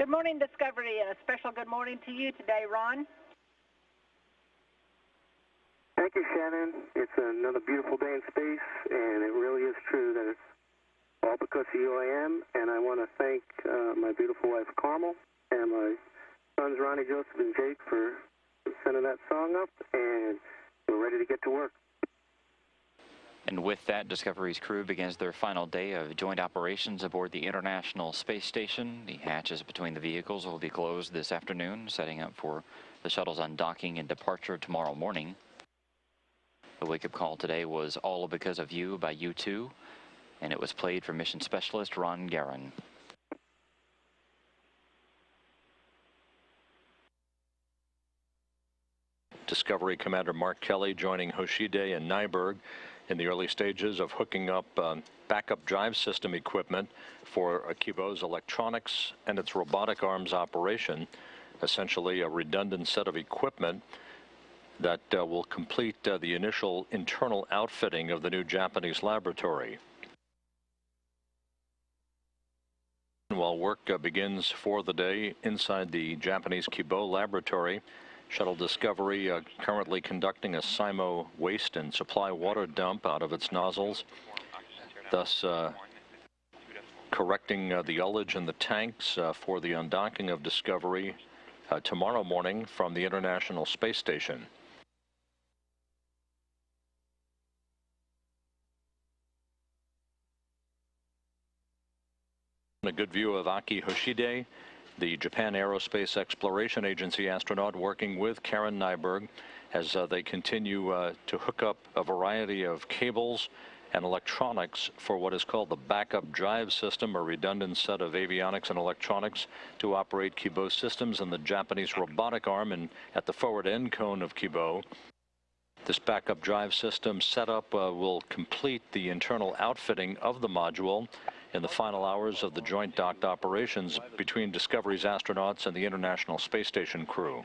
Good morning, Discovery, and a special good morning to you today, Ron. Thank you, Shannon. It's another beautiful day in space, and it really is true that it's all because of you I am, and I want to thank my beautiful wife, Carmel, and my sons, Ronnie, Joseph, and Jake, for sending that song up, and we're ready to get to work. And with that, Discovery's crew begins their final day of joint operations aboard the International Space Station. The hatches between the vehicles will be closed this afternoon, setting up for the shuttle's undocking and departure tomorrow morning. The wake-up call today was All Because of You by U2, and it was played for mission specialist Ron Guerin. Discovery Commander Mark Kelly joining Hoshide and Nyberg in the early stages of hooking up backup drive system equipment for Kibo's electronics and its robotic arms operation, essentially a redundant set of equipment that will complete the initial internal outfitting of the new Japanese laboratory. While work begins for the day inside the Japanese Kibo laboratory, Shuttle Discovery currently conducting a SIMO waste and supply water dump out of its nozzles, thus correcting the ullage in the tanks for the undocking of Discovery tomorrow morning from the International Space Station. A good view of Aki Hoshide, the Japan Aerospace Exploration Agency astronaut working with Karen Nyberg as they continue to hook up a variety of cables and electronics for what is called the backup drive system, a redundant set of avionics and electronics to operate Kibo systems in the Japanese robotic arm and at the forward end cone of Kibo. This backup drive system setup will complete the internal outfitting of the module in the final hours of the joint docked operations between Discovery's astronauts and the International Space Station crew.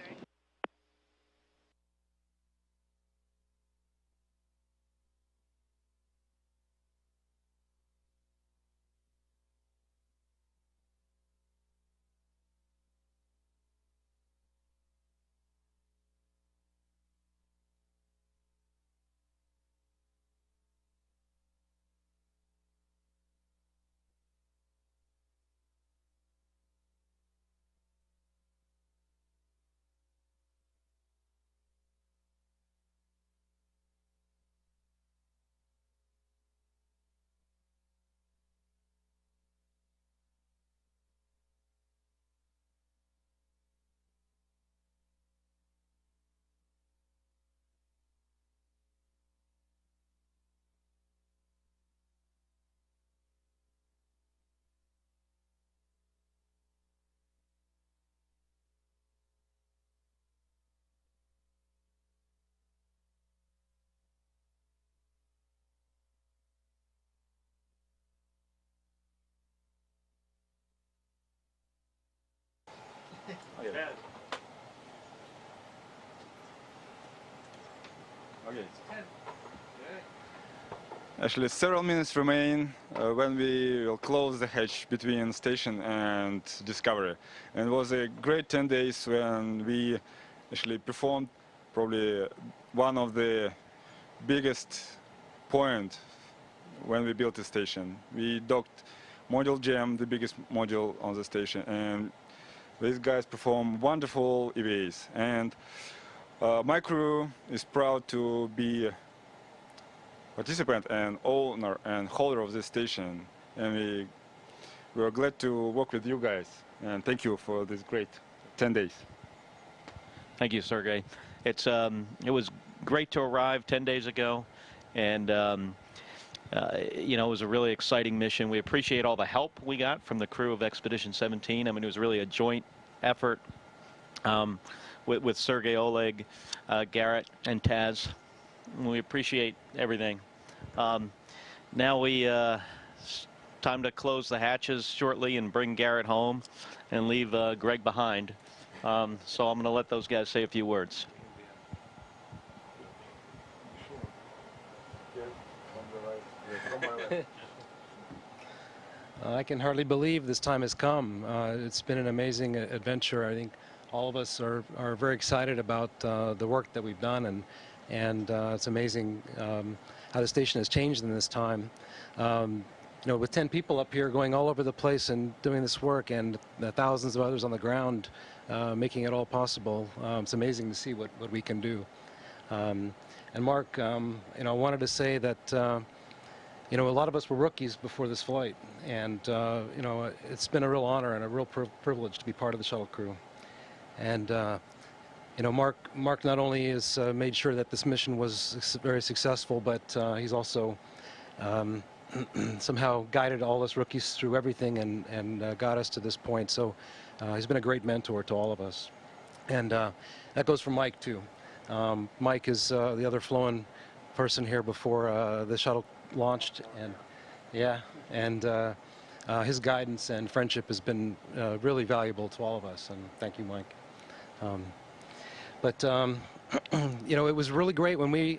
Okay. Actually, several minutes remain when we will close the hatch between station and Discovery. And it was a great 10 days when we actually performed probably one of the biggest point when we built the station. We docked Module Gem, the biggest module on the station, and these guys perform wonderful EVAs. And my crew is proud to be a participant and owner and holder of this station, and we are glad to work with you guys, and thank you for this great 10 days. Thank you, Sergey. It was great to arrive 10 days ago, and you know, it was a really exciting mission. We appreciate all the help we got from the crew of Expedition 17. I mean, it was really a joint effort with Sergey, Oleg, Garrett, and Taz. We appreciate everything. Now it's time to close the hatches shortly and bring Garrett home and leave Greg behind. So I'm going to let those guys say a few words. I can hardly believe this time has come. It's been an amazing adventure. I think all of us are very excited about the work that we've done, and it's amazing how the station has changed in this time. You know, with 10 people up here going all over the place and doing this work, and thousands of others on the ground making it all possible, it's amazing to see what we can do. And Mark, you know, I wanted to say that you know, a lot of us were rookies before this flight, and you know, it's been a real honor and a real privilege to be part of the shuttle crew. And you know, Mark not only has made sure that this mission was very successful, but he's also somehow guided all us rookies through everything and got us to this point. So he's been a great mentor to all of us. And that goes for Mike too. Mike is the other flown person here before the shuttle launched, and yeah, and his guidance and friendship has been really valuable to all of us, and thank you, Mike. But you know, it was really great when we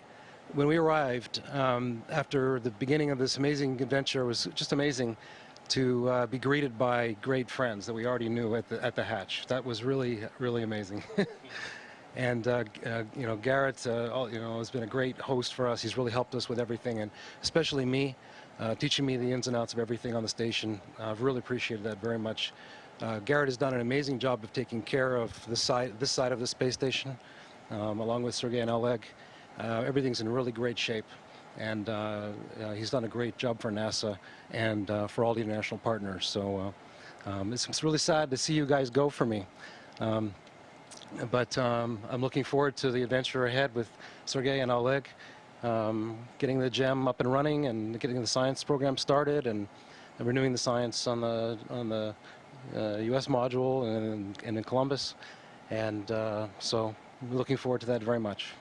arrived after the beginning of this amazing adventure. It was just amazing to be greeted by great friends that we already knew at the hatch. That was really amazing. And you know, Garrett, you know, has been a great host for us. He's really helped us with everything, and especially me, teaching me the ins and outs of everything on the station. I've really appreciated that very much. Garrett has done an amazing job of taking care of this side of the space station, along with Sergey and Oleg. Everything's in really great shape, and he's done a great job for NASA and for all the international partners. So it's really sad to see you guys go for me. But I'm looking forward to the adventure ahead with Sergey and Oleg, getting the GEM up and running and getting the science program started and renewing the science on the U.S. module and in Columbus. And so I'm looking forward to that very much.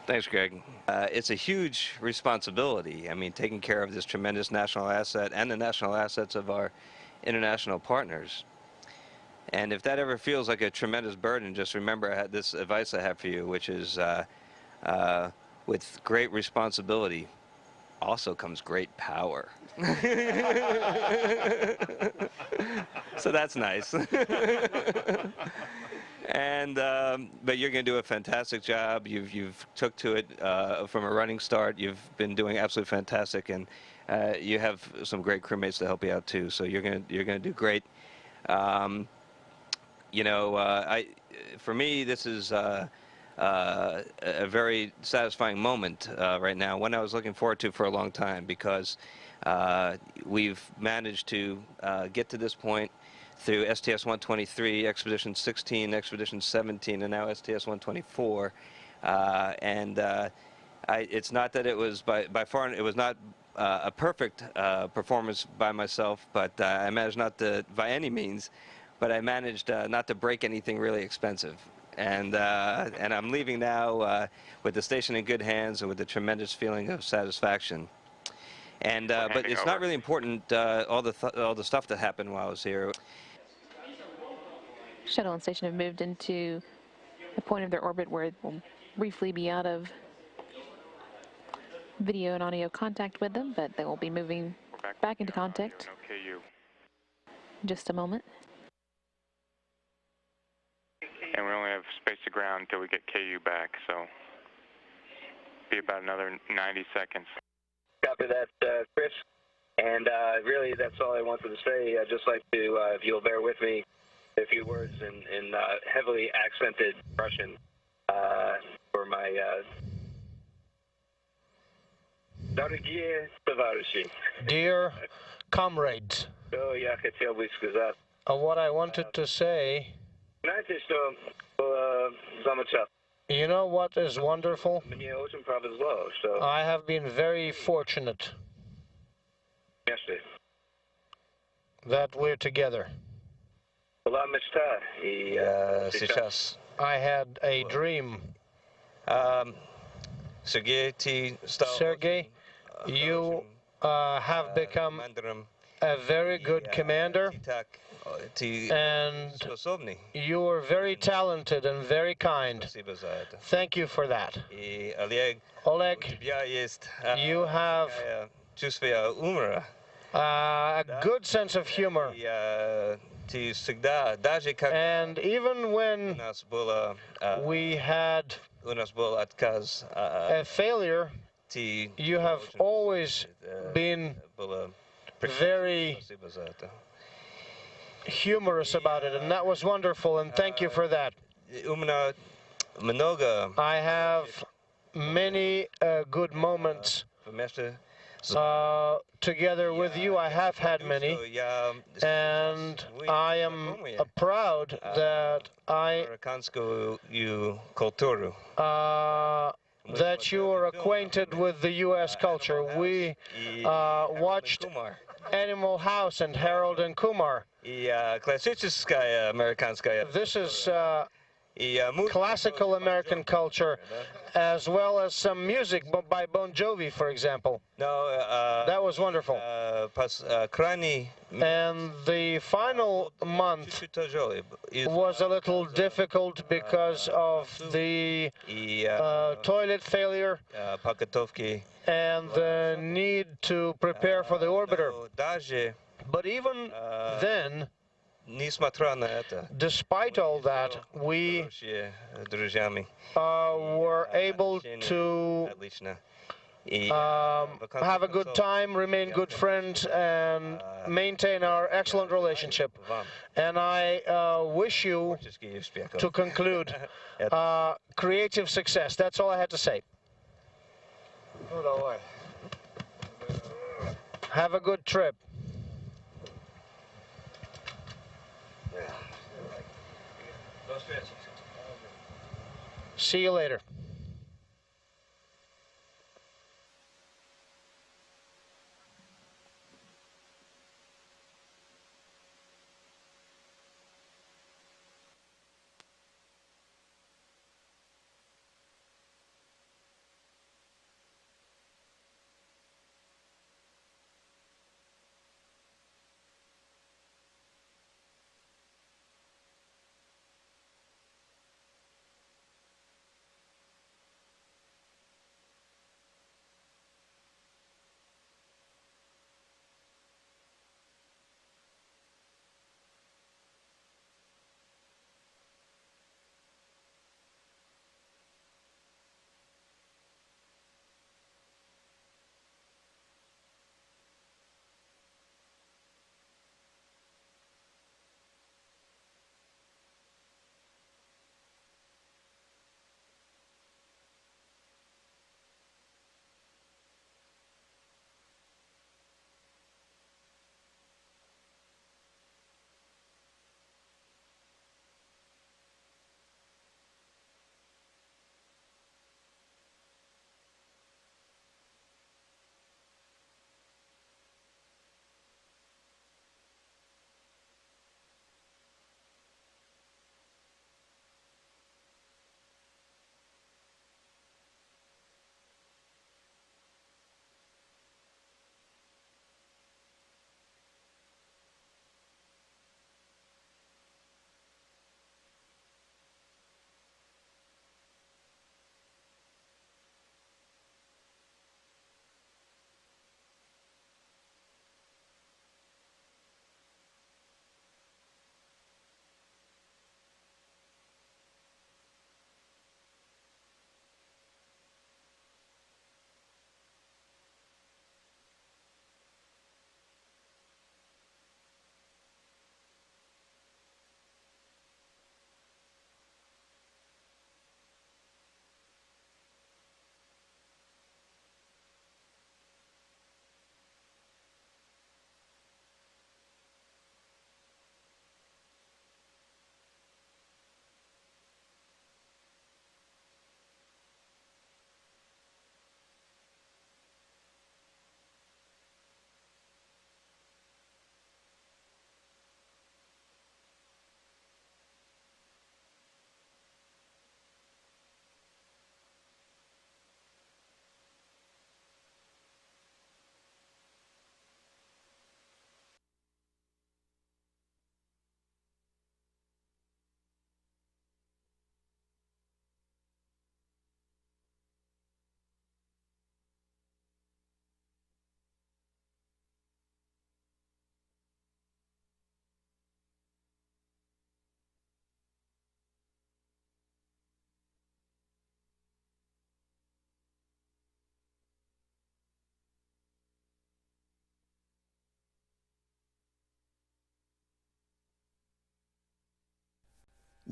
Thanks, Greg. It's a huge responsibility. I mean, taking care of this tremendous national asset and the national assets of our international partners. And if that ever feels like a tremendous burden, just remember this advice I have for you, which is with great responsibility also comes great power. So that's nice. And but you're going to do a fantastic job. You've took to it from a running start. You've been doing absolutely fantastic, and you have some great crewmates to help you out too. So you're going to do great. You know, for me, this is a very satisfying moment right now, one I was looking forward to for a long time, because we've managed to get to this point through STS-123, Expedition 16, Expedition 17, and now STS-124. It's not that it was by far, it was not a perfect performance by myself, but I managed not to, by any means, but I managed not to break anything really expensive. And I'm leaving now with the station in good hands and with a tremendous feeling of satisfaction. And but it's not really important all the stuff that happened while I was here. Shuttle and station have moved into a point of their orbit where it will briefly be out of video and audio contact with them, but they will be moving back into contact in just a moment. And we only have space to ground until we get KU back, so be about another 90 seconds. Copy that, Chris. And really, that's all I wanted to say. I'd just like to, if you'll bear with me, a few words in heavily accented Russian for my Дорогие товарищи. Dear comrades, Что я хотел бы сказать. What I wanted to say, Знаете, что было замечательно? you know what is wonderful? Мне очень повезло, что I have been very fortunate вместе that we're together. была мечта, и сейчас I had a dream. Sergey, you have become a very good commander, and you are very talented and very kind. Thank you for that. Oleg, you have a good sense of humor. And even when we had a failure, you have always been very humorous about it, and that was wonderful, and thank you for that. I have many good moments together with you. I have had many, and I am proud that that you are acquainted with the U.S. culture. We watched Animal House and Harold and Kumar. This is classical American culture, as well as some music by Bon Jovi, for example. That was wonderful. And the final month was a little difficult because of the toilet failure and the need to prepare for the orbiter. But even then, despite all that, we were able to have a good time, remain good friends, and maintain our excellent relationship. And I wish you, to conclude, creative success. That's all I had to say. Have a good trip. See you later.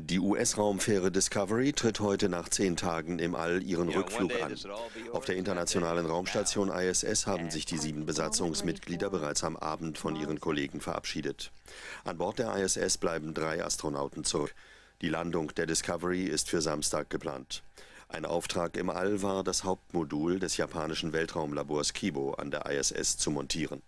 Die US-Raumfähre Discovery tritt heute nach 10 Tagen im All ihren Rückflug an. Auf der internationalen Raumstation ISS haben sich die 7 Besatzungsmitglieder bereits am Abend von ihren Kollegen verabschiedet. An Bord der ISS bleiben 3 Astronauten zurück. Die Landung der Discovery ist für Samstag geplant. Ein Auftrag im All war, das Hauptmodul des japanischen Weltraumlabors Kibo an der ISS zu montieren.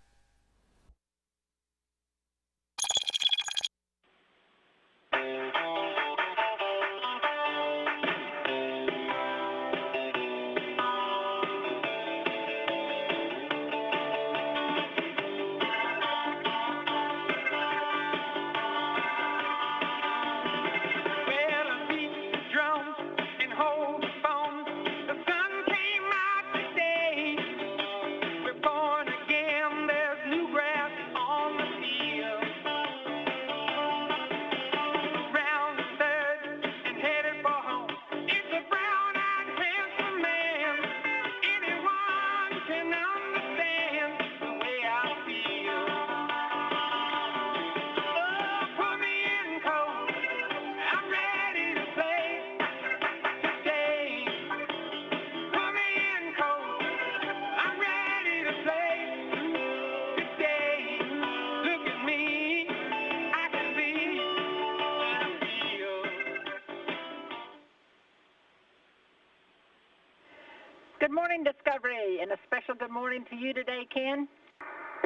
Good morning, Discovery, and a special good morning to you today, Ken.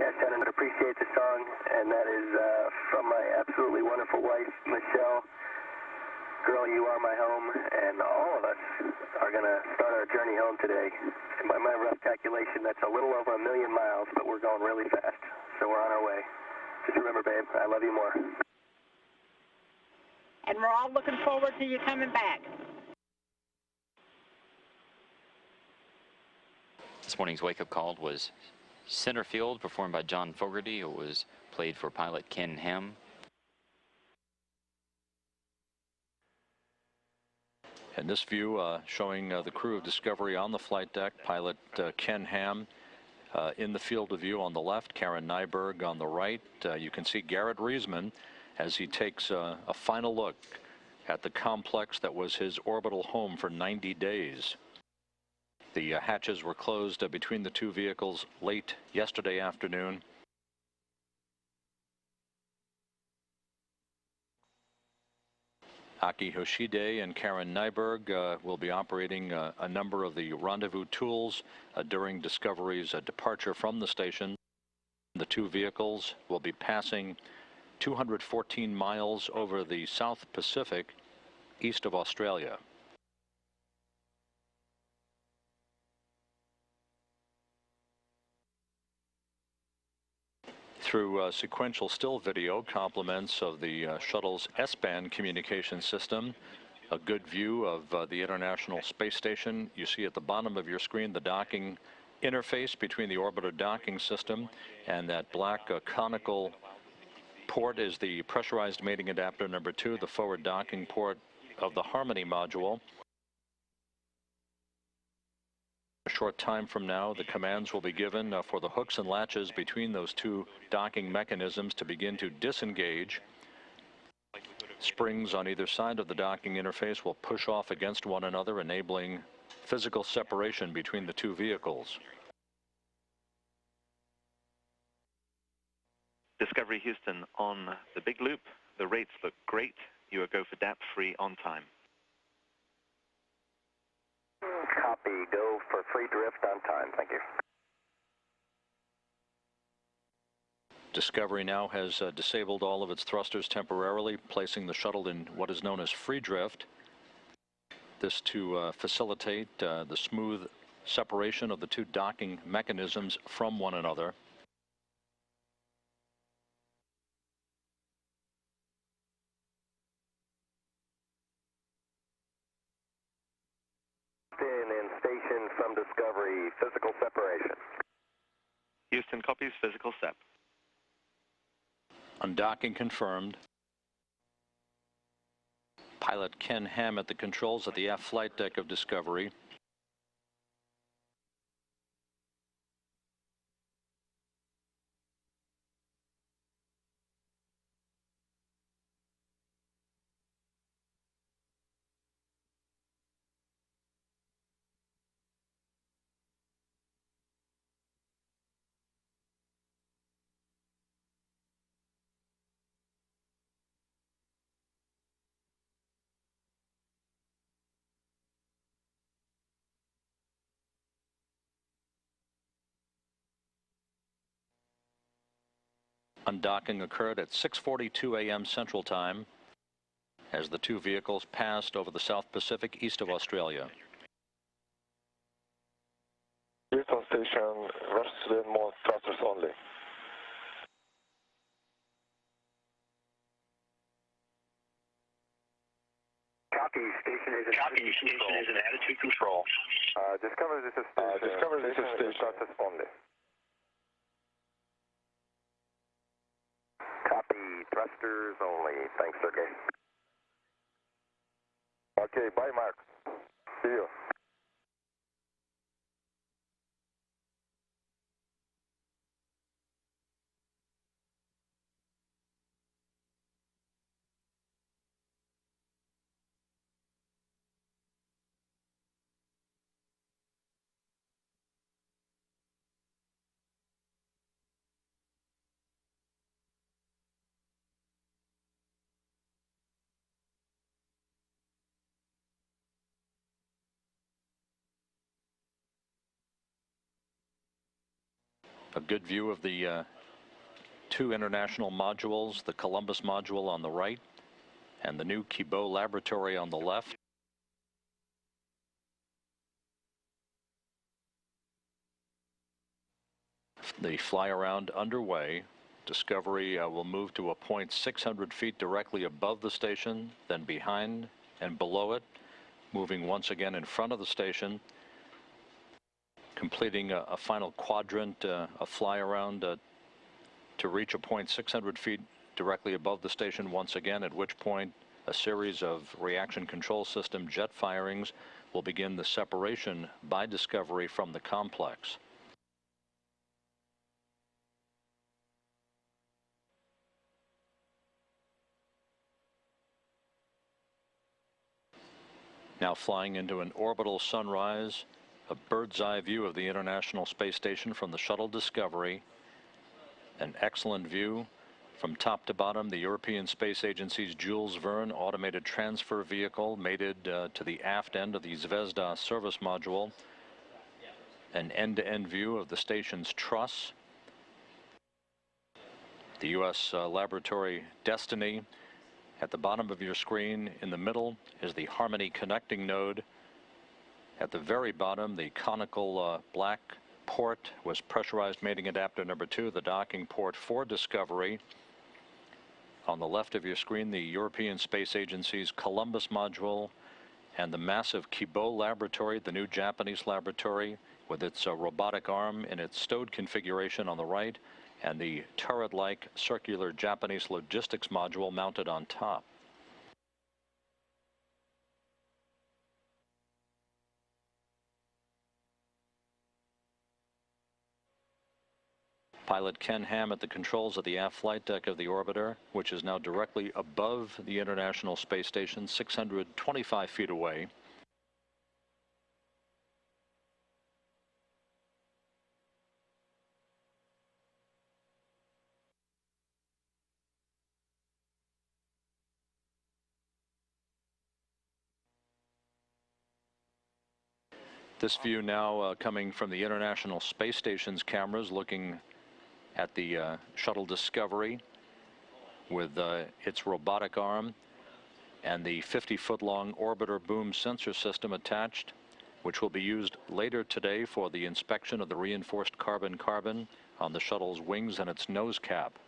Yes, Shannon, I appreciate the song, and that is from my absolutely wonderful wife, Michelle. Girl, you are my home, and all of us are going to start our journey home today. And by my rough calculation, that's a little over 1 million miles, but we're going really fast, so we're on our way. Just remember, babe, I love you more. And we're all looking forward to you coming back. This morning's wake-up call was Center Field, performed by John Fogerty. It was played for pilot Ken Ham. And this view showing the crew of Discovery on the flight deck, pilot Ken Ham in the field of view on the left, Karen Nyberg on the right. You can see Garrett Reisman as he takes a final look at the complex that was his orbital home for 90 days. The hatches were closed between the 2 vehicles late yesterday afternoon. Aki Hoshide and Karen Nyberg will be operating a number of the rendezvous tools during Discovery's departure from the station. The 2 vehicles will be passing 214 miles over the South Pacific east of Australia. Through sequential still video, compliments of the shuttle's S-band communication system, a good view of the International Space Station. You see at the bottom of your screen the docking interface between the orbiter docking system, and that black conical port is the pressurized mating adapter number 2, the forward docking port of the Harmony module. A short time from now, the commands will be given for the hooks and latches between those 2 docking mechanisms to begin to disengage. Springs on either side of the docking interface will push off against one another, enabling physical separation between the 2 vehicles. Discovery Houston on the big loop. The rates look great. You are go for DAP free on time. Copy. Go for free drift on time. Thank you. Discovery now has disabled all of its thrusters temporarily, placing the shuttle in what is known as free drift. This to facilitate the smooth separation of the 2 docking mechanisms from one another. In station from Discovery, physical separation. Houston copies physical sep. Undocking confirmed. Pilot Ken Ham at the controls at the aft flight deck of Discovery. Undocking occurred at 6:42 a.m. Central Time as the two vehicles passed over the South Pacific east of Australia. Houston Station, Russell more thrusters only. Copy, station is in attitude control. Discover this is station, thrusters only. Copy, thrusters only. Thanks, Sergey. Okay, bye, Mark. See you. A good view of the two international modules, the Columbus module on the right and the new Kibo laboratory on the left. The fly around underway. Discovery will move to a point 600 feet directly above the station, then behind and below it, moving once again in front of the station, completing a final quadrant, a fly around to reach a point 600 feet directly above the station once again, at which point a series of reaction control system jet firings will begin the separation by Discovery from the complex. Now flying into an orbital sunrise, a bird's eye view of the International Space Station from the Shuttle Discovery. An excellent view from top to bottom. The European Space Agency's Jules Verne automated transfer vehicle mated to the aft end of the Zvezda service module. An end-to-end view of the station's truss. The U.S. laboratory Destiny. At the bottom of your screen, in the middle, is the Harmony connecting node. At the very bottom, the conical black port was pressurized mating adapter number 2, the docking port for Discovery. On the left of your screen, the European Space Agency's Columbus module and the massive Kibo laboratory, the new Japanese laboratory, with its robotic arm in its stowed configuration on the right, and the turret-like circular Japanese logistics module mounted on top. Pilot Ken Ham at the controls of the aft flight deck of the orbiter, which is now directly above the International Space Station, 625 feet away. This view now coming from the International Space Station's cameras, looking at the Shuttle Discovery with its robotic arm and the 50-foot-long orbiter boom sensor system attached, which will be used later today for the inspection of the reinforced carbon-carbon on the shuttle's wings and its nose cap.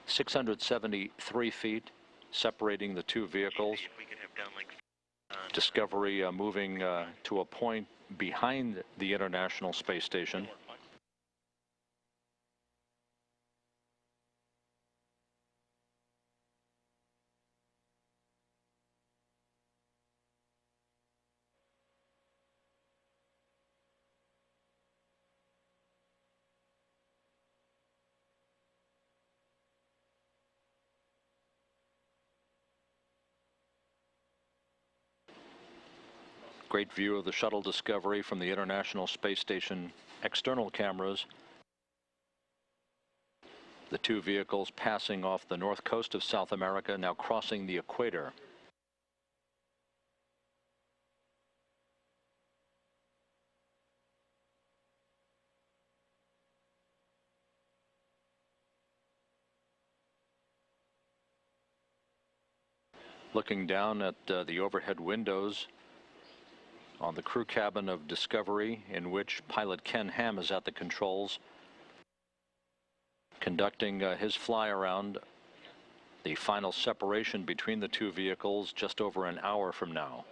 673 feet separating the two vehicles. Discovery moving to a point behind the International Space Station. Great view of the Shuttle Discovery from the International Space Station external cameras. The two vehicles passing off the north coast of South America, now crossing the equator. Looking down at the overhead windows on the crew cabin of Discovery, in which pilot Ken Ham is at the controls, conducting his fly around the final separation between the two vehicles just over an hour from now.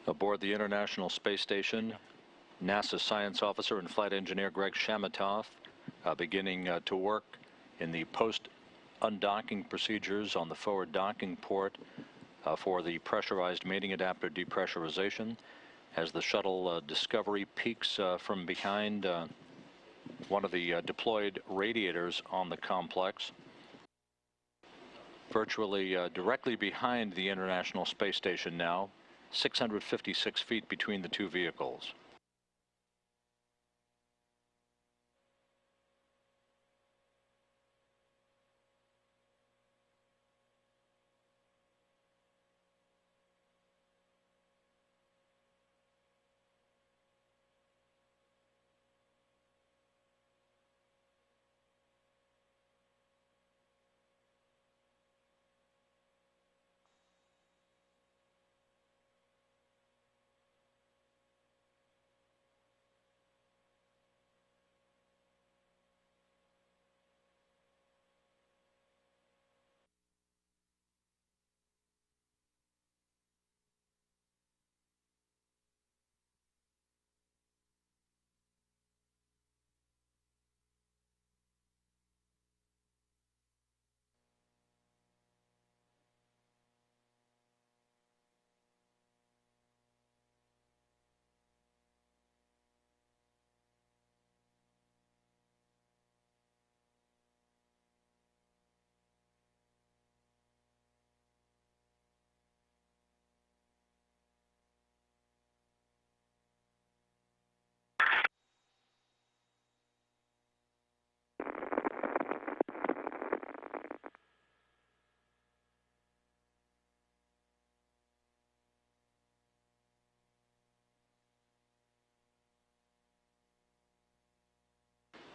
Aboard the International Space Station, NASA science officer and flight engineer Greg Chamitoff beginning to work in the post-undocking procedures on the forward docking port for the pressurized mating adapter depressurization as the shuttle Discovery peeks from behind one of the deployed radiators on the complex. Virtually directly behind the International Space Station now, 656 feet between the two vehicles.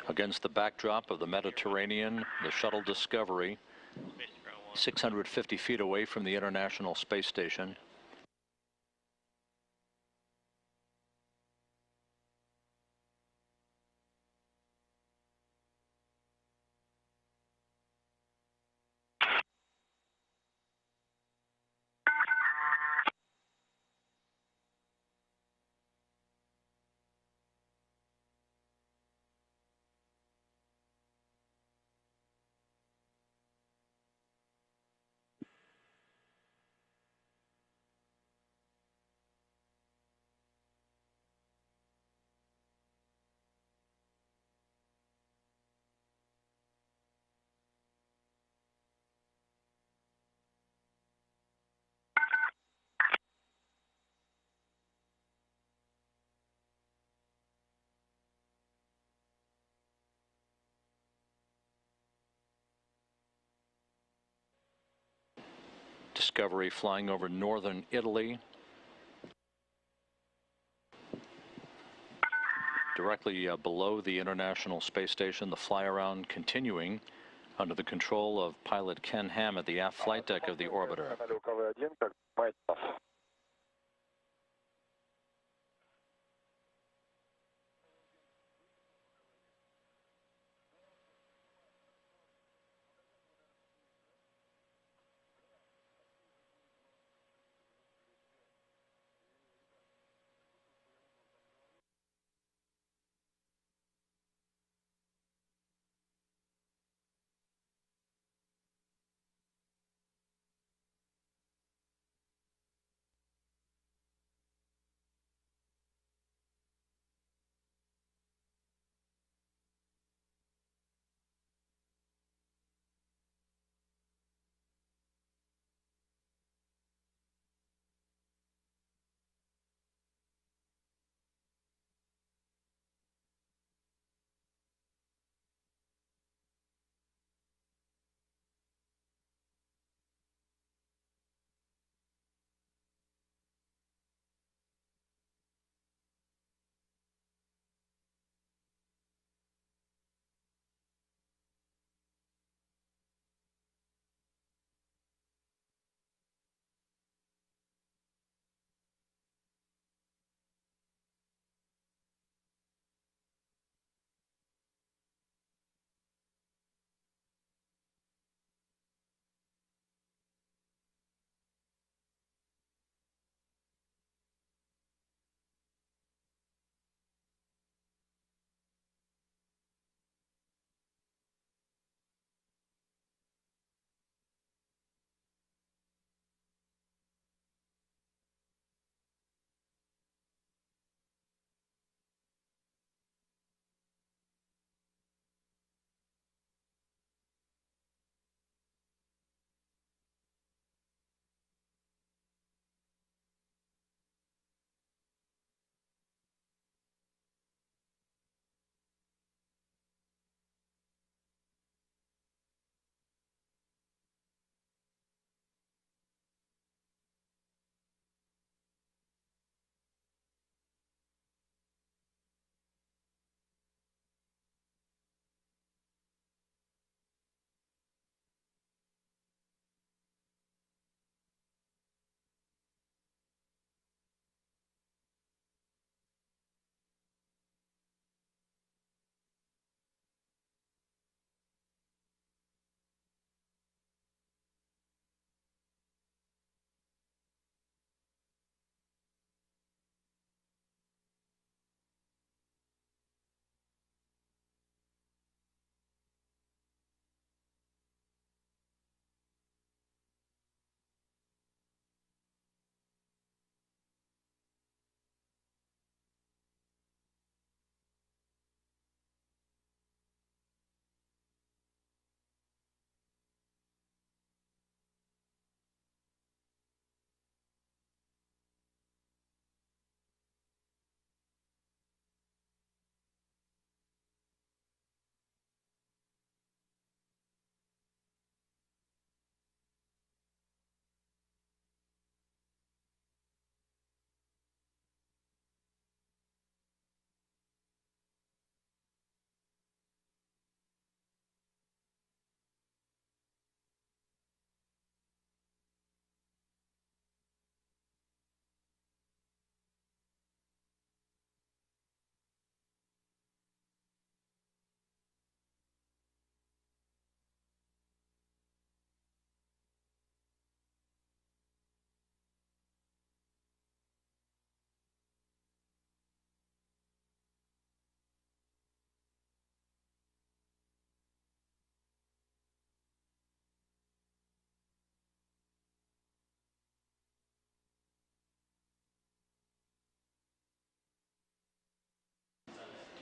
Against the backdrop of the Mediterranean, the shuttle Discovery, 650 feet away from the International Space Station. Discovery flying over northern Italy, directly below the International Space Station. The fly around continuing under the control of pilot Ken Ham at the aft flight deck of the orbiter.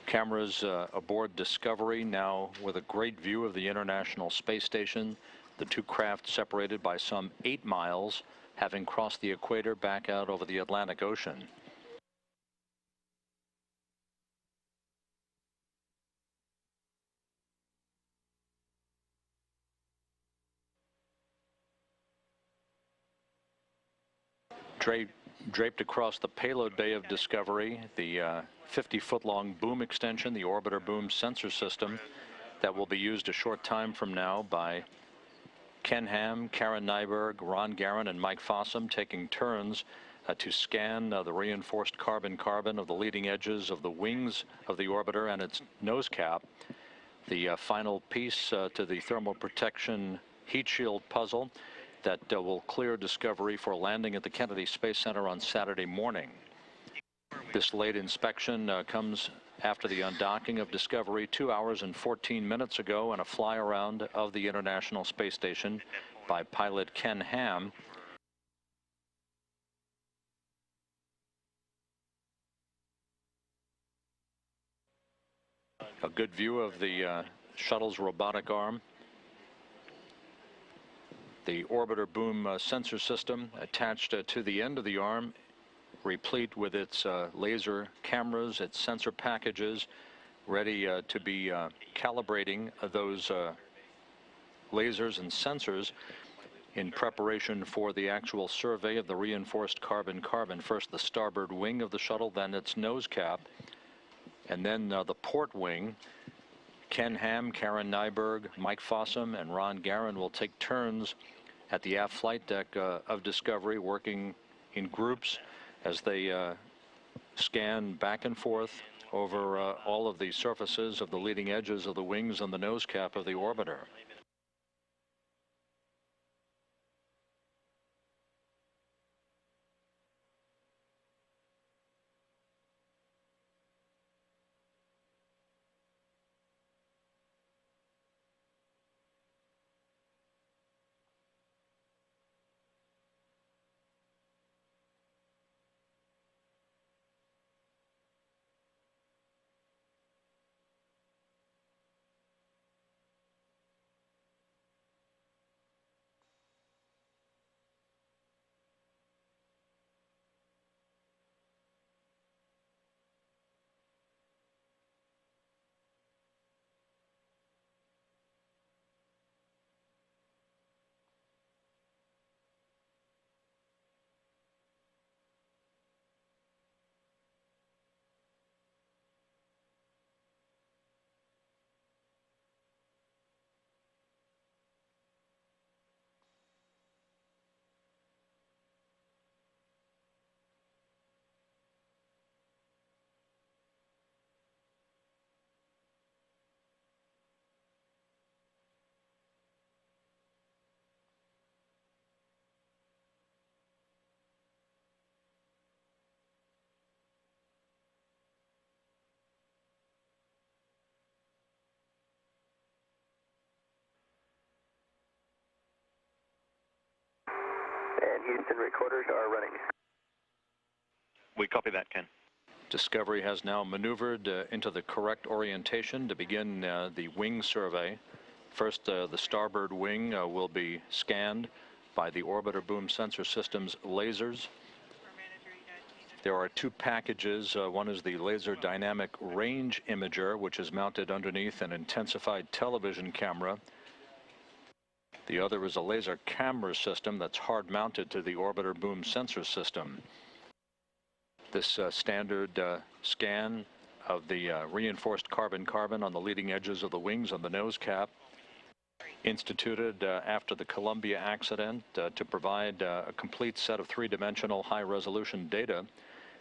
Cameras aboard Discovery now with a great view of the International Space Station. The two craft separated by some 8 miles, having crossed the equator back out over the Atlantic Ocean. Draped across the payload bay of Discovery, the 50-foot-long boom extension, the orbiter boom sensor system, that will be used a short time from now by Ken Ham, Karen Nyberg, Ron Garan, and Mike Fossum, taking turns to scan the reinforced carbon-carbon of the leading edges of the wings of the orbiter and its nose cap. The final piece to the thermal protection heat shield puzzle that will clear Discovery for landing at the Kennedy Space Center on Saturday morning. This late inspection comes after the undocking of Discovery 2 hours and 14 minutes ago and a fly around of the International Space Station by pilot Ken Ham. A good view of the shuttle's robotic arm. The orbiter boom sensor system attached to the end of the arm, replete with its laser cameras, its sensor packages, ready to be calibrating those lasers and sensors in preparation for the actual survey of the reinforced carbon-carbon. First the starboard wing of the shuttle, then its nose cap, and then the port wing. Ken Ham, Karen Nyberg, Mike Fossum, and Ron Garan will take turns at the aft flight deck of Discovery, working in groups as they scan back and forth over all of the surfaces of the leading edges of the wings and the nose cap of the orbiter. And Houston recorders are running. We copy that, Ken. Discovery has now maneuvered into the correct orientation to begin the wing survey. First, the starboard wing will be scanned by the orbiter boom sensor system's lasers. There are two packages. One is the laser dynamic range imager, which is mounted underneath an intensified television camera. The other is a laser camera system that's hard mounted to the orbiter boom sensor system. This standard scan of the reinforced carbon-carbon on the leading edges of the wings on the nose cap, instituted after the Columbia accident to provide a complete set of three-dimensional high-resolution data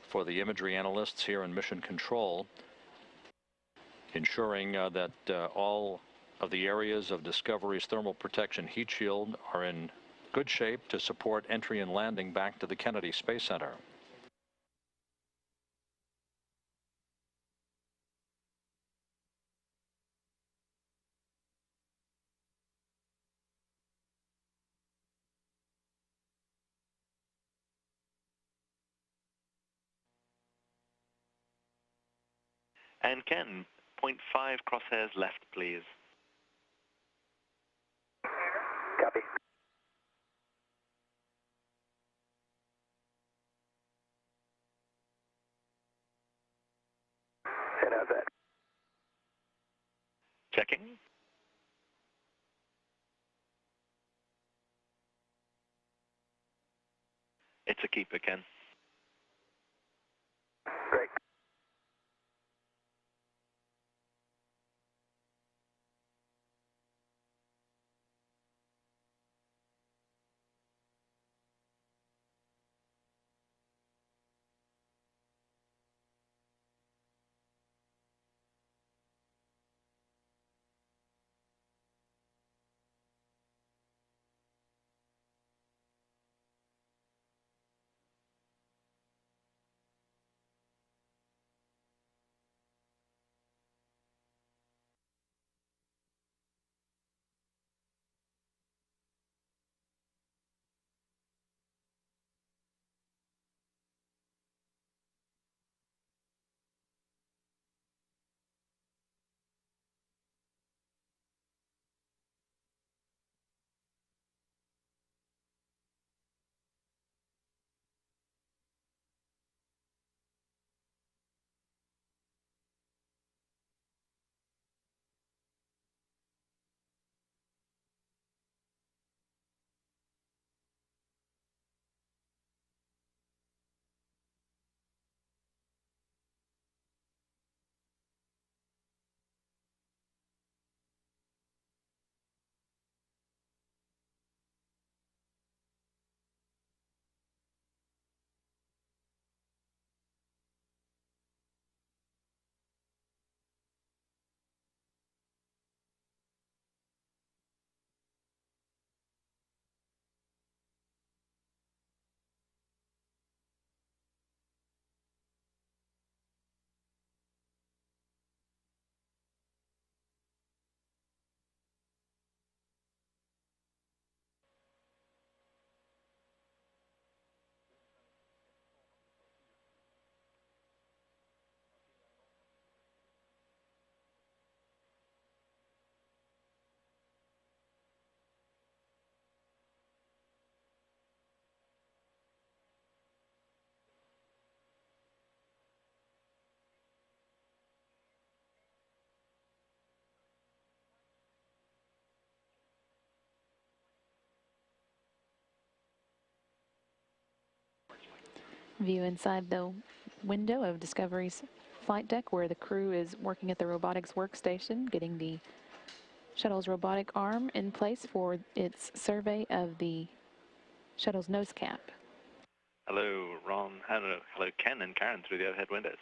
for the imagery analysts here in Mission Control, ensuring that all of the areas of Discovery's thermal protection heat shield are in good shape to support entry and landing back to the Kennedy Space Center. And Ken, 0.5 crosshairs left, please. Copy. And how's that? Checking. It's a keeper, Ken. Great. View inside the window of Discovery's flight deck where the crew is working at the robotics workstation, getting the shuttle's robotic arm in place for its survey of the shuttle's nose cap. Hello, Ron. Hello, Ken and Karen through the overhead windows.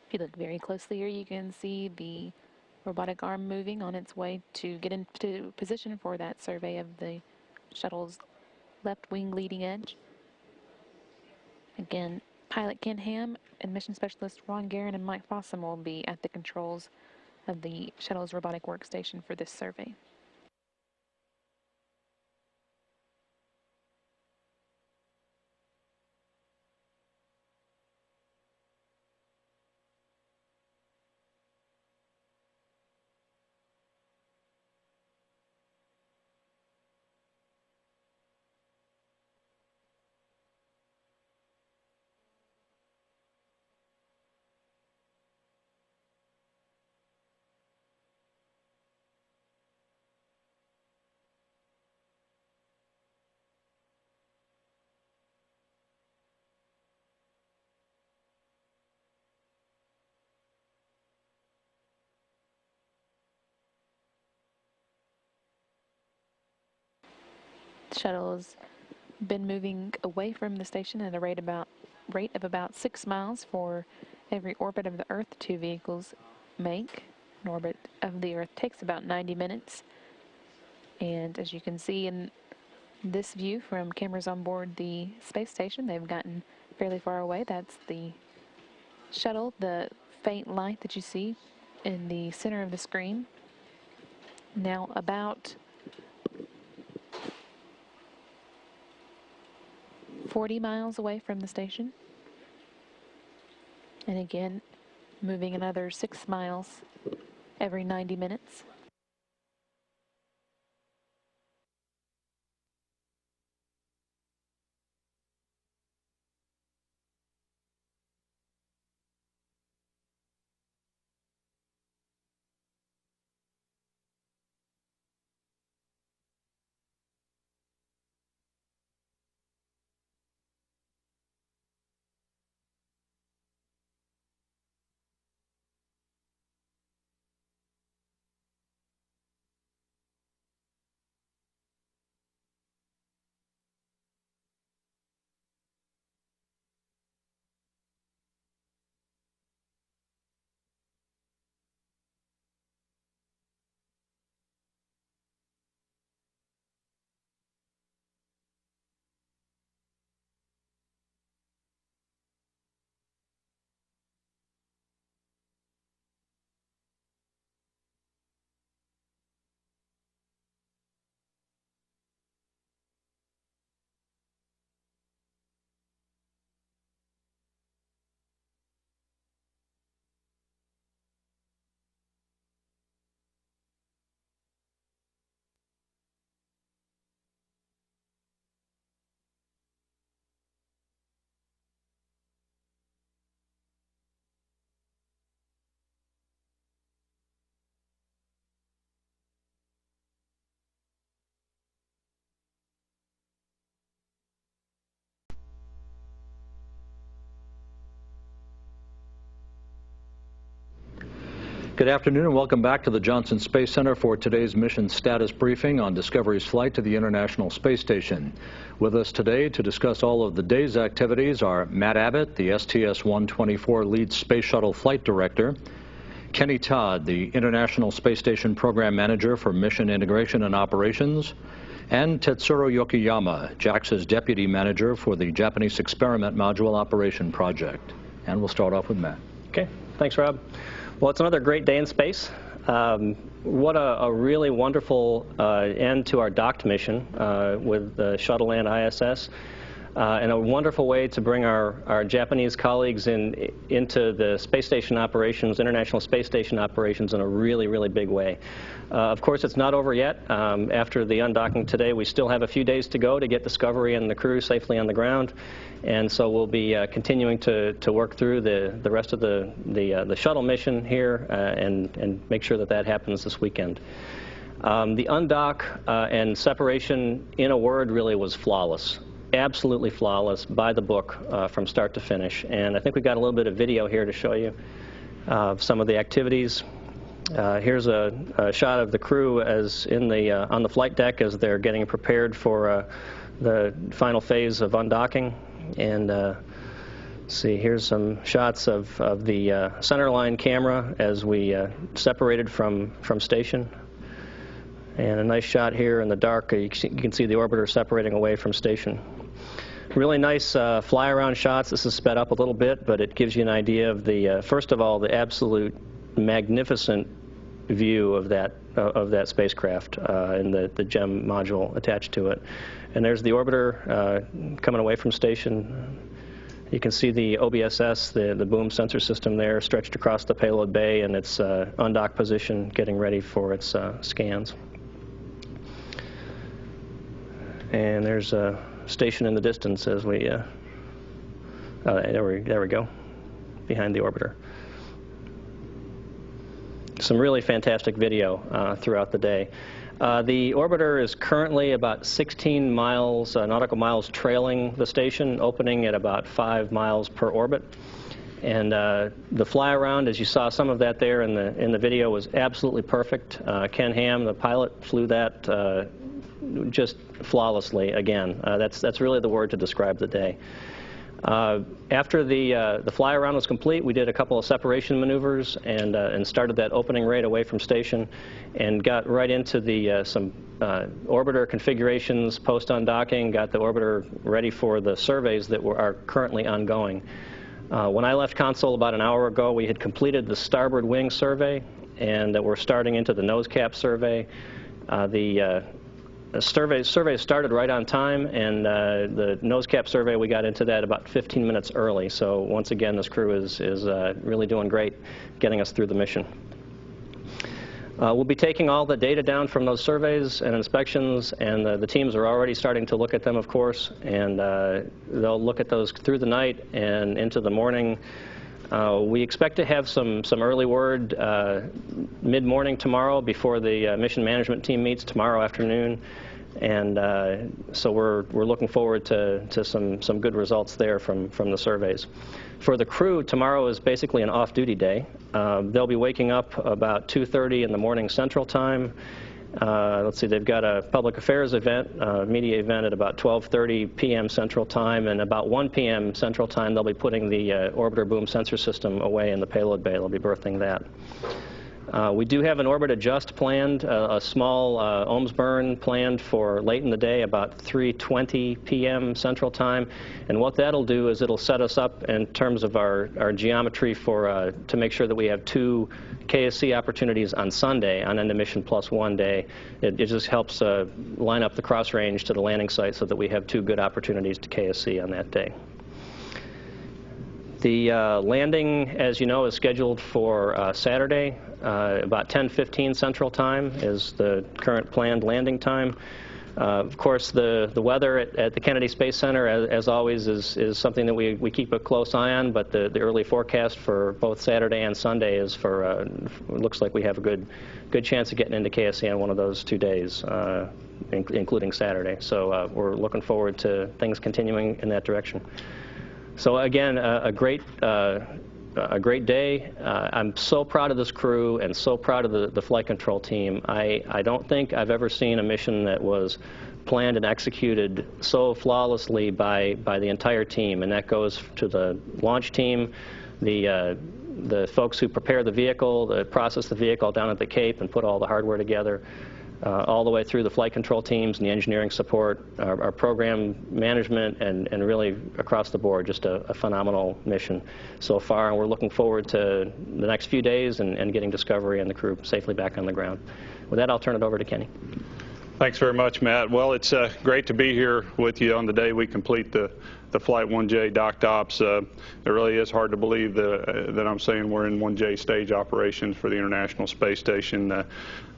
If you look very closely here, you can see the robotic arm moving on its way to get into position for that survey of the shuttle's left wing leading edge. Again, pilot Ken Ham and mission specialist Ron Guerin and Mike Fossum will be at the controls of the shuttle's robotic workstation for this survey. The shuttle has been moving away from the station at a rate of about 6 miles for every orbit of the Earth the two vehicles make. An orbit of the Earth takes about 90 minutes. And as you can see in this view from cameras on board the space station, they've gotten fairly far away. That's the shuttle, the faint light that you see in the center of the screen. Now about 40 miles away from the station. And again, moving another 6 miles every 90 minutes. Good afternoon and welcome back to the Johnson Space Center for today's mission status briefing on Discovery's flight to the International Space Station. With us today to discuss all of the day's activities are Matt Abbott, the STS-124 lead Space Shuttle flight director, Kenny Todd, the International Space Station program manager for mission integration and operations, and Tetsuro Yokoyama, JAXA's deputy manager for the Japanese Experiment Module Operation Project. And we'll start off with Matt. Okay, thanks, Rob. Well, it's another great day in space. What a really wonderful end to our docked mission with the Shuttle and ISS, and a wonderful way to bring our Japanese colleagues into the space station operations, International Space Station operations, in a really, really big way. Of course, it's not over yet. After the undocking today, we still have a few days to go to get Discovery and the crew safely on the ground. And so we'll be continuing to work through the rest of the shuttle mission here and make sure that happens this weekend. The undock and separation, in a word, really was flawless. Absolutely flawless, by the book, from start to finish. And I think we've got a little bit of video here to show you some of the activities. Here's a shot of the crew as on the flight deck as they're getting prepared for the final phase of undocking. And see, here's some shots of the centerline camera as we separated from station. And a nice shot here in the dark. You can see the orbiter separating away from station. Really nice fly-around shots. This is sped up a little bit, but it gives you an idea of the, first of all, the absolute magnificent view of that spacecraft and the GEM module attached to it. And there's the orbiter coming away from station. You can see the OBSS, the boom sensor system there, stretched across the payload bay in its undock position, getting ready for its scans. And there's a station in the distance as we, there we go, behind the orbiter. Some really fantastic video throughout the day. The orbiter is currently about 16 miles, nautical miles trailing the station, opening at about 5 miles per orbit. And the fly around, as you saw some of that there in the video, was absolutely perfect. Ken Ham, the pilot, flew that just flawlessly again. That's really the word to describe the day. After the fly around was complete, we did a couple of separation maneuvers and started that opening rate away from station and got right into some orbiter configurations post undocking, got the orbiter ready for the surveys that are currently ongoing. When I left console about an hour ago, we had completed the starboard wing survey, and we're starting into the nose cap survey. The survey started right on time, and the nose cap survey, we got into that about 15 minutes early. So once again, this crew is really doing great getting us through the mission. We'll be taking all the data down from those surveys and inspections, and the teams are already starting to look at them, of course, and they'll look at those through the night and into the morning. We expect to have some early word mid-morning tomorrow before the mission management team meets tomorrow afternoon, and so we're looking forward to some good results there from the surveys. For the crew, tomorrow is basically an off-duty day. They'll be waking up about 2:30 in the morning Central Time. Let's see, they've got a public affairs event, media event at about 12:30 p.m. Central Time, and about 1 p.m. Central Time they'll be putting the orbiter boom sensor system away in the payload bay. They'll be berthing that. We do have an orbit adjust planned, a small ohms burn planned for late in the day, about 3:20 p.m. Central Time. And what that'll do is it'll set us up in terms of our geometry for to make sure that we have 2 KSC opportunities on Sunday, on end of mission +1 day. It just helps line up the cross range to the landing site so that we have 2 good opportunities to KSC on that day. The landing, as you know, is scheduled for Saturday. About 10:15 Central Time is the current planned landing time. Of course, the weather at the Kennedy Space Center, as always, is something that we keep a close eye on, but the early forecast for both Saturday and Sunday is for, looks like we have a good chance of getting into KSC on one of those 2 days, including Saturday. So we're looking forward to things continuing in that direction. So again, a great a great day. I'm so proud of this crew and so proud of the flight control team. I don't think I've ever seen a mission that was planned and executed so flawlessly by the entire team, and that goes to the launch team, the folks who prepare the vehicle, process the vehicle down at the Cape and put all the hardware together, all the way through the flight control teams and the engineering support, our program management, and really across the board, just a phenomenal mission so far. And we're looking forward to the next few days and getting Discovery and the crew safely back on the ground. With that, I'll turn it over to Kenny. Thanks very much, Matt. Well, it's great to be here with you on the day we complete the Flight 1J docked ops. It really is hard to believe that I'm saying we're in 1J stage operations for the International Space Station.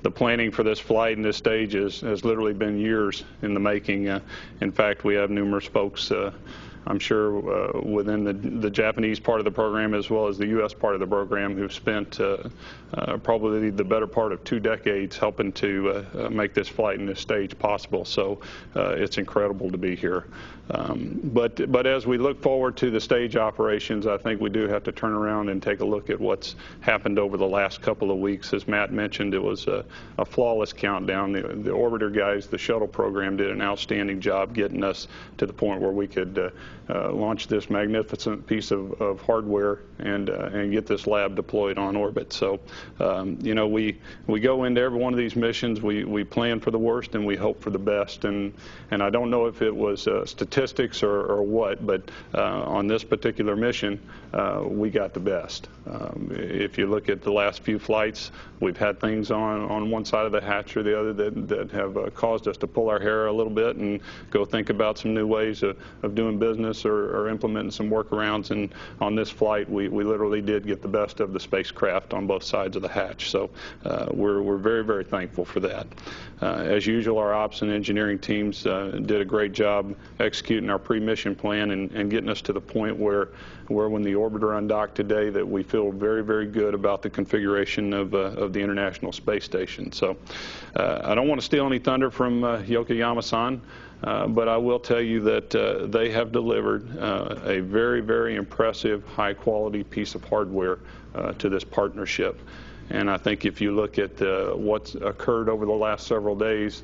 The planning for this flight and this stage has literally been years in the making. In fact, we have numerous folks, I'm sure, within the Japanese part of the program as well as the U.S. part of the program who've spent probably the better part of 2 decades helping to make this flight and this stage possible. So it's incredible to be here. But as we look forward to the stage operations, I think we do have to turn around and take a look at what's happened over the last couple of weeks. As Matt mentioned, it was a flawless countdown. The orbiter guys, the shuttle program, did an outstanding job getting us to the point where we could launch this magnificent piece of hardware and get this lab deployed on orbit. So, you know, we go into every one of these missions, we plan for the worst and we hope for the best. And I don't know if it was statistics or what, but on this particular mission, we got the best. If you look at the last few flights, we've had things on one side of the hatch or the other that have caused us to pull our hair a little bit and go think about some new ways of doing business or implementing some workarounds. And on this flight, we literally did get the best of the spacecraft on both sides of the hatch. So we're very, very thankful for that. As usual, our ops and engineering teams did a great job executing our pre-mission plan and getting us to the point where when the orbiter undocked today, that we feel very, very good about the configuration of the International Space Station. So I don't want to steal any thunder from Yokoyama-san, but I will tell you that they have delivered a very, very impressive, high-quality piece of hardware to this partnership. And I think if you look at what's occurred over the last several days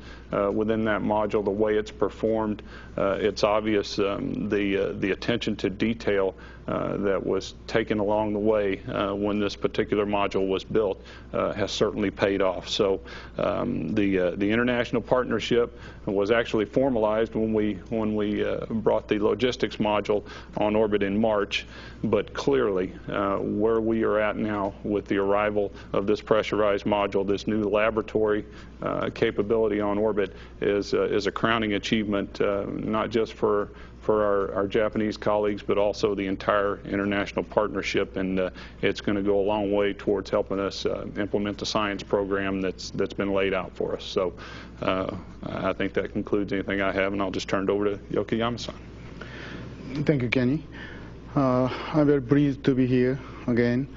within that module, the way it's performed, it's obvious the attention to detail that was taken along the way when this particular module was built has certainly paid off. So the international partnership was actually formalized when we brought the logistics module on orbit in March. But clearly, where we are at now with the arrival of this pressurized module, this new laboratory capability on orbit is a crowning achievement, not just for our Japanese colleagues, but also the entire international partnership, and it's going to go a long way towards helping us implement the science program that's been laid out for us. So I think that concludes anything I have, and I'll just turn it over to Yokoyama-san. Thank you, Kenny. I'm very pleased to be here again.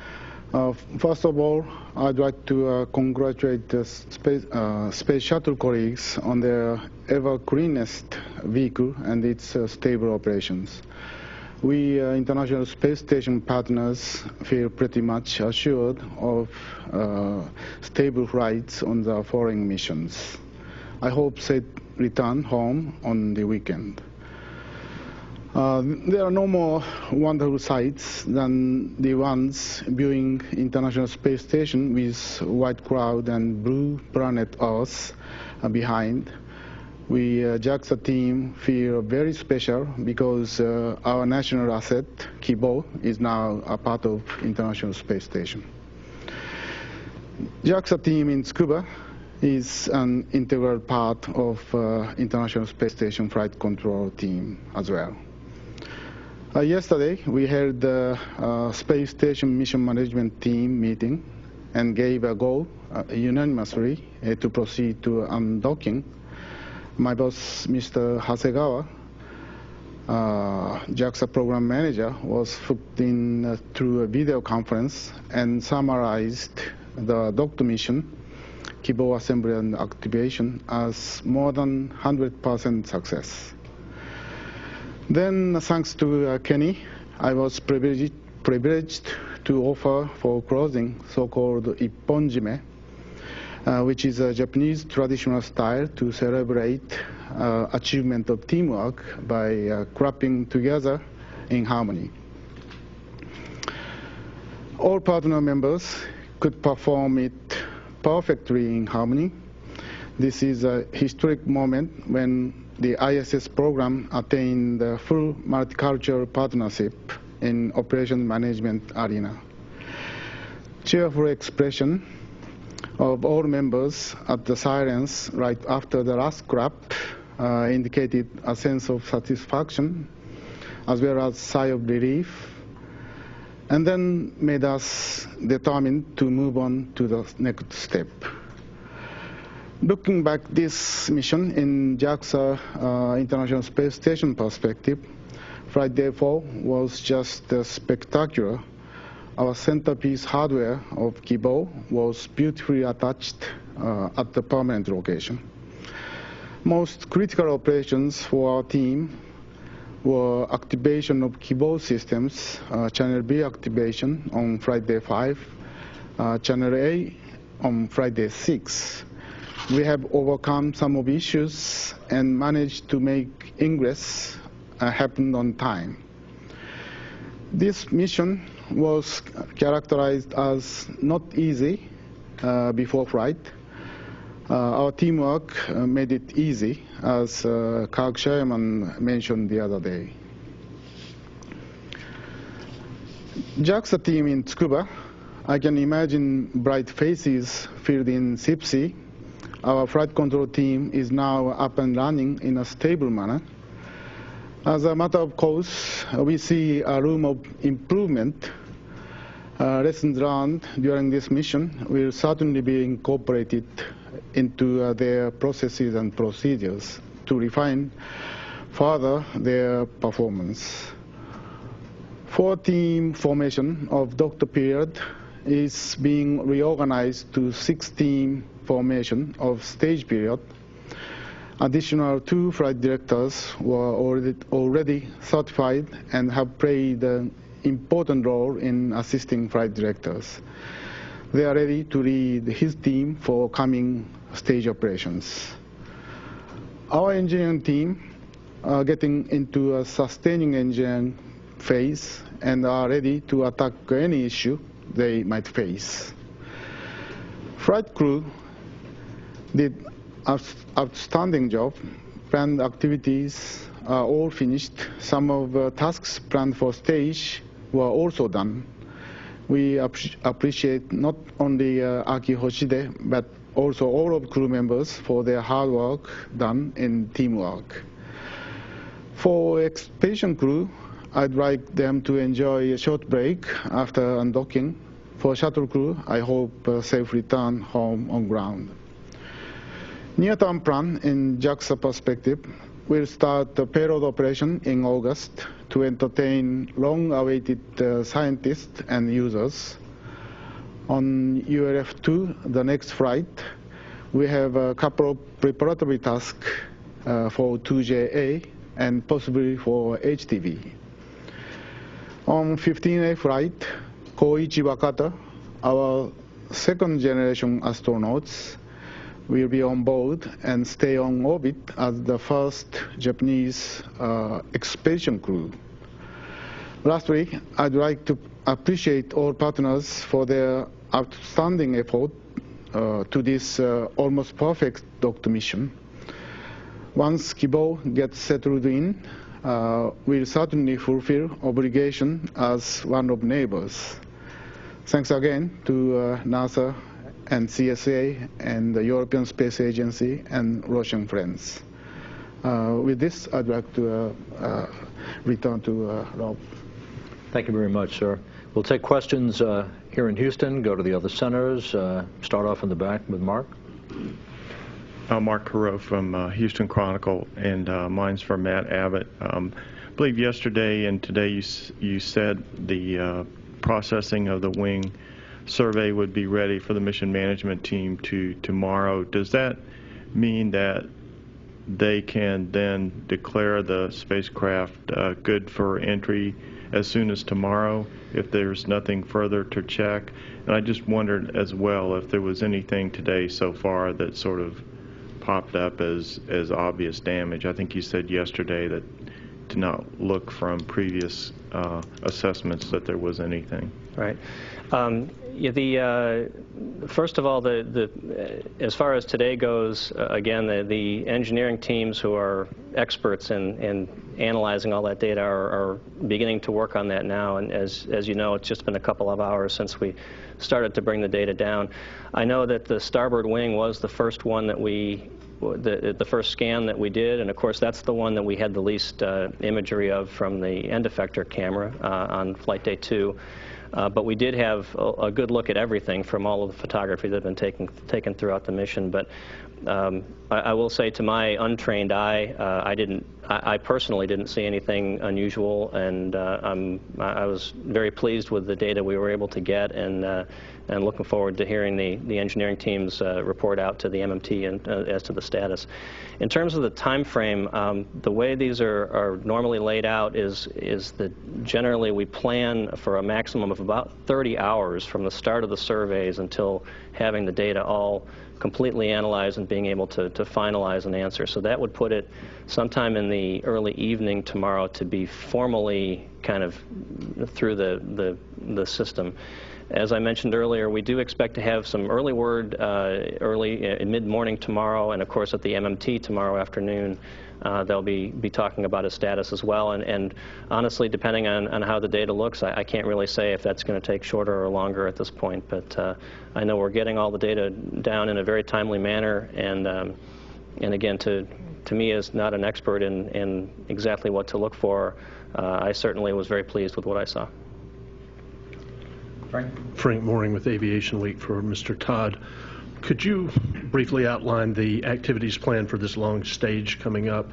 First of all, I'd like to congratulate the Space Shuttle colleagues on their ever cleanest vehicle and its stable operations. We International Space Station partners feel pretty much assured of stable flights on the following missions. I hope they return home on the weekend. There are no more wonderful sights than the ones viewing International Space Station with white cloud and blue planet Earth behind. We, JAXA team, feel very special because our national asset, Kibo, is now a part of International Space Station. JAXA team in Tsukuba is an integral part of International Space Station flight control team as well. Yesterday, we held the Space Station Mission Management Team meeting and gave a go unanimously to proceed to undocking. My boss, Mr. Hasegawa, JAXA Program Manager, was hooked in through a video conference and summarized the docked mission, Kibo assembly and activation, as more than 100% success. Then, thanks to Kenny, I was privileged to offer for closing, so-called ipponjime, which is a Japanese traditional style to celebrate achievement of teamwork by clapping together in harmony. All partner members could perform it perfectly in harmony. This is a historic moment when the ISS program attained the full multicultural partnership in operation management arena. Cheerful expression of all members at the silence right after the last clap indicated a sense of satisfaction as well as sigh of relief, and then made us determined to move on to the next step. Looking back this mission in JAXA International Space Station perspective, Flight Day 4 was just spectacular. Our centerpiece hardware of Kibo was beautifully attached at the permanent location. Most critical operations for our team were activation of Kibo systems, Channel B activation on Flight Day 5, Channel A on Flight Day 6. We have overcome some of issues and managed to make ingress happen on time. This mission was characterized as not easy before flight. Our teamwork made it easy, as Kirk Sherman mentioned the other day. JAXA team in Tsukuba, I can imagine bright faces filled in SIPSI. Our flight control team is now up and running in a stable manner. As a matter of course, we see a room of improvement. Lessons learned during this mission will certainly be incorporated into their processes and procedures to refine further their performance. 4-team formation of doctor period is being reorganized to 6-team formation of stage period. Additional 2 flight directors were already certified and have played an important role in assisting flight directors. They are ready to lead his team for coming stage operations. Our engineering team are getting into a sustaining engineering phase and are ready to attack any issue they might face. Flight crew did an outstanding job. Planned activities are all finished. Some of the tasks planned for stage were also done. We appreciate not only Aki Hoshide, but also all of crew members for their hard work done in teamwork. For expedition crew, I'd like them to enjoy a short break after undocking. For shuttle crew, I hope a safe return home on ground. Near-term plan in JAXA perspective, we'll start the payload operation in August to entertain long-awaited scientists and users. On ULF-2, the next flight, we have a couple of preparatory tasks for 2JA and possibly for HTV. On 15A flight, Koichi Wakata, our second-generation astronauts, will be on board and stay on orbit as the first Japanese expedition crew. Lastly, I'd like to appreciate all partners for their outstanding effort to this almost perfect doctor mission. Once Kibo gets settled in, we'll certainly fulfill obligation as one of neighbors. Thanks again to NASA and CSA and the European Space Agency and Russian friends. With this, I'd like to return to Rob. Thank you very much, sir. We'll take questions here in Houston, go to the other centers, start off in the back with Mark. Mark Carreau from Houston Chronicle, and mine's for Matt Abbott. I believe yesterday and today you said the processing of the wing survey would be ready for the mission management team tomorrow. Does that mean that they can then declare the spacecraft good for entry as soon as tomorrow if there's nothing further to check. And I just wondered as well if there was anything today so far that sort of popped up as obvious damage. I think you said yesterday that to not look from previous assessments that there was anything. Right. Yeah, first of all, as far as today goes, again, the engineering teams who are experts in analyzing all that data are beginning to work on that now. And as you know, it's just been a couple of hours since we started to bring the data down. I know that the starboard wing was the first one that the first scan that we did, and of course that's the one that we had the least imagery of from the end effector camera on flight day 2. But we did have a good look at everything from all of the photography that had been taken throughout the mission. But I will say, to my untrained eye, I personally didn't see anything unusual, and I was very pleased with the data we were able to get, and looking forward to hearing the engineering teams report out to the MMT and, as to the status. In terms of the time frame, the way these are normally laid out is that generally we plan for a maximum of about 30 hours from the start of the surveys until having the data all completely analyzed and being able to finalize an answer. So that would put it sometime in the early evening tomorrow to be formally kind of through the system. As I mentioned earlier, we do expect to have some early word mid-morning tomorrow, and of course at the MMT tomorrow afternoon they'll be talking about his status as well. And honestly, depending on how the data looks, I can't really say if that's going to take shorter or longer at this point. But I know we're getting all the data down in a very timely manner, and again, to me, as not an expert in exactly what to look for, I certainly was very pleased with what I saw. Frank Mooring with Aviation Week for Mr. Todd. Could you briefly outline the activities planned for this long stage coming up?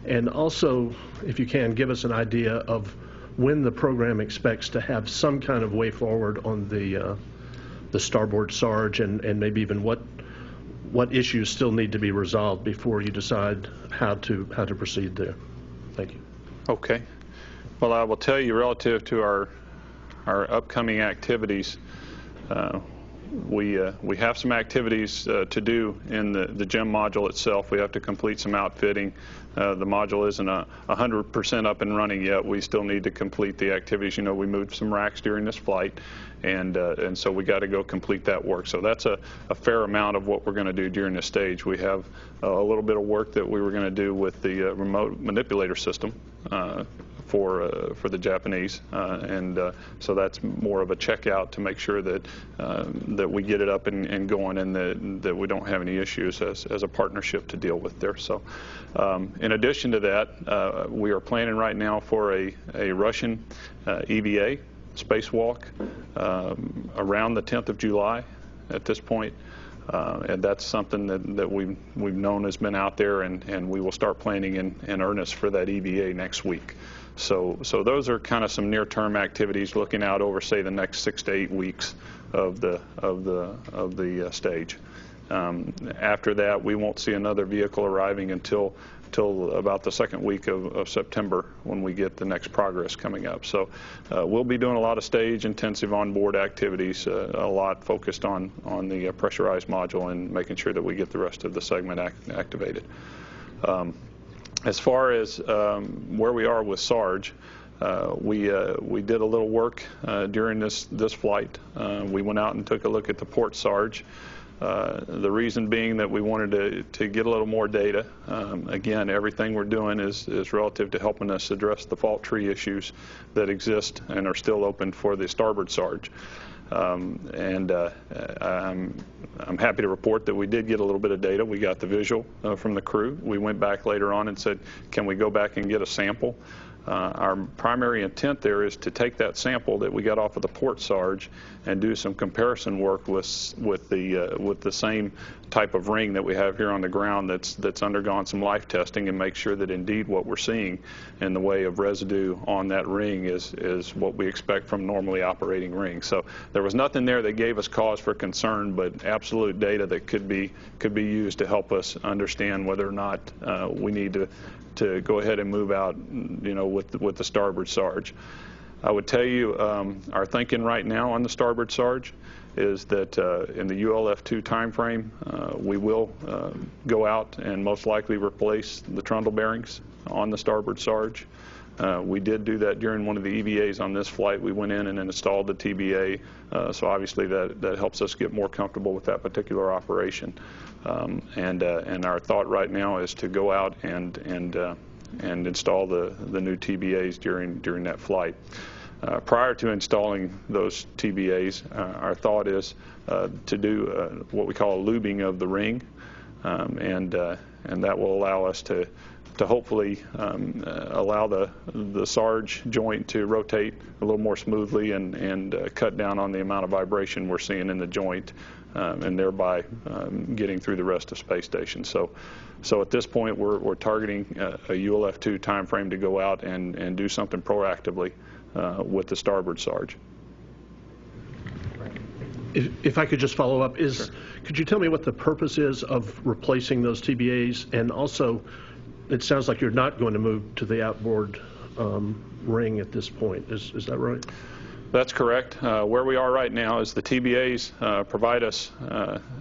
And also, if you can, give us an idea of when the program expects to have some kind of way forward on the starboard Sarge, and maybe even what issues still need to be resolved before you decide how to proceed there. Thank you. Okay. Well, I will tell you, relative to our upcoming activities, we have some activities to do in the GEM module itself. We have to complete some outfitting. The module isn't 100% up and running yet. We still need to complete the activities. You know, we moved some racks during this flight, and so we got to go complete that work. So that's a fair amount of what we're going to do during this stage. We have a little bit of work that we were going to do with the remote manipulator system for the Japanese, and so that's more of a checkout to make sure that that we get it up and going, and that we don't have any issues as a partnership to deal with there. So in addition to that, we are planning right now for a Russian EVA spacewalk around the 10th of July at this point. And that's something that we've known has been out there, and we will start planning in earnest for that EVA next week. So those are kind of some near-term activities looking out over, say, the next 6 to 8 weeks of the stage. After that, we won't see another vehicle arriving until about the second week of September, when we get the next progress coming up. So we'll be doing a lot of stage intensive onboard activities, a lot focused on the pressurized module and making sure that we get the rest of the segment activated. As far as where we are with Sarge, we did a little work during this flight. We went out and took a look at the port Sarge. The reason being that we wanted to get a little more data. Again, everything we're doing is relative to helping us address the fault tree issues that exist and are still open for the starboard Sarge. I'm happy to report that we did get a little bit of data. We got the visual from the crew. We went back later on and said, can we go back and get a sample? Our primary intent there is to take that sample that we got off of the port Sarge and do some comparison work with the same type of ring that we have here on the ground that's undergone some life testing, and make sure that indeed what we're seeing in the way of residue on that ring is what we expect from normally operating rings. So there was nothing there that gave us cause for concern, but absolute data that could be used to help us understand whether or not we need to go ahead and move out, you know, with the starboard Sarge. I would tell you our thinking right now on the starboard Sarge is that in the ULF2 time frame, we will go out and most likely replace the trundle bearings on the starboard Sarge. We did do that during one of the EVAs on this flight. We went in and installed the TBA, so obviously that helps us get more comfortable with that particular operation. And our thought right now is to go out and install the new TBAs during that flight. Prior to installing those TBAs, our thought is to do what we call a lubing of the ring, and that will allow us to hopefully allow the Sarge joint to rotate a little more smoothly and cut down on the amount of vibration we're seeing in the joint, and thereby getting through the rest of space station. So at this point, we're targeting a ULF2 time frame to go out and do something proactively with the starboard Sarge. If I could just follow up, could you tell me what the purpose is of replacing those TBAs? And also, it sounds like you're not going to move to the outboard ring at this point. Is that right? That's correct. Where we are right now is the TBAs provide us,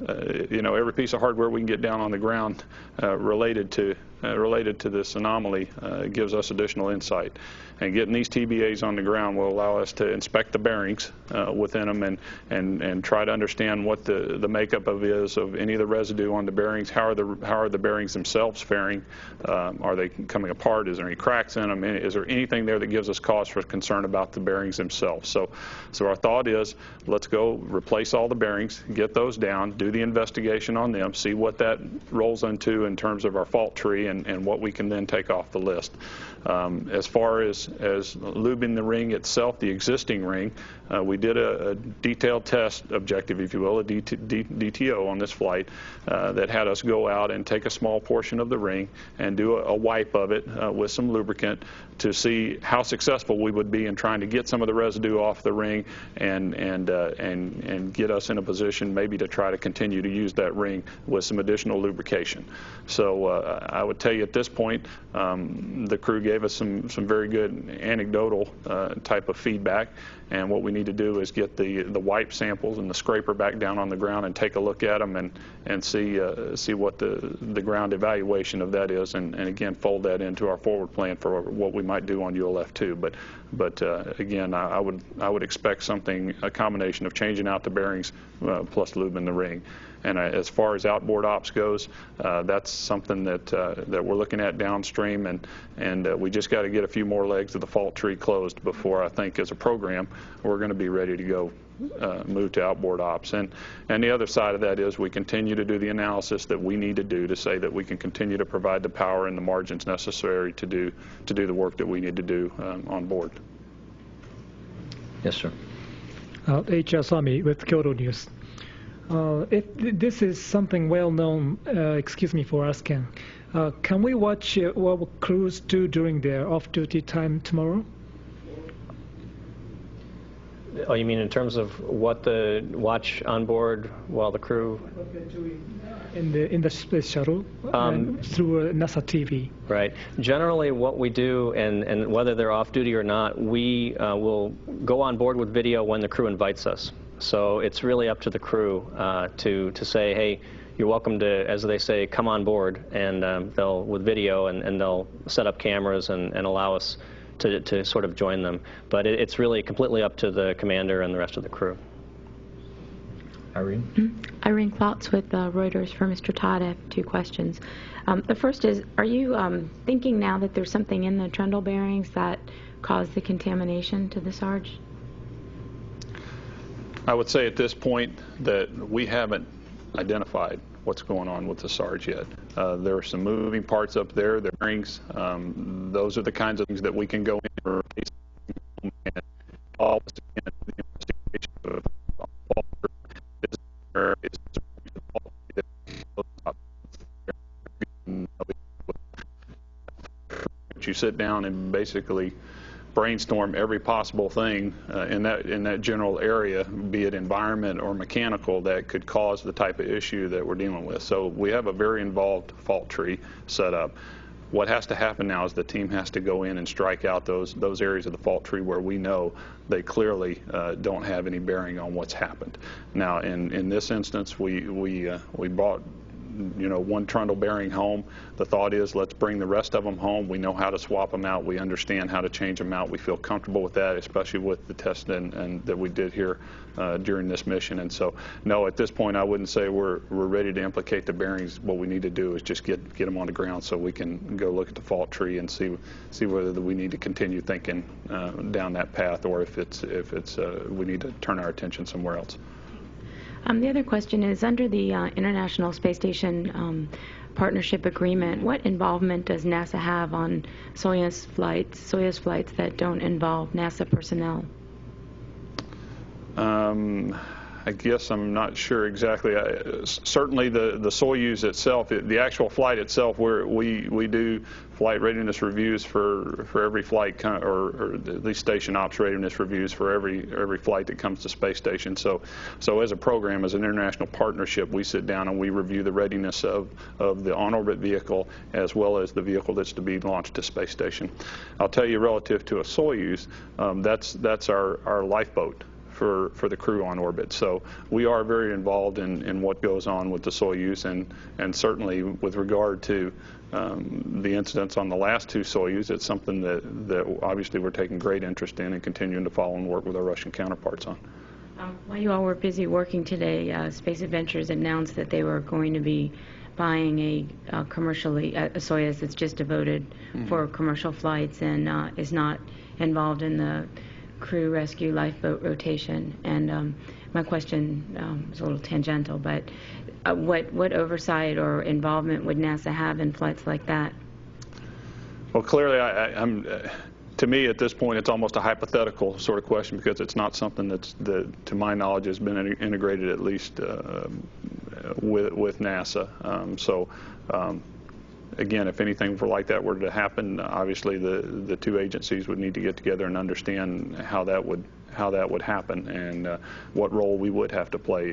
every piece of hardware we can get down on the ground related to this anomaly gives us additional insight. And getting these TBAs on the ground will allow us to inspect the bearings within them and try to understand what the makeup is of any of the residue on the bearings. How are the bearings themselves faring? Are they coming apart? Is there any cracks in them? Is there anything there that gives us cause for concern about the bearings themselves? So our thought is, let's go replace all the bearings, get those down, do the investigation on them, see what that rolls into in terms of our fault tree and what we can then take off the list. As far as lubing the ring itself, the existing ring, we did a detailed test objective, if you will, a DTO on this flight that had us go out and take a small portion of the ring and do a wipe of it with some lubricant to see how successful we would be in trying to get some of the residue off the ring and get us in a position maybe to try to continue to use that ring with some additional lubrication. So I would tell you at this point, the crew gave us some very good anecdotal type of feedback, and what we need to do is get the wipe samples and the scraper back down on the ground and take a look at them and see what the ground evaluation of that is, and again fold that into our forward plan for what we might do on ULF2. But again, I would expect a combination of changing out the bearings plus lubing the ring. And as far as outboard ops goes, that's something that we're looking at downstream, and we just got to get a few more legs of the fault tree closed before I think as a program we're going to be ready to go move to outboard ops. And the other side of that is we continue to do the analysis that we need to do to say that we can continue to provide the power and the margins necessary to do the work that we need to do on board. Yes, sir. H.R. Swami with Kyoto News. If this is something well known, excuse me for asking, can we watch what crews do during their off-duty time tomorrow? Oh, you mean in terms of what the watch on board while the crew? What they're doing in the space shuttle through NASA TV. Right. Generally, what we do, and whether they're off duty or not, we will go on board with video when the crew invites us. So it's really up to the crew to say, hey, you're welcome to, as they say, come on board, and they'll with video and they'll set up cameras and allow us to sort of join them. But it's really completely up to the commander and the rest of the crew. Irene? Irene Klotz with Reuters for Mr. Todd. I have two questions. The first is, are you thinking now that there's something in the trundle bearings that caused the contamination to the Sarge? I would say at this point that we haven't identified what's going on with the Sarge yet. There are some moving parts up there, the bearings. Those are the kinds of things that we can go in and all the investigation of you sit down and basically brainstorm every possible thing in that general area, be it environment or mechanical, that could cause the type of issue that we're dealing with. So we have a very involved fault tree set up. what has to happen now is the team has to go in and strike out those areas of the fault tree where we know they clearly don't have any bearing on what's happened. Now, in this instance, we brought one trundle bearing home. The thought is, let's bring the rest of them home. We know how to swap them out. We understand how to change them out. We feel comfortable with that, especially with the test and that we did here during this mission. And so, no, at this point, I wouldn't say we're ready to implicate the bearings. What we need to do is just get them on the ground so we can go look at the fault tree and see whether we need to continue thinking down that path, or if it's we need to turn our attention somewhere else. The other question is, under the International Space Station Partnership Agreement, what involvement does NASA have on Soyuz flights that don't involve NASA personnel? I guess I'm not sure exactly. Certainly the Soyuz itself, the actual flight itself, we do flight readiness reviews for every flight, or at least station ops readiness reviews for every flight that comes to space station. So as a program, as an international partnership, we sit down and we review the readiness of the on-orbit vehicle as well as the vehicle that's to be launched to space station. I'll tell you, relative to a Soyuz, that's our lifeboat for the crew on orbit. So we are very involved in what goes on with the Soyuz, and certainly with regard to the incidents on the last two Soyuz, it's something that obviously we're taking great interest in and continuing to follow and work with our Russian counterparts on. While you all were busy working today, Space Adventures announced that they were going to be buying a Soyuz that's just devoted for commercial flights and is not involved in the crew rescue lifeboat rotation. And my question is a little tangential, but what oversight or involvement would NASA have in flights like that? Well, clearly, to me at this point, it's almost a hypothetical sort of question, because it's not something that, to my knowledge, has been integrated at least with NASA. Again, if anything like that were to happen, obviously the two agencies would need to get together and understand how that would happen, and what role we would have to play.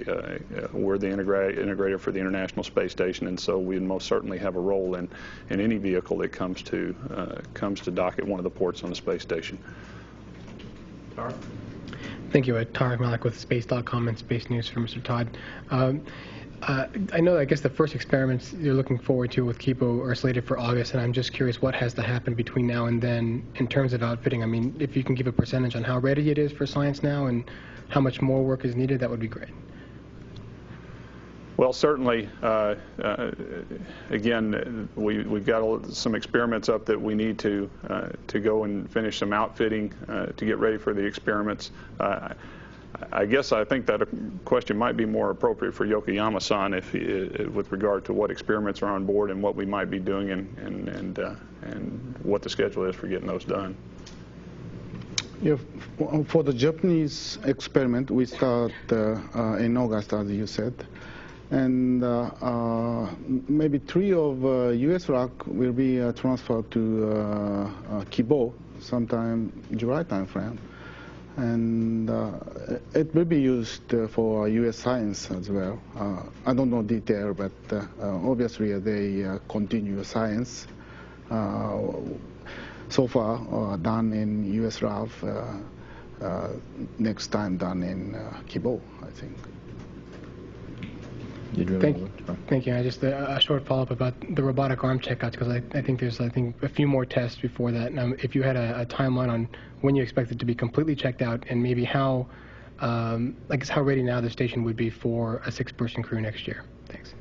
We're the integrator for the International Space Station, and so we most certainly have a role in any vehicle that comes to dock at one of the ports on the space station. Tarek? Thank you. Tarek Malik with Space.com and Space News for Mr. Todd. I know, I guess the first experiments you're looking forward to with Kipo are slated for August, and I'm just curious what has to happen between now and then in terms of outfitting. I mean, if you can give a percentage on how ready it is for science now and how much more work is needed, that would be great. Well, certainly, again, we've got some experiments up that we need to go and finish some outfitting to get ready for the experiments. I guess I think that a question might be more appropriate for Yokoyama-san with regard to what experiments are on board and what we might be doing and what the schedule is for getting those done. Yeah, for the Japanese experiment, we start in August, as you said, and maybe 3 of U.S. rock will be transferred to Kibo sometime July timeframe. And it will be used for U.S. science as well. I don't know detail, but obviously they continue science. So far done in U.S. RAF, next time done in Kibo, I think. Thank you. Just a short follow-up about the robotic arm checkouts, because I think there's a few more tests before that. Now, if you had a timeline on when you expect it to be completely checked out, and maybe how, I guess how ready now the station would be for a 6-person crew next year. Thanks.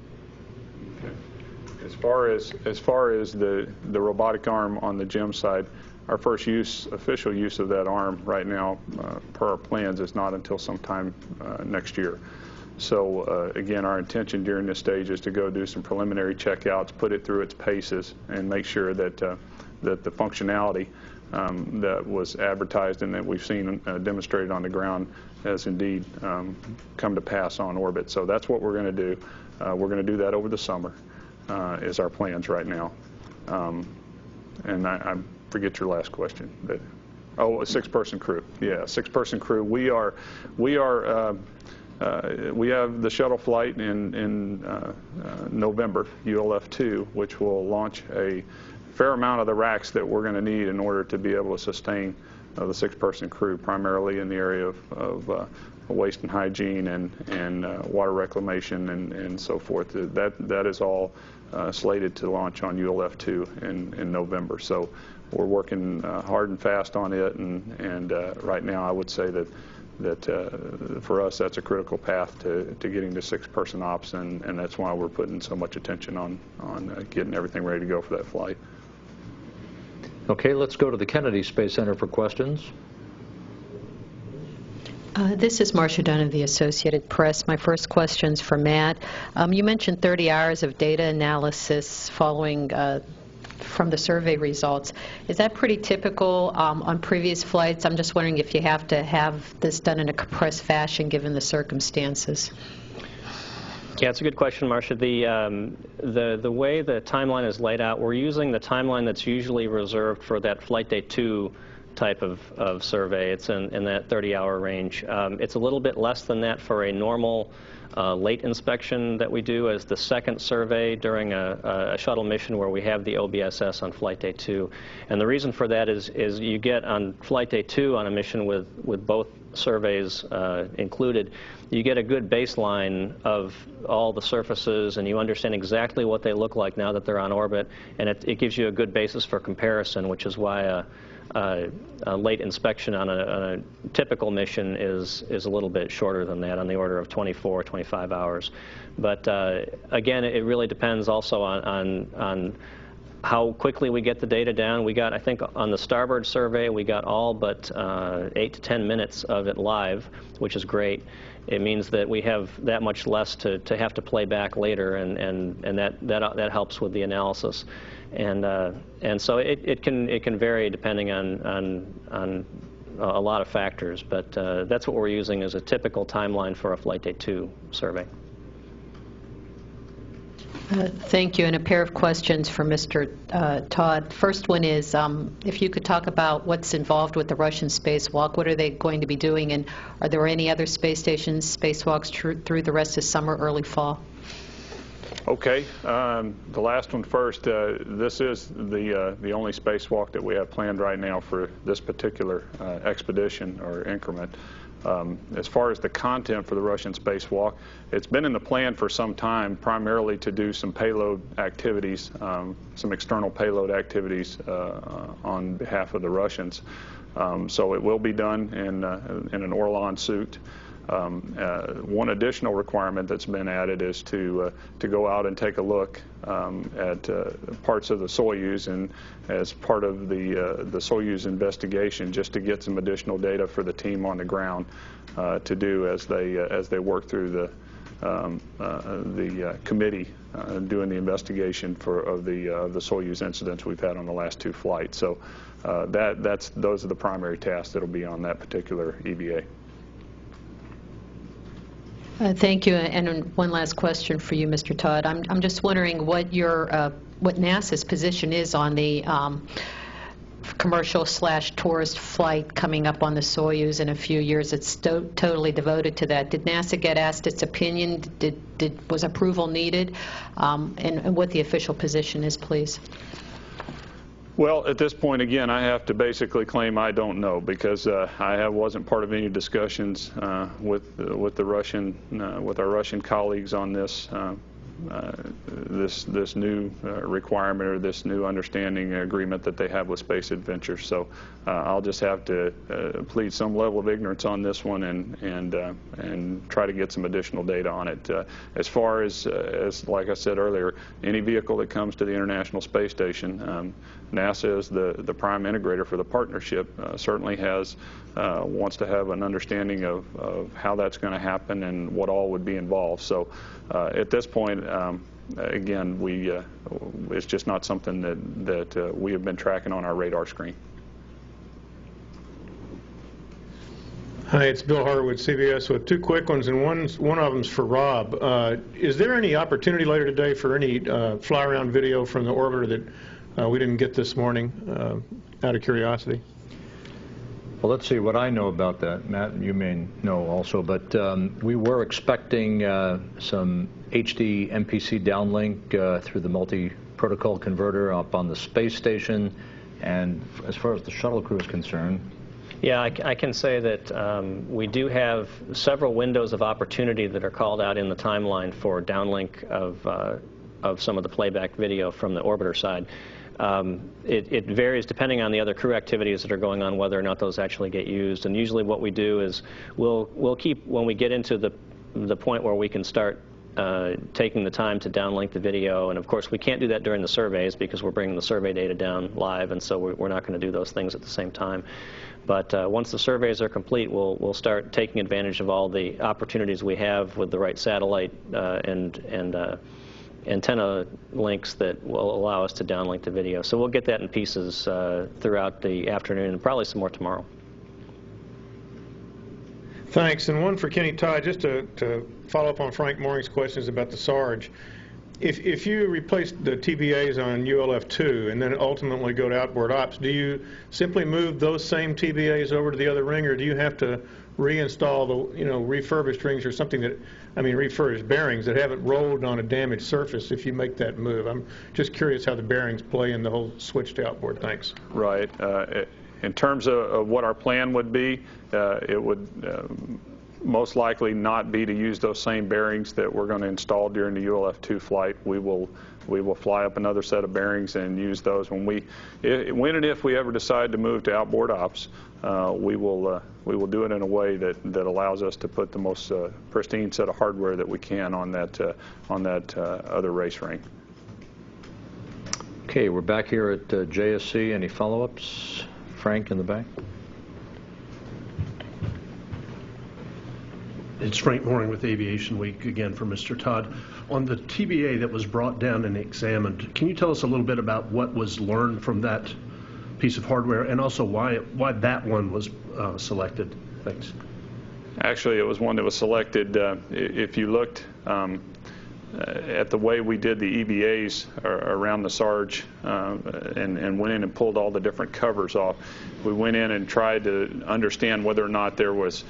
As far as the robotic arm on the GEM side, our first official use of that arm right now, per our plans, is not until sometime next year. So again, our intention during this stage is to go do some preliminary checkouts, put it through its paces, and make sure that that the functionality that was advertised and that we've seen demonstrated on the ground has indeed come to pass on orbit. So that's what we're going to do. We're going to do that over the summer, is our plans right now. And I forget your last question. But, oh, a 6-person crew. Yeah, 6-person crew. We have the shuttle flight in November, ULF-2, which will launch a fair amount of the racks that we're going to need in order to be able to sustain the 6-person crew, primarily in the area of waste and hygiene and water reclamation and so forth. That is all slated to launch on ULF-2 in November. So we're working hard and fast on it, and right now I would say that for us that's a critical path to getting to 6-person ops, and that's why we're putting so much attention on getting everything ready to go for that flight. Okay, let's go to the Kennedy Space Center for questions. This is Marcia Dunn of the Associated Press. My first question's for Matt. You mentioned 30 hours of data analysis following from the survey results. Is that pretty typical on previous flights? I'm just wondering if you have to have this done in a compressed fashion given the circumstances. Yeah, it's a good question, Marcia. The way the timeline is laid out, we're using the timeline that's usually reserved for that Flight Day 2 type of survey. It's in that 30-hour range. It's a little bit less than that for a normal late inspection that we do as the second survey during a shuttle mission where we have the OBSS on Flight Day 2. And the reason for that is you get on Flight Day 2 on a mission with both surveys included, you get a good baseline of all the surfaces, and you understand exactly what they look like now that they're on orbit, and it gives you a good basis for comparison, which is why a late inspection on a typical mission is a little bit shorter than that, on the order of 24, 25 hours. But again, it really depends also on how quickly we get the data down. We got, I think, on the starboard survey, we got all but 8 to 10 minutes of it live, which is great. It means that we have that much less to have to play back later, and that helps with the analysis. And so it can vary depending on a lot of factors, but that's what we're using as a typical timeline for a Flight Day 2 survey. Thank you. And a pair of questions for Mr. Todd. First one is, if you could talk about what's involved with the Russian spacewalk. What are they going to be doing, and are there any other space stations spacewalks through the rest of summer, early fall? Okay, the last one first. This is the only spacewalk that we have planned right now for this particular expedition or increment. As far as the content for the Russian spacewalk, it's been in the plan for some time, primarily to do some payload activities, some external payload activities on behalf of the Russians. So it will be done in an Orlan suit. One additional requirement that's been added is to go out and take a look at parts of the Soyuz, and as part of the Soyuz investigation, just to get some additional data for the team on the ground to do as they work through the committee doing the investigation of the Soyuz incidents we've had on the last 2 flights. So those are the primary tasks that'll be on that particular EVA. Thank you. And one last question for you, Mr. Todd. I'm just wondering what NASA's position is on the commercial/tourist flight coming up on the Soyuz in a few years. It's totally devoted to that. Did NASA get asked its opinion? Was approval needed? And what the official position is, please. Well, at this point, again, I have to basically claim I don't know, because I wasn't part of any discussions with our Russian colleagues on this new requirement, or this new understanding agreement that they have with Space Adventures. So I'll just have to plead some level of ignorance on this one and try to get some additional data on it. As far as like I said earlier, any vehicle that comes to the International Space Station, NASA is the prime integrator for the partnership. Certainly wants to have an understanding of how that's going to happen and what all would be involved. So at this point, again, it's just not something that we have been tracking on our radar screen. Hi, it's Bill Horowitz, CBS, with 2 quick ones, and one of them's for Rob. Is there any opportunity later today for any fly-around video from the orbiter that we didn't get this morning, out of curiosity? Well, let's see what I know about that. Matt, you may know also, but we were expecting some HD MPC downlink through the protocol converter up on the space station. And as far as the shuttle crew is concerned, yeah, I can say that we do have several windows of opportunity that are called out in the timeline for downlink of some of the playback video from the orbiter side. It varies depending on the other crew activities that are going on, whether or not those actually get used. And usually what we do is we'll keep, when we get into the point where we can start taking the time to downlink the video, and of course we can't do that during the surveys because we're bringing the survey data down live, and so we're not going to do those things at the same time. But once the surveys are complete, we'll start taking advantage of all the opportunities we have with the right satellite and antenna links that will allow us to downlink the video. So we'll get that in pieces throughout the afternoon and probably some more tomorrow. Thanks. And one for Kenny Todd, just to follow up on Frank Mooring's questions about the SARG. If you replace the TBAs on ULF-2 and then ultimately go to outboard ops, do you simply move those same TBAs over to the other ring, or do you have to reinstall the refurbished rings or something that, refurbished bearings that haven't rolled on a damaged surface if you make that move? I'm just curious how the bearings play in the whole switch to outboard. Thanks. Right. In terms of what our plan would be, it would most likely not be to use those same bearings that we're going to install during the ULF-2 flight. We will fly up another set of bearings and use those when and if we ever decide to move to outboard ops. We will do it in a way that allows us to put the most pristine set of hardware that we can on that other race ring. okay, we're back here at JSC. Any follow-ups? Frank in the back. It's Frank Mooring with Aviation Week again for Mr. Todd. On the TBA that was brought down and examined, can you tell us a little bit about what was learned from that piece of hardware, and also why that one was selected? Thanks. Actually, it was one that was selected. If you looked at the way we did the EVAs around the SARG and went in and pulled all the different covers off, we went in and tried to understand whether or not there was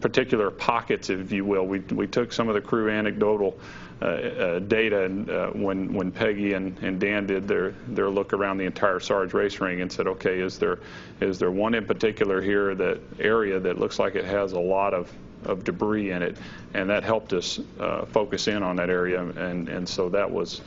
particular pockets, if you will. We took some of the crew anecdotal data, and when Peggy and Dan did their look around the entire SARG race ring and said, okay, is there one in particular here, that area that looks like it has a lot of debris in it, and that helped us focus in on that area, and so that was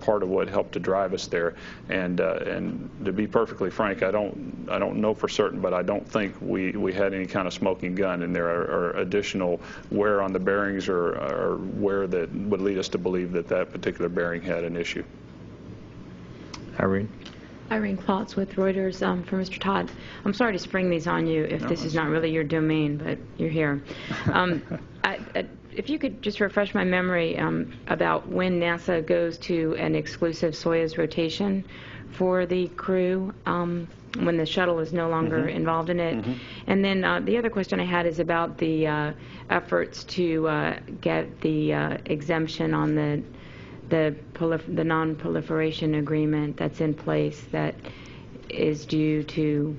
part of what helped to drive us there. And to be perfectly frank, I don't know for certain, but I don't think we had any kind of smoking gun in there or additional wear on the bearings or wear that would lead us to believe that particular bearing had an issue. Irene. Irene Klotz with Reuters for Mr. Todd. I'm sorry to spring these on you if this is not really your domain, but you're here. If you could just refresh my memory about when NASA goes to an exclusive Soyuz rotation for the crew, when the shuttle is no longer involved in it. And then the other question I had is about the efforts to get the exemption on the non-proliferation agreement that's in place that is due to,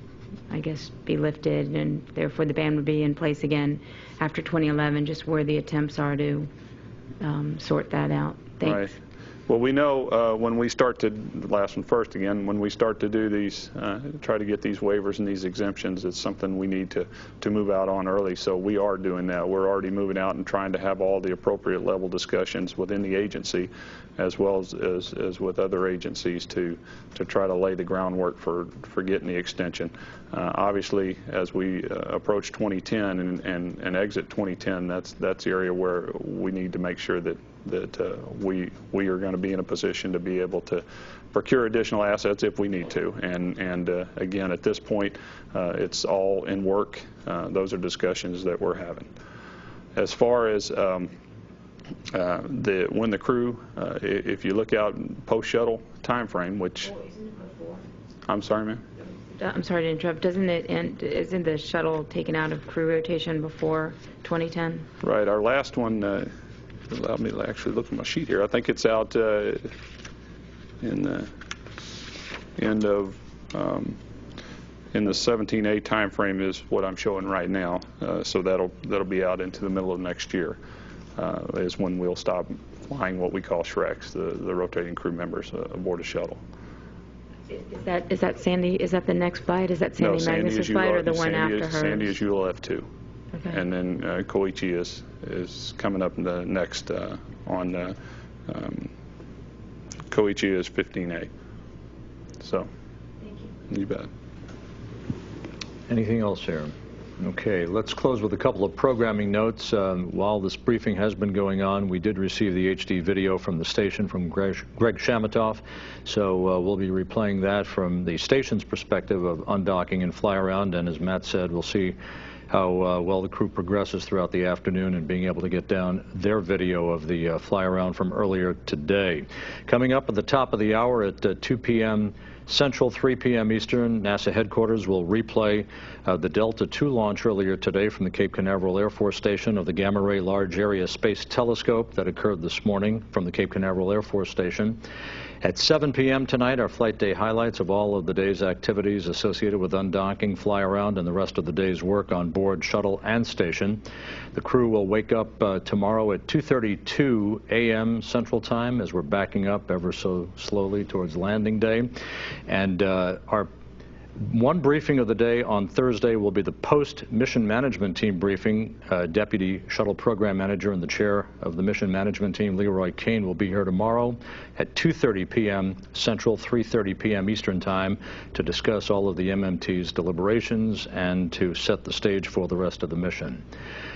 I guess, be lifted, and therefore the ban would be in place again after 2011, just where the attempts are to sort that out. Thanks. Right. Well, we know when we start to, last one first again, when we start to do these, try to get these waivers and these exemptions, it's something we need to move out on early. So we are doing that. We're already moving out and trying to have all the appropriate level discussions within the agency, as well as with other agencies to try to lay the groundwork for getting the extension. Obviously, as we approach 2010 and exit 2010, that's the area where we need to make sure that we are going to be in a position to be able to procure additional assets if we need to. And again, at this point, it's all in work. Those are discussions that we're having. As far as when the crew, if you look out post-shuttle time frame, which... I'm sorry, ma'am? I'm sorry to interrupt. Doesn't it end, isn't the shuttle taken out of crew rotation before 2010? Right. Our last one, allow me to actually look at my sheet here. I think it's out in the end of in the 17A time frame is what I'm showing right now. So that'll be out into the middle of next year is when we'll stop flying what we call Shreks, the rotating crew members aboard a shuttle. Is that Sandy? Is that the next flight? Is that Sandy Magnus's flight or the one after hers? Sandy is ULF-2. Okay. And then Koichi is coming up the next on Koichi is 15A. So, thank you. You bet. Anything else here? Okay, let's close with a couple of programming notes. While this briefing has been going on, we did receive the HD video from the station from Greg Shamatoff, so we'll be replaying that from the station's perspective of undocking and fly around, and as Matt said, we'll see how well the crew progresses throughout the afternoon and being able to get down their video of the fly around from earlier today. Coming up at the top of the hour at 2 p.m. Central, 3 p.m. Eastern, NASA headquarters will replay the Delta II launch earlier today from the Cape Canaveral Air Force Station of the Gamma Ray Large Area Space Telescope that occurred this morning from the Cape Canaveral Air Force Station. At 7 p.m. tonight, our flight day highlights of all of the day's activities associated with undocking, fly around, and the rest of the day's work on board shuttle and station. The crew will wake up tomorrow at 2:32 a.m. Central Time as we're backing up ever so slowly towards landing day. And our one briefing of the day on Thursday will be the post-mission management team briefing. Deputy Shuttle Program Manager and the chair of the mission management team, Leroy Kane, will be here tomorrow at 2:30 p.m. Central, 3:30 p.m. Eastern Time to discuss all of the MMT's deliberations and to set the stage for the rest of the mission.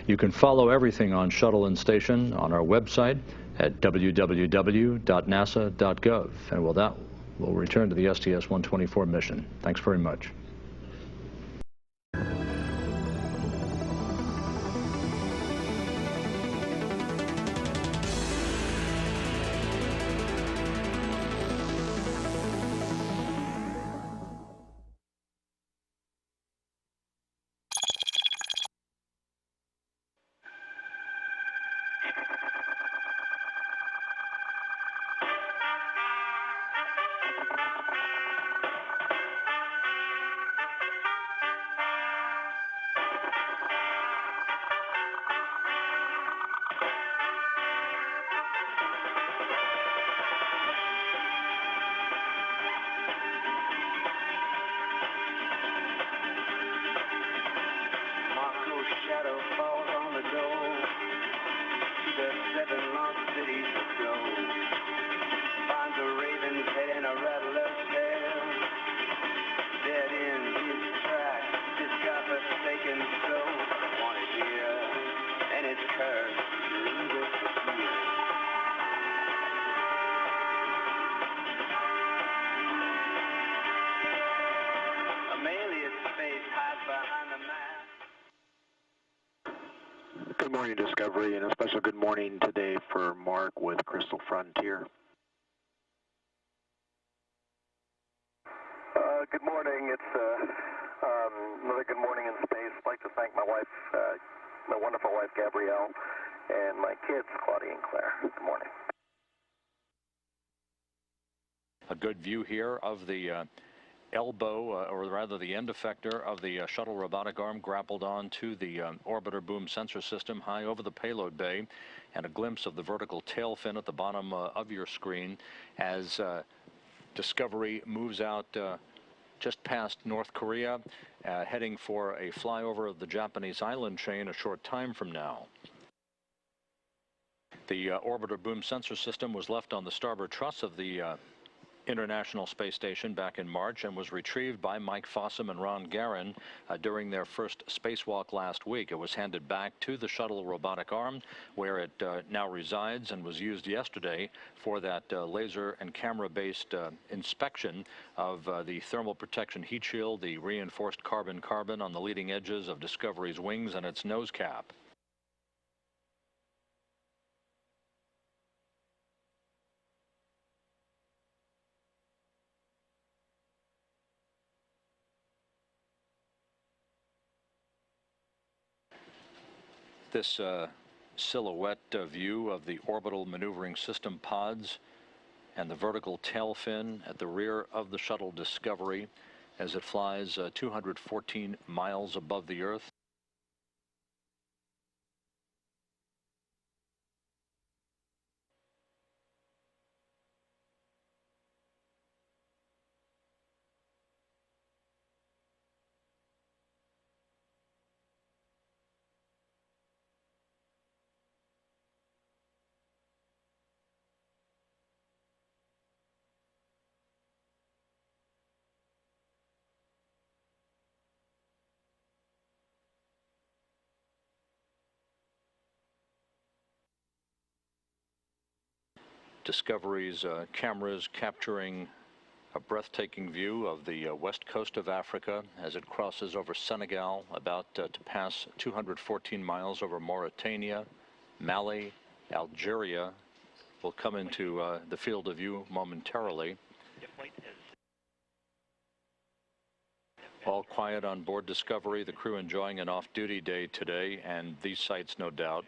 You can follow everything on Shuttle and Station on our website at www.nasa.gov. And with that, we'll return to the STS-124 mission. Thanks very much. Shadow falls on the door to the 7 lost cities to go. Finds a raven's head in a rattler's tail. Dead in his tracks, this godforsaken soul wanted here, and it's cursed to leave it here. Amelia's face hides behind the mask. Good morning, Discovery, and a special good morning today for Mark with Crystal Frontier. Good morning. It's another good morning in space. I'd like to thank my wife, my wonderful wife, Gabrielle, and my kids, Claudia and Claire. Good morning. A good view here of the elbow, or rather the end effector of the shuttle robotic arm grappled onto the orbiter boom sensor system high over the payload bay, and a glimpse of the vertical tail fin at the bottom of your screen as Discovery moves out just past North Korea, heading for a flyover of the Japanese island chain a short time from now. The orbiter boom sensor system was left on the starboard truss of the International Space Station back in March and was retrieved by Mike Fossum and Ron Garan during their first spacewalk last week. It was handed back to the shuttle robotic arm, where it now resides, and was used yesterday for that laser and camera-based inspection of the thermal protection heat shield, the reinforced carbon-carbon on the leading edges of Discovery's wings and its nose cap. This silhouette view of the orbital maneuvering system pods and the vertical tail fin at the rear of the shuttle Discovery as it flies 214 miles above the Earth. Discovery's cameras capturing a breathtaking view of the west coast of Africa as it crosses over Senegal, about to pass 214 miles over Mauritania, Mali, Algeria. Will come into the field of view momentarily. All quiet on board Discovery, the crew enjoying an off-duty day today, and these sights, no doubt,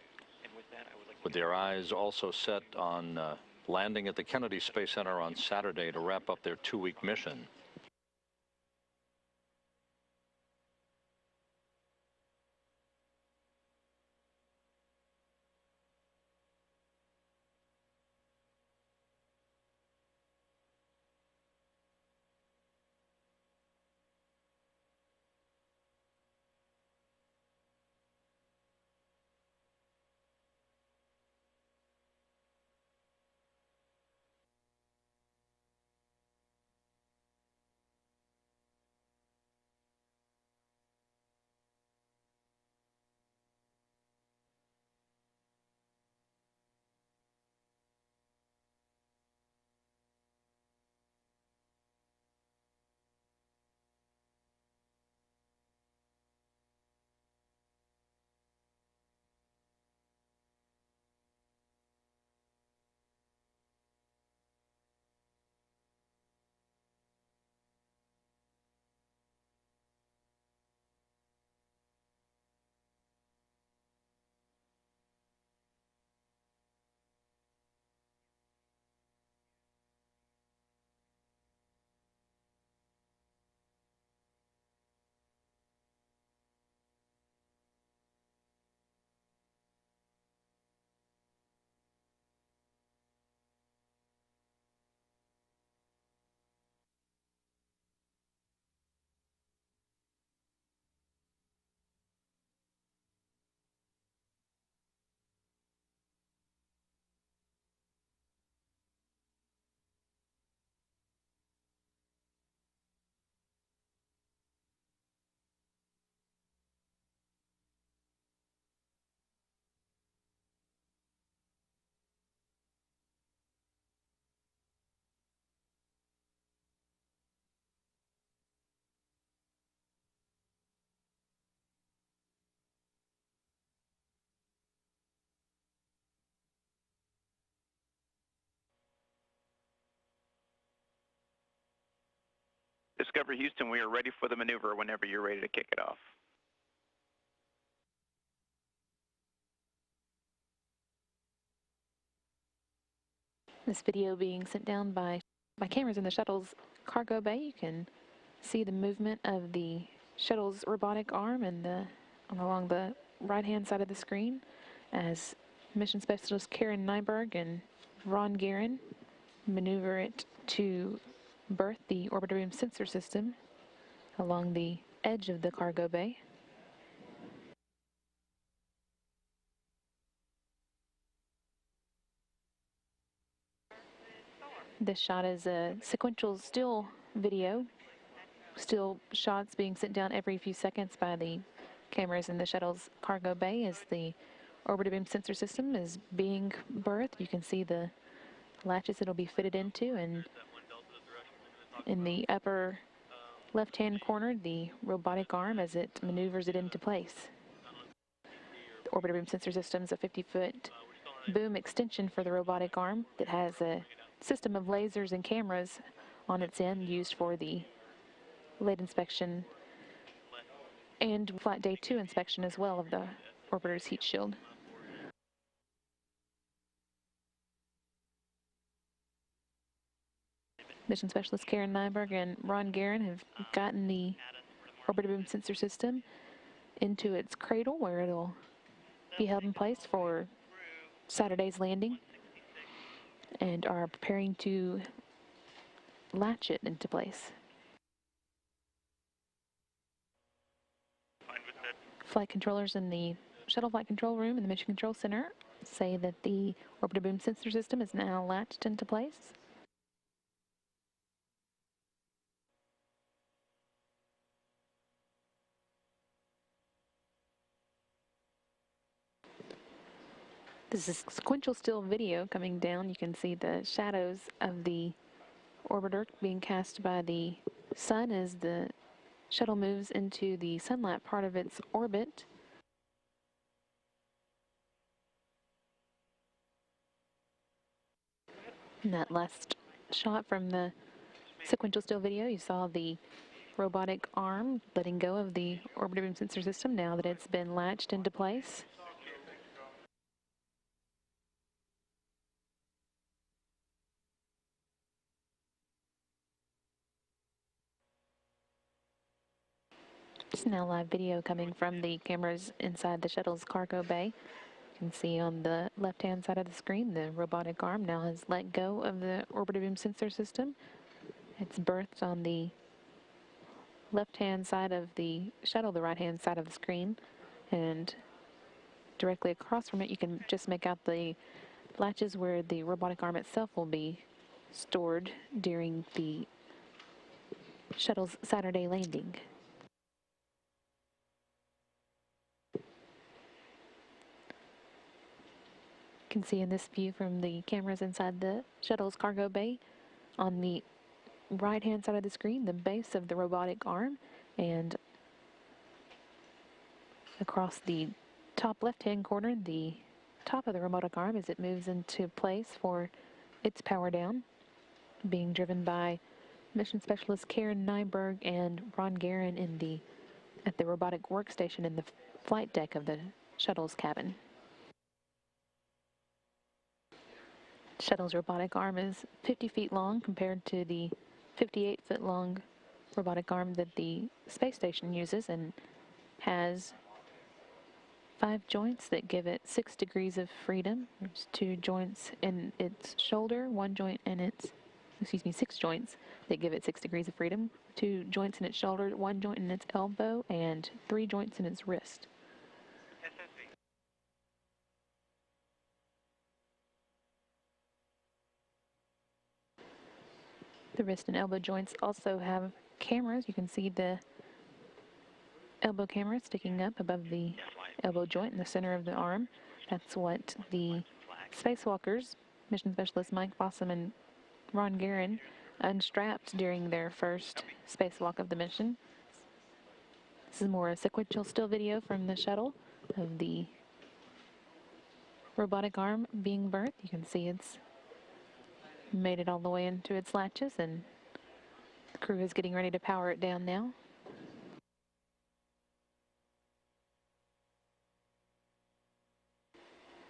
with their eyes also set on landing at the Kennedy Space Center on Saturday to wrap up their 2-week mission. Discovery Houston, we are ready for the maneuver whenever you're ready to kick it off. This video being sent down by cameras in the shuttle's cargo bay. You can see the movement of the shuttle's robotic arm and along the right-hand side of the screen as mission specialist Karen Nyberg and Ron Guerin maneuver it to berth the orbiter beam sensor system along the edge of the cargo bay. This shot is a sequential still video, still shots being sent down every few seconds by the cameras in the shuttle's cargo bay as the orbiter beam sensor system is being berthed. You can see the latches it'll be fitted into, and in the upper left-hand corner, the robotic arm as it maneuvers it into place. The orbiter beam sensor system is a 50-foot boom extension for the robotic arm that has a system of lasers and cameras on its end used for the late inspection and flight day 2 inspection as well of the orbiter's heat shield. Mission specialist Karen Nyberg and Ron Guerin have gotten the orbiter boom sensor system into its cradle where it'll be held in place for Saturday's landing and are preparing to latch it into place. Flight controllers in the shuttle flight control room in the Mission Control Center say that the orbiter boom sensor system is now latched into place. This is sequential still video coming down. You can see the shadows of the orbiter being cast by the sun as the shuttle moves into the sunlight part of its orbit. In that last shot from the sequential still video, you saw the robotic arm letting go of the orbiter beam sensor system now that it's been latched into place. It's now live video coming from the cameras inside the shuttle's cargo bay. You can see on the left-hand side of the screen, the robotic arm now has let go of the orbiter beam sensor system. It's berthed on the left-hand side of the shuttle, the right-hand side of the screen, and directly across from it, you can just make out the latches where the robotic arm itself will be stored during the shuttle's Saturday landing. You can see in this view from the cameras inside the shuttle's cargo bay, on the right-hand side of the screen, the base of the robotic arm, and across the top left-hand corner, the top of the robotic arm as it moves into place for its power down, being driven by mission specialist Karen Nyberg and Ron Guerin at the robotic workstation in the flight deck of the shuttle's cabin. Shuttle's robotic arm is 50 feet long compared to the 58-foot long robotic arm that the space station uses, and has 5 joints that give it 6 degrees of freedom. There's 2 joints in its shoulder, 1 joint in its, 6 joints that give it 6 degrees of freedom, 2 joints in its shoulder, 1 joint in its elbow, and 3 joints in its wrist. The wrist and elbow joints also have cameras. You can see the elbow camera sticking up above the elbow joint in the center of the arm. That's what the spacewalkers, mission specialists Mike Fossum and Ron Guerin, unstrapped during their first spacewalk of the mission. This is more a sequential still video from the shuttle of the robotic arm being berthed. You can see it's made it all the way into its latches, and the crew is getting ready to power it down now.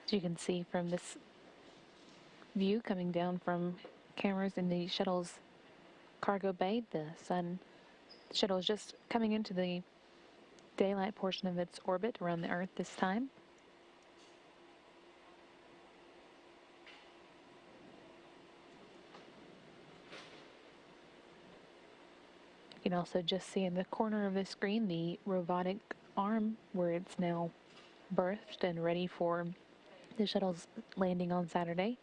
As you can see from this view coming down from cameras in the shuttle's cargo bay, the shuttle is just coming into the daylight portion of its orbit around the Earth this time. You can also just see in the corner of the screen the robotic arm where it's now berthed and ready for the shuttle's landing on Saturday.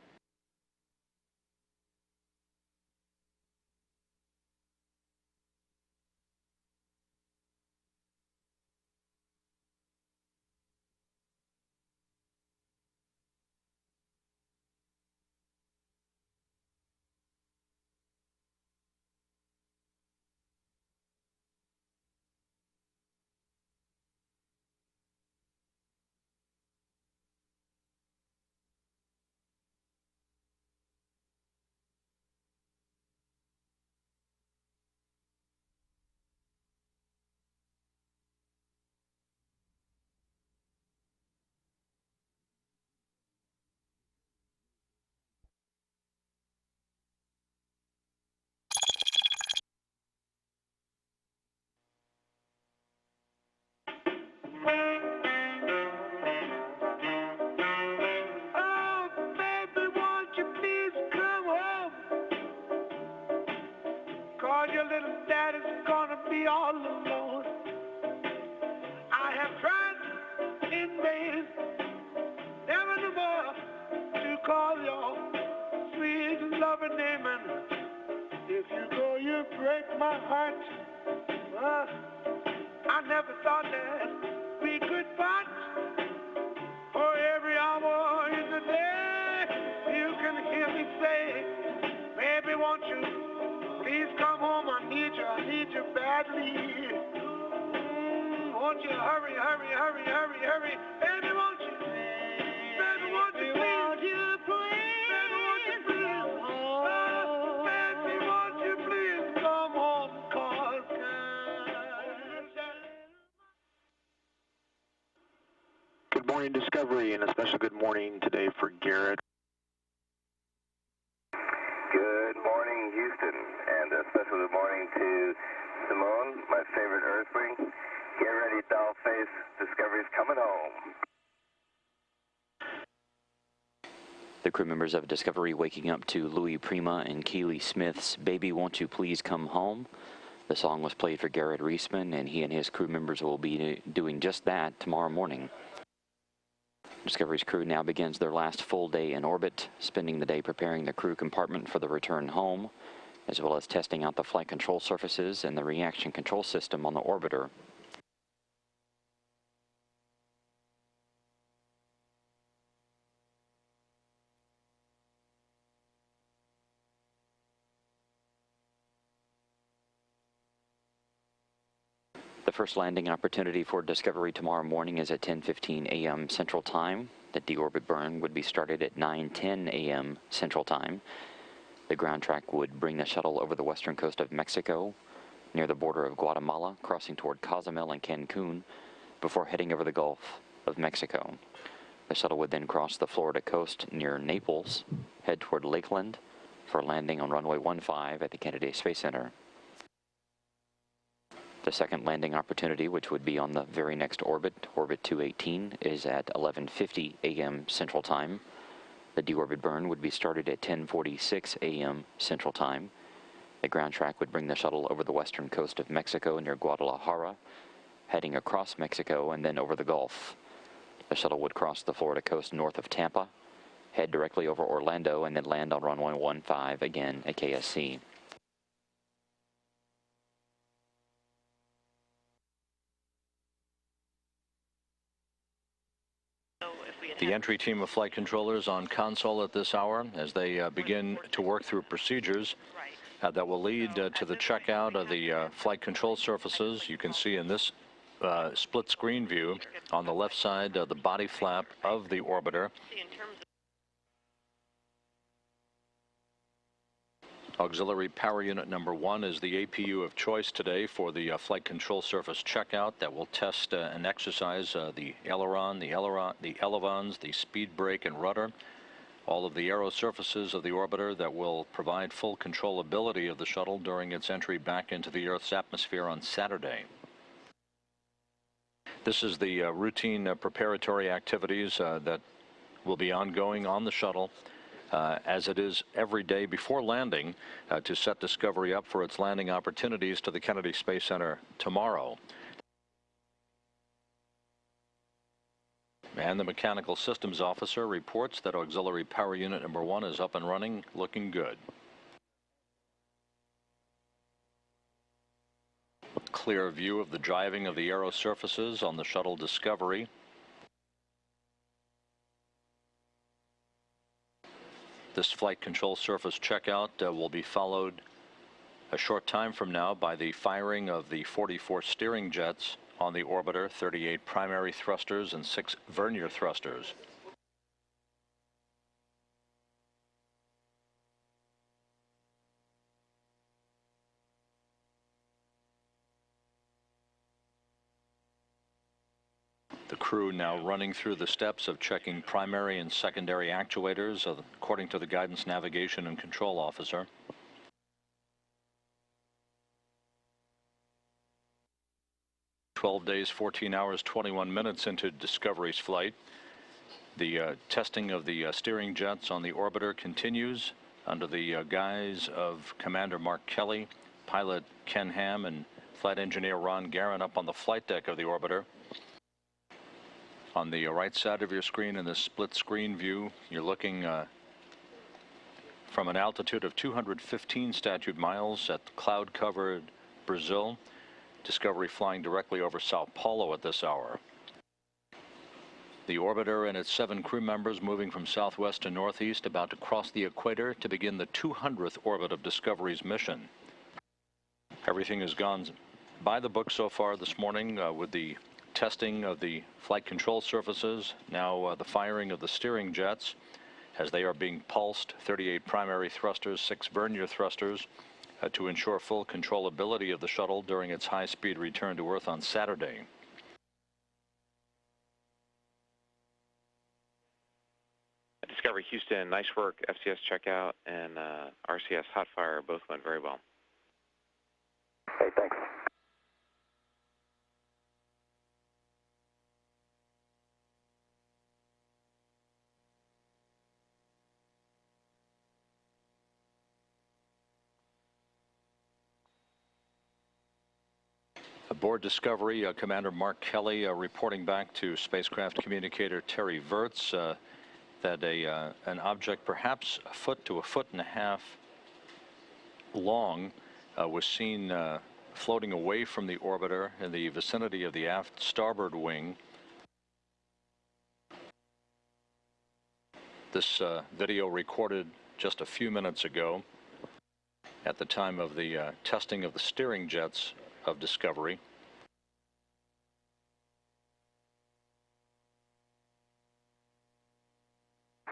I never thought that for every hour in the won't you please come home? I need you badly. Won't you hurry, hurry, hurry, hurry, hurry? Baby, won't you? Baby, won't you please? Baby, won't you please? Baby, won't you please come home? 'Cause good morning, Discovery, and a special good morning today for Garrett. Good morning, Houston, and a special good morning to Simone, my favorite Earthling. Get ready, dollface. Discovery's coming home. The crew members of Discovery waking up to Louis Prima and Keely Smith's Baby Won't You Please Come Home. The song was played for Garrett Reisman, and he and his crew members will be doing just that tomorrow morning. Discovery's crew now begins their last full day in orbit, spending the day preparing the crew compartment for the return home, as well as testing out the flight control surfaces and the reaction control system on the orbiter. The first landing opportunity for Discovery tomorrow morning is at 10:15 a.m. Central Time. The deorbit burn would be started at 9:10 a.m. Central Time. The ground track would bring the shuttle over the western coast of Mexico, near the border of Guatemala, crossing toward Cozumel and Cancun, before heading over the Gulf of Mexico. The shuttle would then cross the Florida coast near Naples, head toward Lakeland, for landing on runway 15 at the Kennedy Space Center. The second landing opportunity, which would be on the very next orbit, orbit 218, is at 11:50 a.m. Central Time. The deorbit burn would be started at 10:46 a.m. Central Time. The ground track would bring the shuttle over the western coast of Mexico near Guadalajara, heading across Mexico and then over the Gulf. The shuttle would cross the Florida coast north of Tampa, head directly over Orlando, and then land on runway 15 again at KSC. The entry team of flight controllers on console at this hour as they begin to work through procedures that will lead to the checkout of the flight control surfaces. You can see in this split screen view on the left side the body flap of the orbiter. Auxiliary Power Unit number 1 is the APU of choice today for the flight control surface checkout that will test and exercise the aileron, the elevons, the speed brake and rudder, all of the aero surfaces of the orbiter that will provide full controllability of the shuttle during its entry back into the Earth's atmosphere on Saturday. This is the routine preparatory activities that will be ongoing on the shuttle, as it is every day before landing, to set Discovery up for its landing opportunities to the Kennedy Space Center tomorrow. And the Mechanical Systems Officer reports that Auxiliary Power Unit number 1 is up and running, looking good. Clear view of the driving of the aero surfaces on the shuttle Discovery. This flight control surface checkout will be followed a short time from now by the firing of the 44 steering jets on the orbiter, 38 primary thrusters and 6 vernier thrusters. The crew now running through the steps of checking primary and secondary actuators according to the Guidance, Navigation and Control Officer. "12 days, 14 hours, 21 minutes into Discovery's flight. The testing of the steering jets on the orbiter continues under the guise of Commander Mark Kelly, pilot Ken Ham, and flight engineer Ron Guerin up on the flight deck of the orbiter. On the right side of your screen in this split screen view, you're looking from an altitude of 215 statute miles at cloud-covered Brazil. Discovery flying directly over Sao Paulo at this hour. The orbiter and its 7 crew members moving from southwest to northeast, about to cross the equator to begin the 200th orbit of Discovery's mission. Everything has gone by the book so far this morning with the testing of the flight control surfaces, now the firing of the steering jets as they are being pulsed, 38 primary thrusters, 6 vernier thrusters, to ensure full controllability of the shuttle during its high-speed return to Earth on Saturday. Discovery Houston, nice work. FCS checkout and RCS hot fire both went very well. Hey, thanks. Aboard Discovery, Commander Mark Kelly reporting back to spacecraft communicator Terry Virts that an object perhaps a foot to a foot and a half long was seen floating away from the orbiter in the vicinity of the aft starboard wing. This video recorded just a few minutes ago at the time of the testing of the steering jets of Discovery.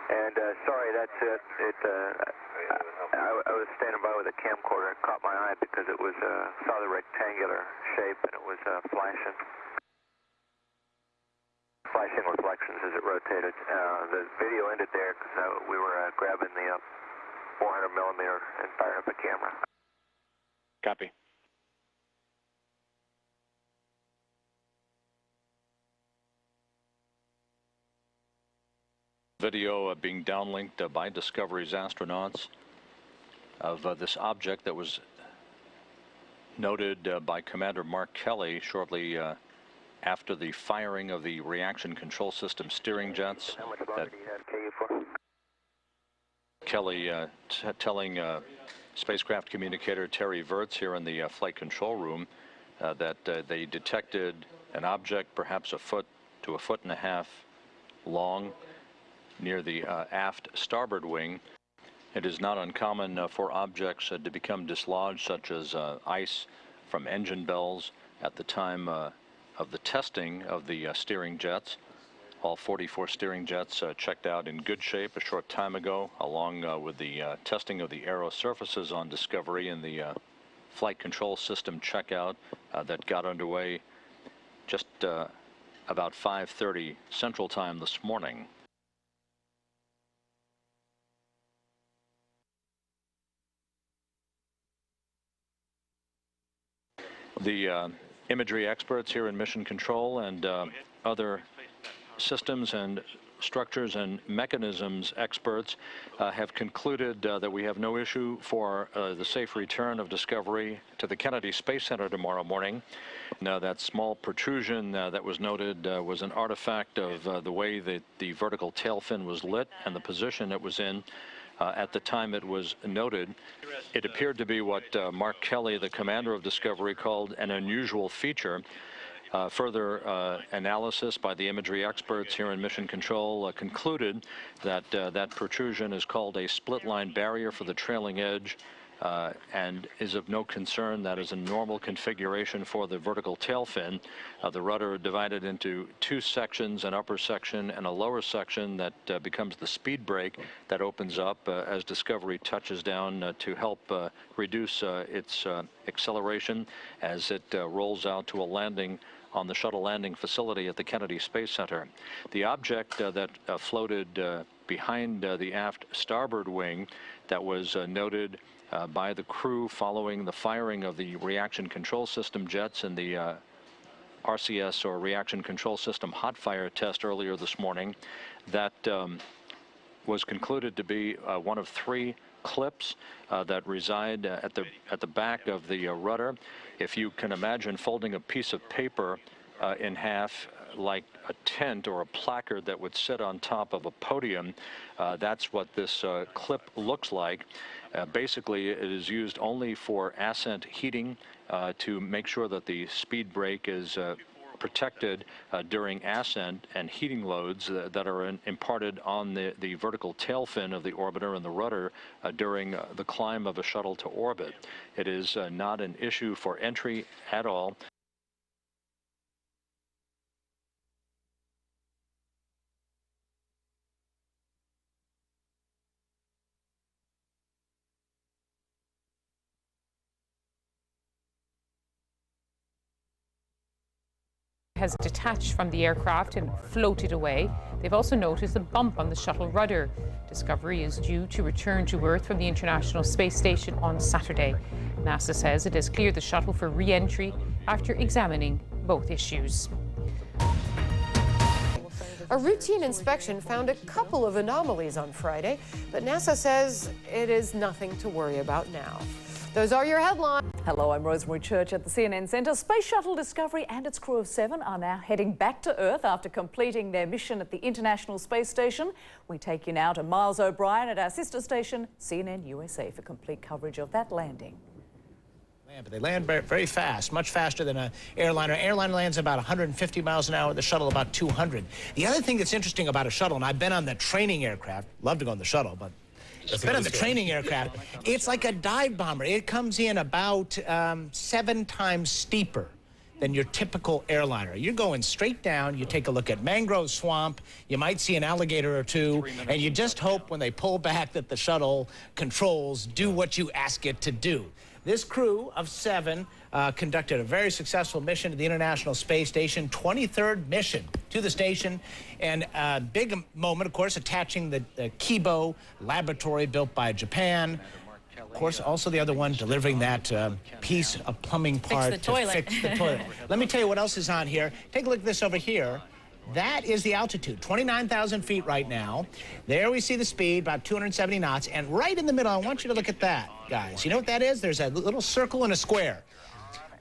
And sorry, that's it. I was standing by with a camcorder and caught my eye because it was saw the rectangular shape and it was flashing reflections as it rotated. The video ended there because we were grabbing the 400 millimeter and firing up a camera. Copy. Video being downlinked by Discovery's astronauts of this object that was noted by Commander Mark Kelly shortly after the firing of the reaction control system steering jets. How much longer do you have KU for? Kelly telling spacecraft communicator Terry Virts here in the flight control room that they detected an object perhaps a foot to a foot and a half long near the aft starboard wing. It is not uncommon for objects to become dislodged, such as ice from engine bells at the time of the testing of the steering jets. All 44 steering jets checked out in good shape a short time ago, along with the testing of the aero surfaces on Discovery and the flight control system checkout that got underway just about 5:30 Central Time this morning. The imagery experts here in Mission Control and other systems and structures and mechanisms experts have concluded that we have no issue for the safe return of Discovery to the Kennedy Space Center tomorrow morning. Now, that small protrusion that was noted was an artifact of the way that the vertical tail fin was lit and the position it was in. At the time it was noted, it appeared to be what Mark Kelly, the commander of Discovery, called an unusual feature. Further analysis by the imagery experts here in Mission Control concluded that that protrusion is called a split-line barrier for the trailing edge and is of no concern. That is a normal configuration for the vertical tail fin. The rudder divided into 2 sections, an upper section and a lower section that becomes the speed brake that opens up as Discovery touches down to help reduce its acceleration as it rolls out to a landing on the shuttle landing facility at the Kennedy Space Center. The object that floated behind the aft starboard wing that was noted by the crew following the firing of the reaction control system jets and the RCS, or reaction control system hot fire test earlier this morning, that was concluded to be one of 3 clips that reside at the back of the rudder. If you can imagine folding a piece of paper in half like a tent or a placard that would sit on top of a podium, that's what this clip looks like. Basically, it is used only for ascent heating to make sure that the speed brake is protected during ascent and heating loads that are imparted on the vertical tail fin of the orbiter and the rudder during the climb of a shuttle to orbit. It is not an issue for entry at all. Has detached from the aircraft and floated away. They've also noticed a bump on the shuttle rudder. Discovery is due to return to Earth from the International Space Station on Saturday. NASA says it has cleared the shuttle for re-entry after examining both issues. A routine inspection found a couple of anomalies on Friday, but NASA says it is nothing to worry about now. Those are your headlines. Hello, I'm Rosemary Church at the CNN Center. Space Shuttle Discovery and its crew of 7 are now heading back to Earth after completing their mission at the International Space Station. We take you now to Miles O'Brien at our sister station, CNN USA, for complete coverage of that landing. But they land very fast, much faster than an airliner. Airliner lands about 150 miles an hour, the shuttle about 200. The other thing that's interesting about a shuttle, and I've been on the training aircraft, love to go on the shuttle, but it's been on the training aircraft, it's like a dive bomber. It comes in about 7 times steeper than your typical airliner. You're going straight down, you take a look at mangrove swamp, you might see an alligator or two, and you just hope when they pull back that the shuttle controls do what you ask it to do. This crew of 7 conducted a very successful mission to the International Space Station, 23rd mission to the station, and a big moment, of course, attaching the Kibo laboratory built by Japan. Of course, also the other one delivering that piece of plumbing part to fix the toilet. Let me tell you what else is on here. Take a look at this over here. That is the altitude, 29,000 feet right now. There we see the speed, about 270 knots. And right in the middle, I want you to look at that, guys. You know what that is? There's a little circle and a square.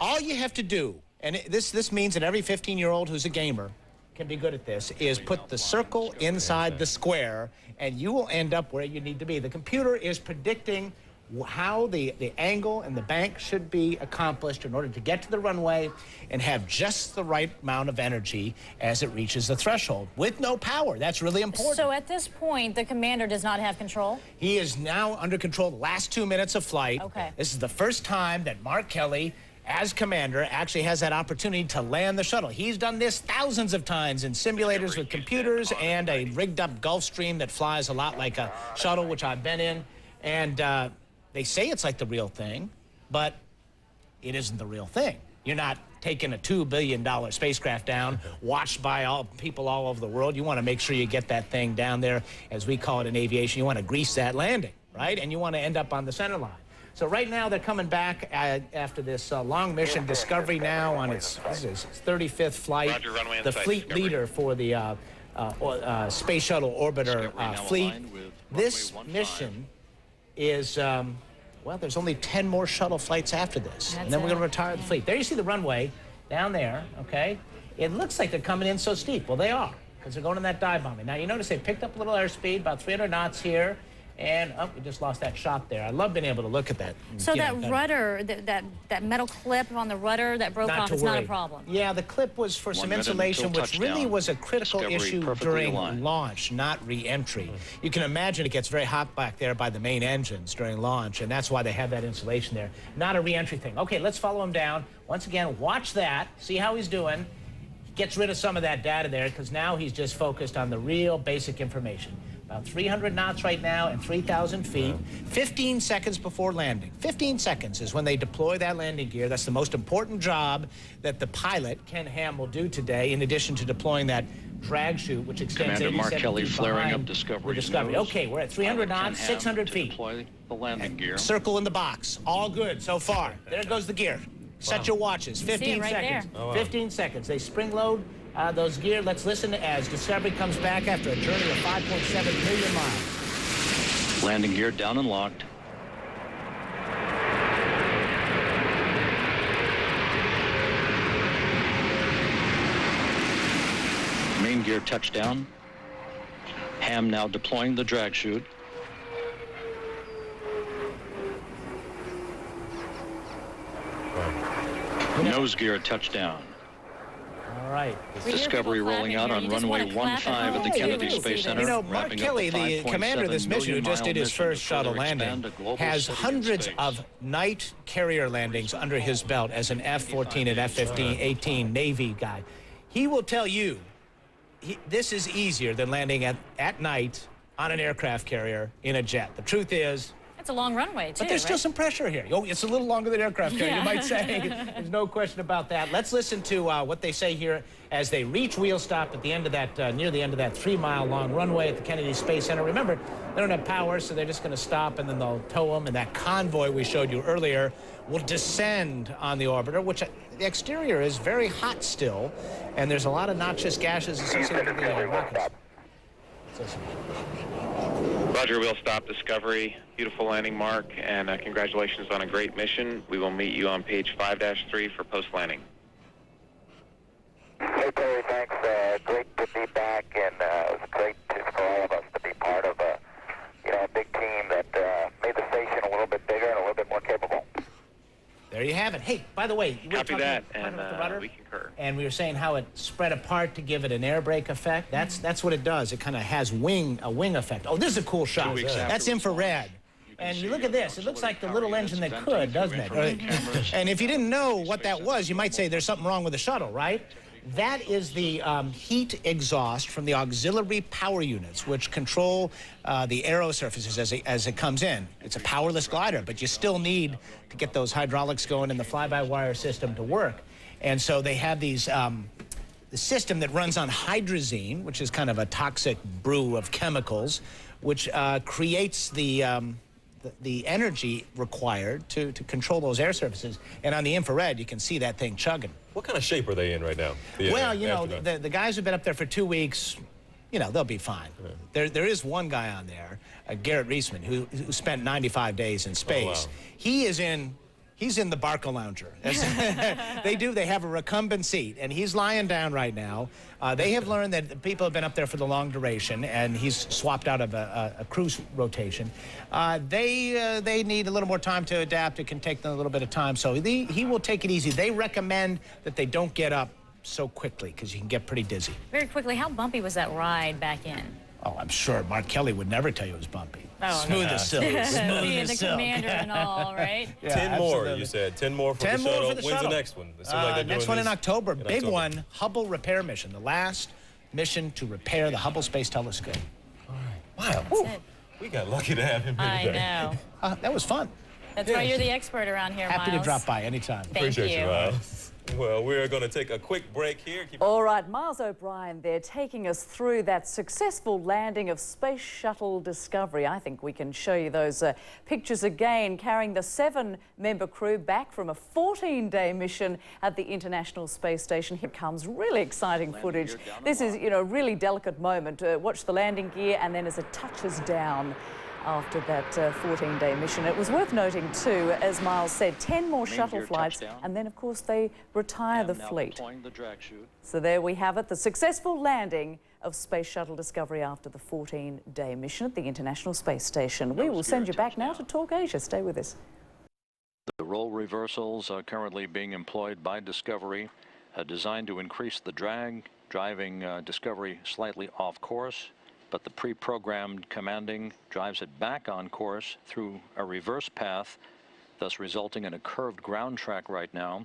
All you have to do, and this means that every 15-year-old who's a gamer can be good at this, is put the circle inside the square, and you will end up where you need to be. The computer is predicting how the angle and the bank should be accomplished in order to get to the runway and have just the right amount of energy as it reaches the threshold with no power. That's really important. So at this point, the commander does not have control? He is now under control the last 2 minutes of flight. Okay. This is the first time that Mark Kelly, as commander, actually has that opportunity to land the shuttle. He's done this thousands of times in simulators with computers and a rigged-up Gulfstream that flies a lot like a shuttle, which I've been in. And they say it's like the real thing, but it isn't the real thing. You're not taking a $2 billion spacecraft down, watched by people all over the world. You want to make sure you get that thing down there, as we call it in aviation. You want to grease that landing, right? And you want to end up on the center line. So right now they're coming back after this long mission. Discovery now on its 35th flight. Roger, runway the inside, fleet Discovery. leader for the Space Shuttle Orbiter fleet. This mission is, well, there's only 10 more shuttle flights after this. And then we're going to retire the fleet. There you see the runway down there, okay? It looks like they're coming in so steep. Well, they are, because they're going in that dive bombing. Now, you notice they picked up a little airspeed, about 300 knots here. And, oh, we just lost that shot there. I love being able to look at that. So that rudder, that metal clip on the rudder that broke off, it's not a problem? Yeah, the clip was for some insulation, which really was a critical issue during launch, not re-entry. You can imagine it gets very hot back there by the main engines during launch, and that's why they have that insulation there. Not a re-entry thing. Okay, let's follow him down. Once again, watch that. See how he's doing. Gets rid of some of that data there, because now he's just focused on the real basic information. About 300 knots right now and 3,000 feet. 15 seconds before landing. 15 seconds is when they deploy that landing gear. That's the most important job that the pilot, Ken Ham, will do today, in addition to deploying that drag chute, which extends Commander Mark 87 Kelly feet flaring behind up Discovery. Okay, we're at 300 knots, 600 feet. Deploy the landing gear. Circle in the box. All good so far. There goes the gear. Set your watches. 15 right seconds. there. 15 seconds. They spring load those gear. Let's listen as Discovery comes back after a journey of 5.7 million miles. Landing gear down and locked. Main gear touchdown. Ham now deploying the drag chute. Nose gear touchdown. All right. Discovery rolling out on runway 15 at the Kennedy Space Center. You know, Mark Kelly, the commander of this mission, who just did his first shuttle landing, has hundreds of night carrier landings under his belt as an F-14 and F-15-18 Navy guy. He will tell you this is easier than landing at night on an aircraft carrier in a jet. The truth is, It's a long runway, too, but there's still some pressure here. Oh, it's a little longer than aircraft carrier, you might say. There's no question about that. Let's listen to what they say here as they reach wheel stop at the end of that, near the end of that 3-mile long runway at the Kennedy Space Center. Remember, they don't have power, so they're just going to stop, and then they'll tow them, and that convoy we showed you earlier will descend on the orbiter, which the exterior is very hot still, and there's a lot of noxious gases associated with the rockets. Roger, we'll stop Discovery. Beautiful landing, Mark, and congratulations on a great mission. We will meet you on page 5-3 for post-landing. Hey, Terry, thanks. Great to be back, and it was great for all of us to be part of a big team that made the station a little bit bigger and a little bit more capable. There you have it. Hey, by the way, we were Copy talking that, about and the rudder, we concur. and we were saying how it spread apart to give it an air brake effect. That's what it does. It kind of has a wing effect. Oh, this is a cool shot. That's infrared. And you look at this. It looks like the little engine that could, doesn't it? And if you didn't know what that was, you might say there's something wrong with the shuttle, right? That is the heat exhaust from the auxiliary power units, which control the aero surfaces as it comes in. It's a powerless glider, but you still need to get those hydraulics going in the fly-by-wire system to work. And so they have these, the system that runs on hydrazine, which is kind of a toxic brew of chemicals, which creates the energy required to control those air surfaces. And on the infrared, you can see that thing chugging. What kind of shape are they in right now? Well, you know, the guys who've been up there for 2 weeks, you know, they'll be fine. Yeah. There is one guy on there, Garrett Reisman, who spent 95 days in space. Oh, wow. He's in the Barca Lounger. They have a recumbent seat, and he's lying down right now. They have learned that the people have been up there for the long duration, and he's swapped out of a cruise rotation. They need a little more time to adapt. It can take them a little bit of time, so he will take it easy. They recommend that they don't get up so quickly, because you can get pretty dizzy. Very quickly, how bumpy was that ride back in? Oh, I'm sure Mark Kelly would never tell you it was bumpy. Oh, Smooth as silk. Smooth as silk. The commander and all, right? Yeah, 10 more, you said. 10 more for the shuttle. When's the next one? It seems like they're next one in October. Big one, Hubble repair mission. The last mission to repair the Hubble Space Telescope. All right. Wow. We got lucky to have him here today. I know. That was fun. That's why you're the expert around here, Happy Miles. to drop by anytime. Appreciate you, Miles. Well, we're going to take a quick break here. All right, Miles O'Brien there taking us through that successful landing of Space Shuttle Discovery. I think we can show you those pictures again, carrying the 7-member crew back from a 14-day mission at the International Space Station. Here comes really exciting footage. This is, you know, a really delicate moment. Watch the landing gear, and then as it touches down after that 14-day mission. It was worth noting too, as Miles said, 10 more shuttle flights, and then of course they retire the fleet. So there we have it, the successful landing of Space Shuttle Discovery after the 14-day mission at the International Space Station. We will send you back now to Talk Asia. Stay with us. The role reversals are currently being employed by Discovery, designed to increase the drag, driving Discovery slightly off course. But the pre-programmed commanding drives it back on course through a reverse path, thus resulting in a curved ground track right now.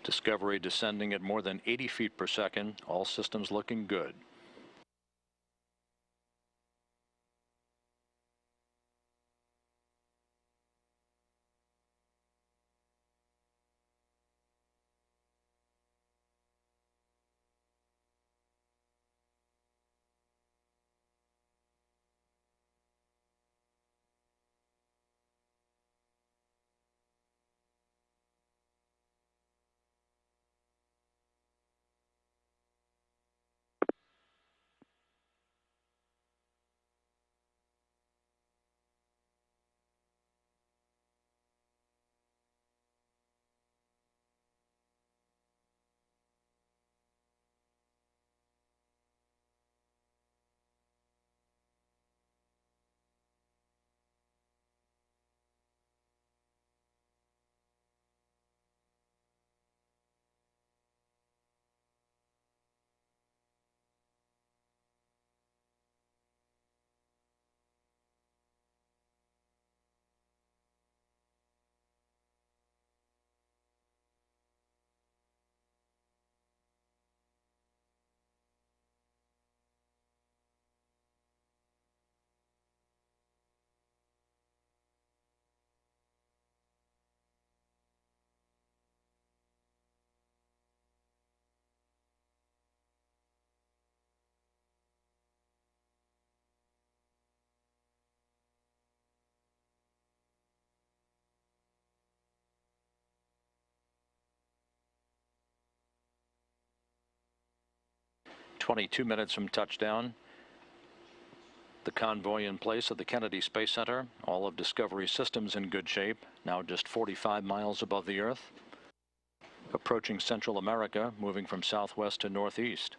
Discovery descending at more than 80 feet per second, all systems looking good. 22 minutes from touchdown. The convoy in place at the Kennedy Space Center. All of Discovery's systems in good shape. Now just 45 miles above the Earth. Approaching Central America, moving from southwest to northeast.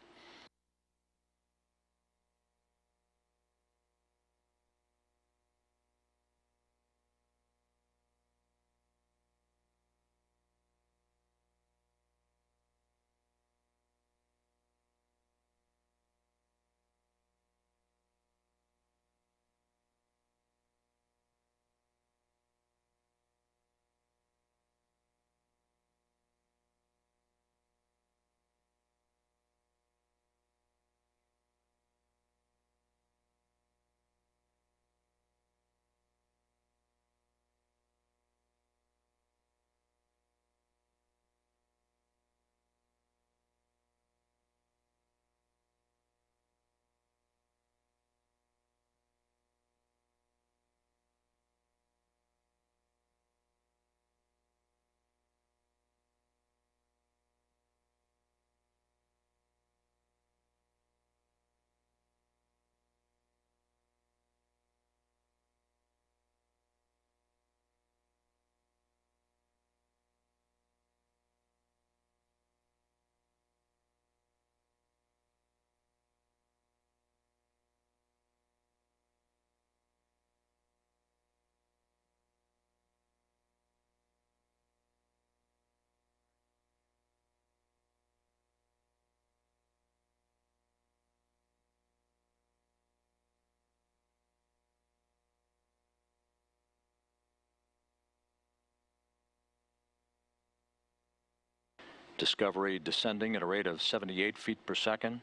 Discovery descending at a rate of 78 feet per second,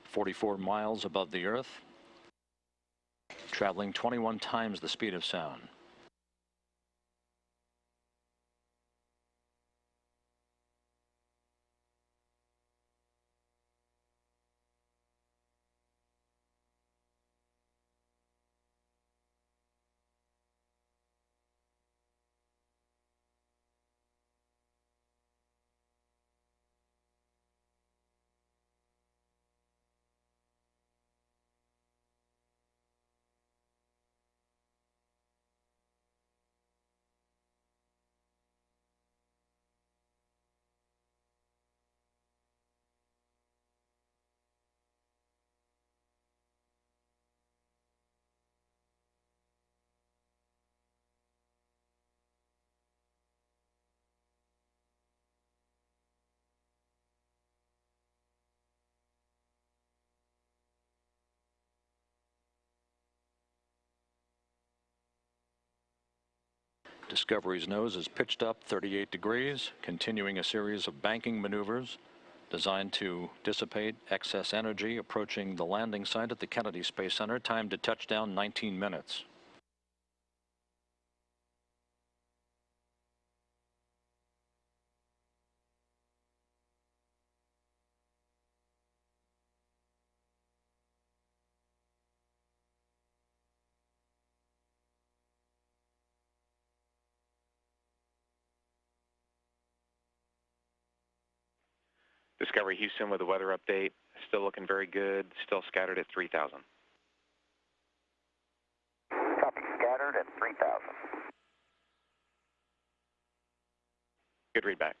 44 miles above the Earth, traveling 21 times the speed of sound. Discovery's nose is pitched up 38 degrees, continuing a series of banking maneuvers designed to dissipate excess energy, approaching the landing site at the Kennedy Space Center. Time to touchdown 19 minutes. Discovery Houston with a weather update. Still looking very good. Still scattered at 3,000. Copy, scattered at 3,000. Good readback.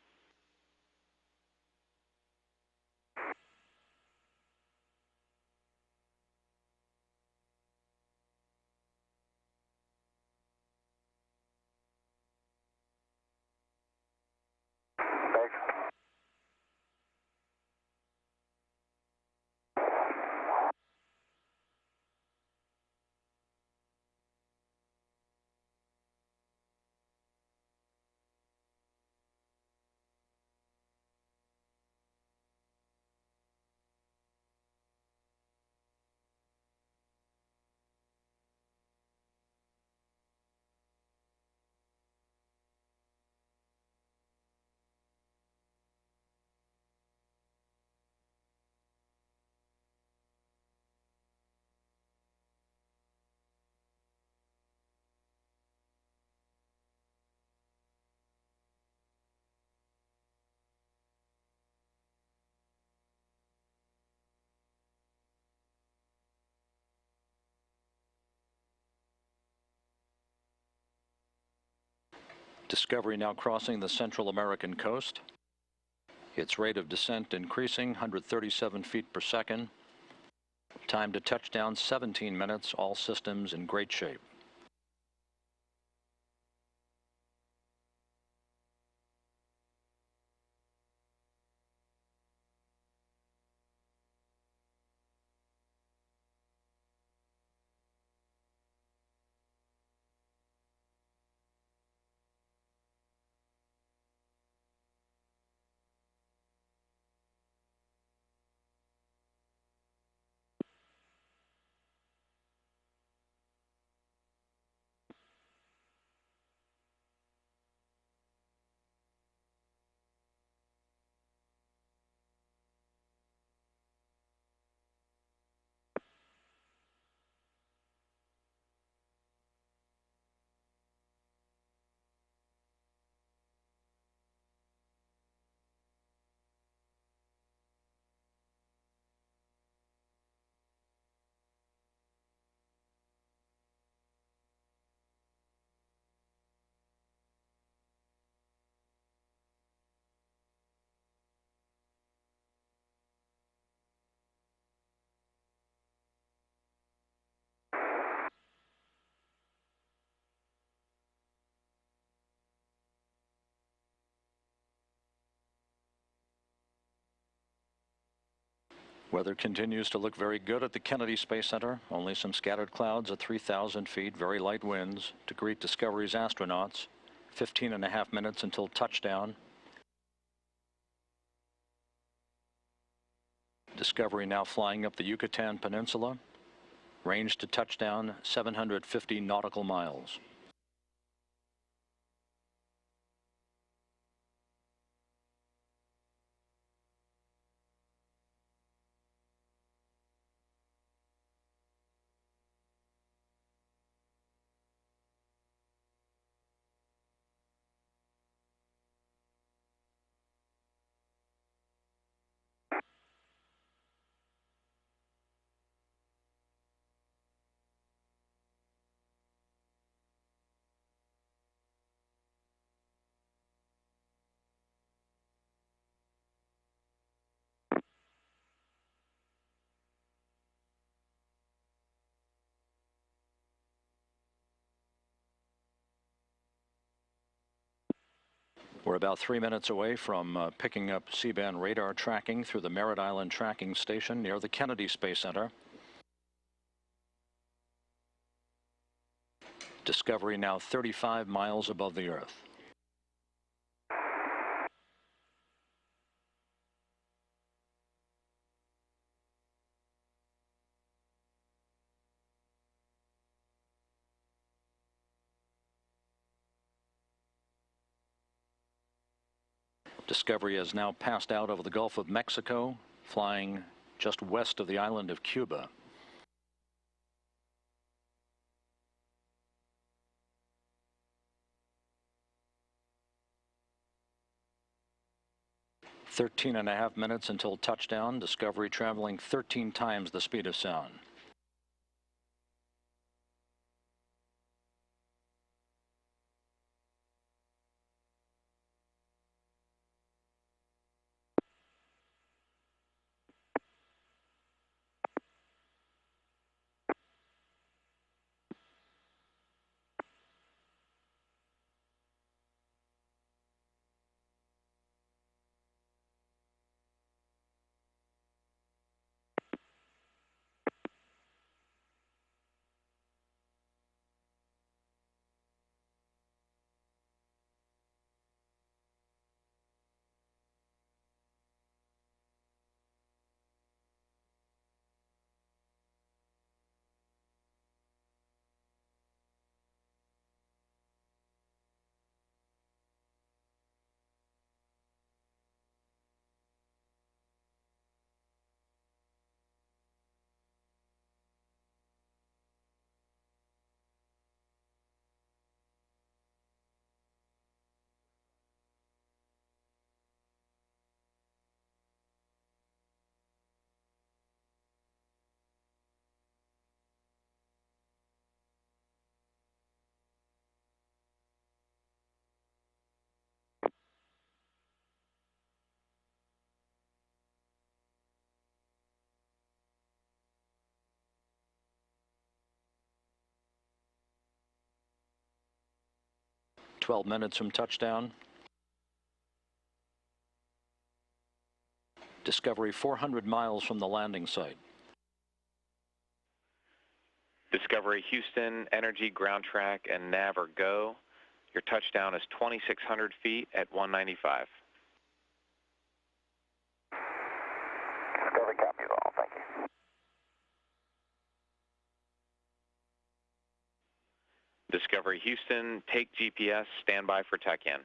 Discovery now crossing the Central American coast. Its rate of descent increasing, 137 feet per second. Time to touchdown, 17 minutes, all systems in great shape. Weather continues to look very good at the Kennedy Space Center. Only some scattered clouds at 3,000 feet, very light winds to greet Discovery's astronauts. 15.5 minutes until touchdown. Discovery now flying up the Yucatan Peninsula. Range to touchdown, 750 nautical miles. We're about 3 minutes away from picking up C-band radar tracking through the Merritt Island Tracking Station near the Kennedy Space Center. Discovery now 35 miles above the Earth. Discovery has now passed out over the Gulf of Mexico, flying just west of the island of Cuba. Thirteen and a half minutes until touchdown. Discovery traveling 13 times the speed of sound. 12 minutes from touchdown. Discovery 400 miles from the landing site. Discovery Houston, Energy, Ground Track, and Nav are go. Your touchdown is 2,600 feet at 195. Discovery copies all. Thank you. Discovery Houston, take GPS, standby for TACAN.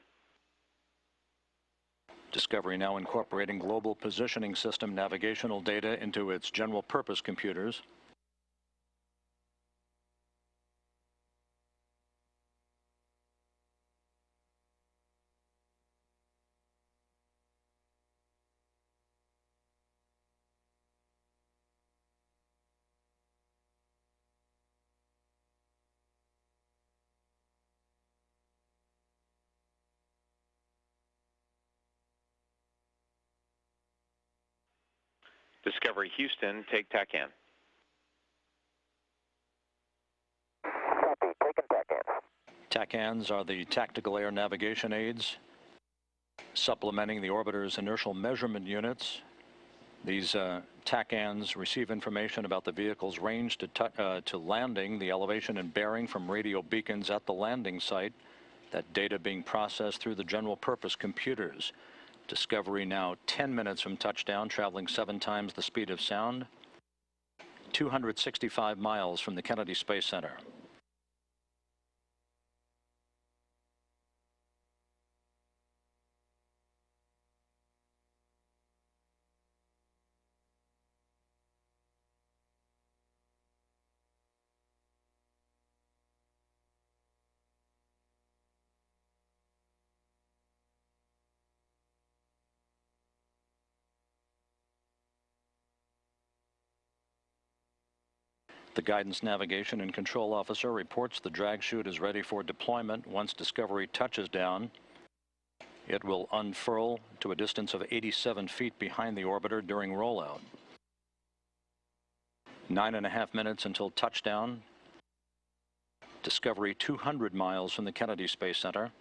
Discovery now incorporating Global Positioning System navigational data into its general purpose computers. Discovery Houston, take TACAN. Copy, taking TACAN. TACANs are the tactical air navigation aids, supplementing the orbiter's inertial measurement units. These TACANs receive information about the vehicle's range to landing, the elevation and bearing from radio beacons at the landing site, that data being processed through the general purpose computers. Discovery now 10 minutes from touchdown, traveling 7 times the speed of sound, 265 miles from the Kennedy Space Center. The Guidance Navigation and Control Officer reports the drag chute is ready for deployment. Once Discovery touches down, it will unfurl to a distance of 87 feet behind the orbiter during rollout. 9.5 minutes until touchdown. Discovery 200 miles from the Kennedy Space Center,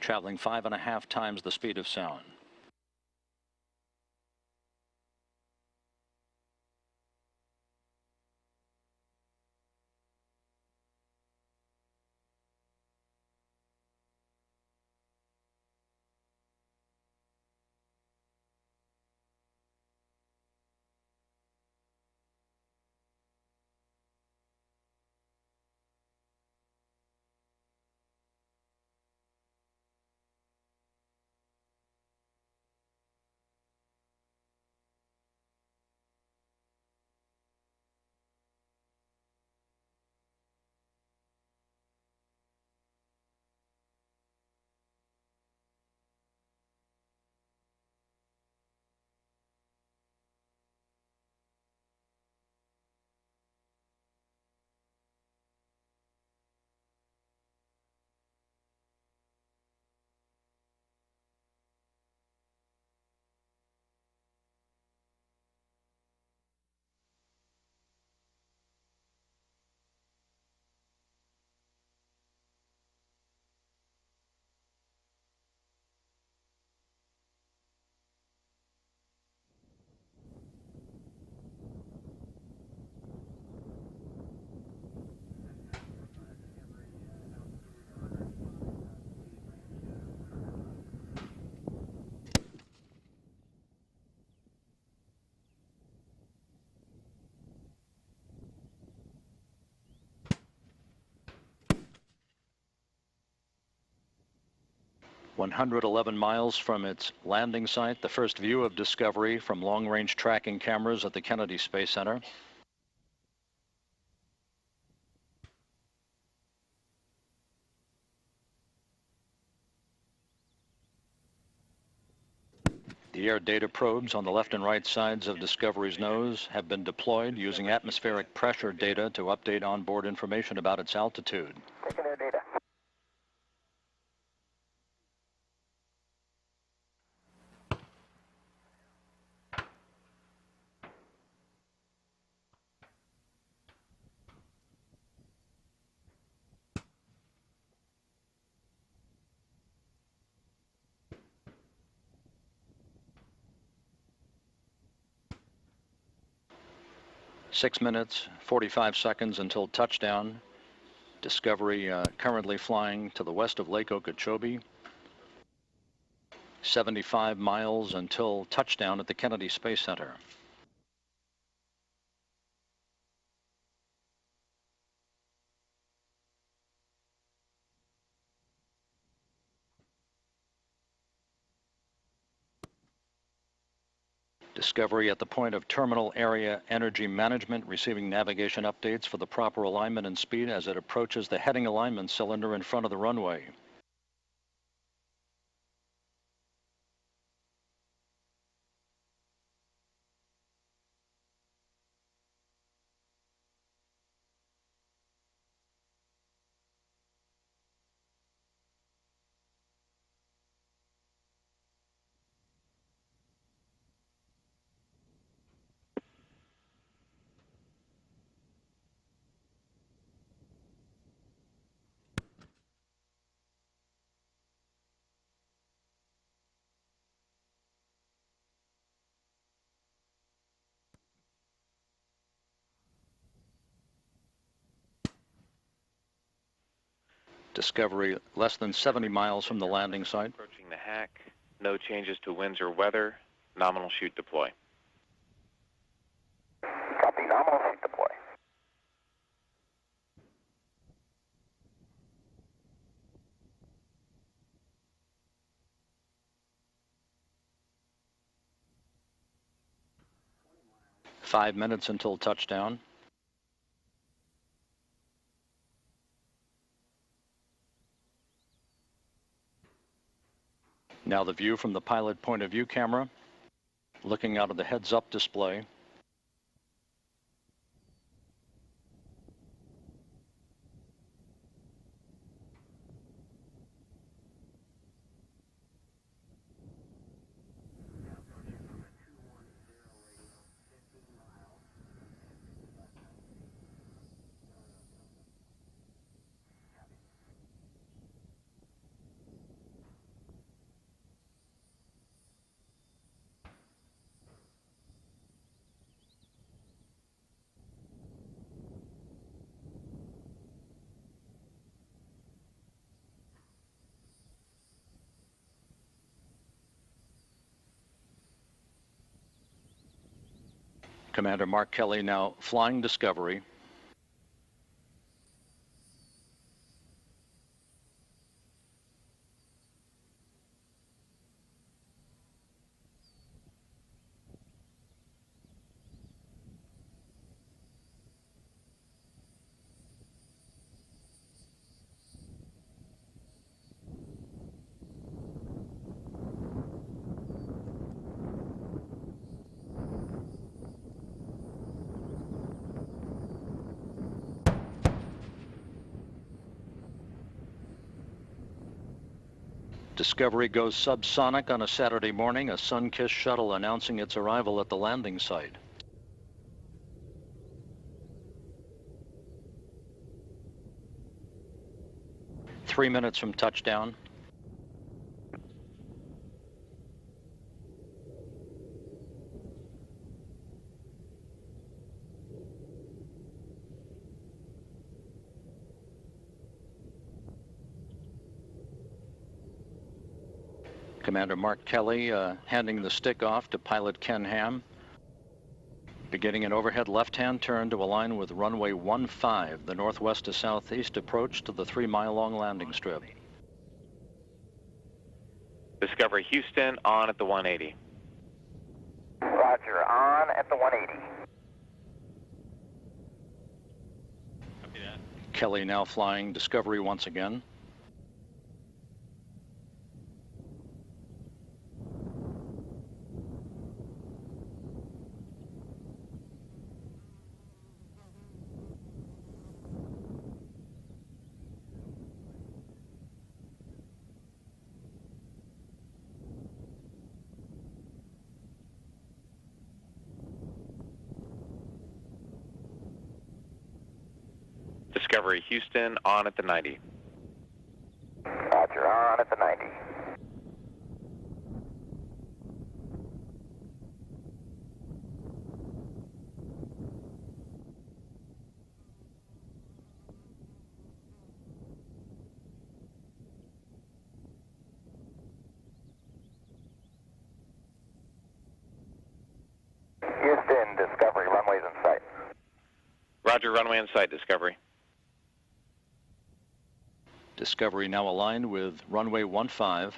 traveling 5.5 times the speed of sound. "111 miles from its landing site, the first view of Discovery from long-range tracking cameras at the Kennedy Space Center. The air data probes on the left and right sides of Discovery's nose have been deployed using atmospheric pressure data to update onboard information about its altitude. Taking air data. 6 minutes, 45 seconds until touchdown. Discovery currently flying to the west of Lake Okeechobee. 75 miles until touchdown at the Kennedy Space Center. Discovery at the point of terminal area energy management, receiving navigation updates for the proper alignment and speed as it approaches the heading alignment cylinder in front of the runway. Discovery less than 70 miles from the landing site. Approaching the hack. No changes to winds or weather. Nominal chute deploy. Copy, nominal chute deploy. Five minutes until touchdown. Now the view from the pilot point of view camera, looking out of the heads-up display. Commander Mark Kelly now flying Discovery. Discovery goes subsonic on a Saturday morning, a sun-kissed shuttle announcing its arrival at the landing site. Three minutes from touchdown. Commander Mark Kelly handing the stick off to pilot Ken Ham. Beginning an overhead left-hand turn to align with runway 15, the northwest to southeast approach to the 3-mile-long landing strip. Discovery Houston, on at the 180. Roger, on at the 180. Kelly now flying Discovery once again. Discovery Houston, on at the 90. Roger, on at the 90. runway in sight, Discovery. Discovery now aligned with runway 15.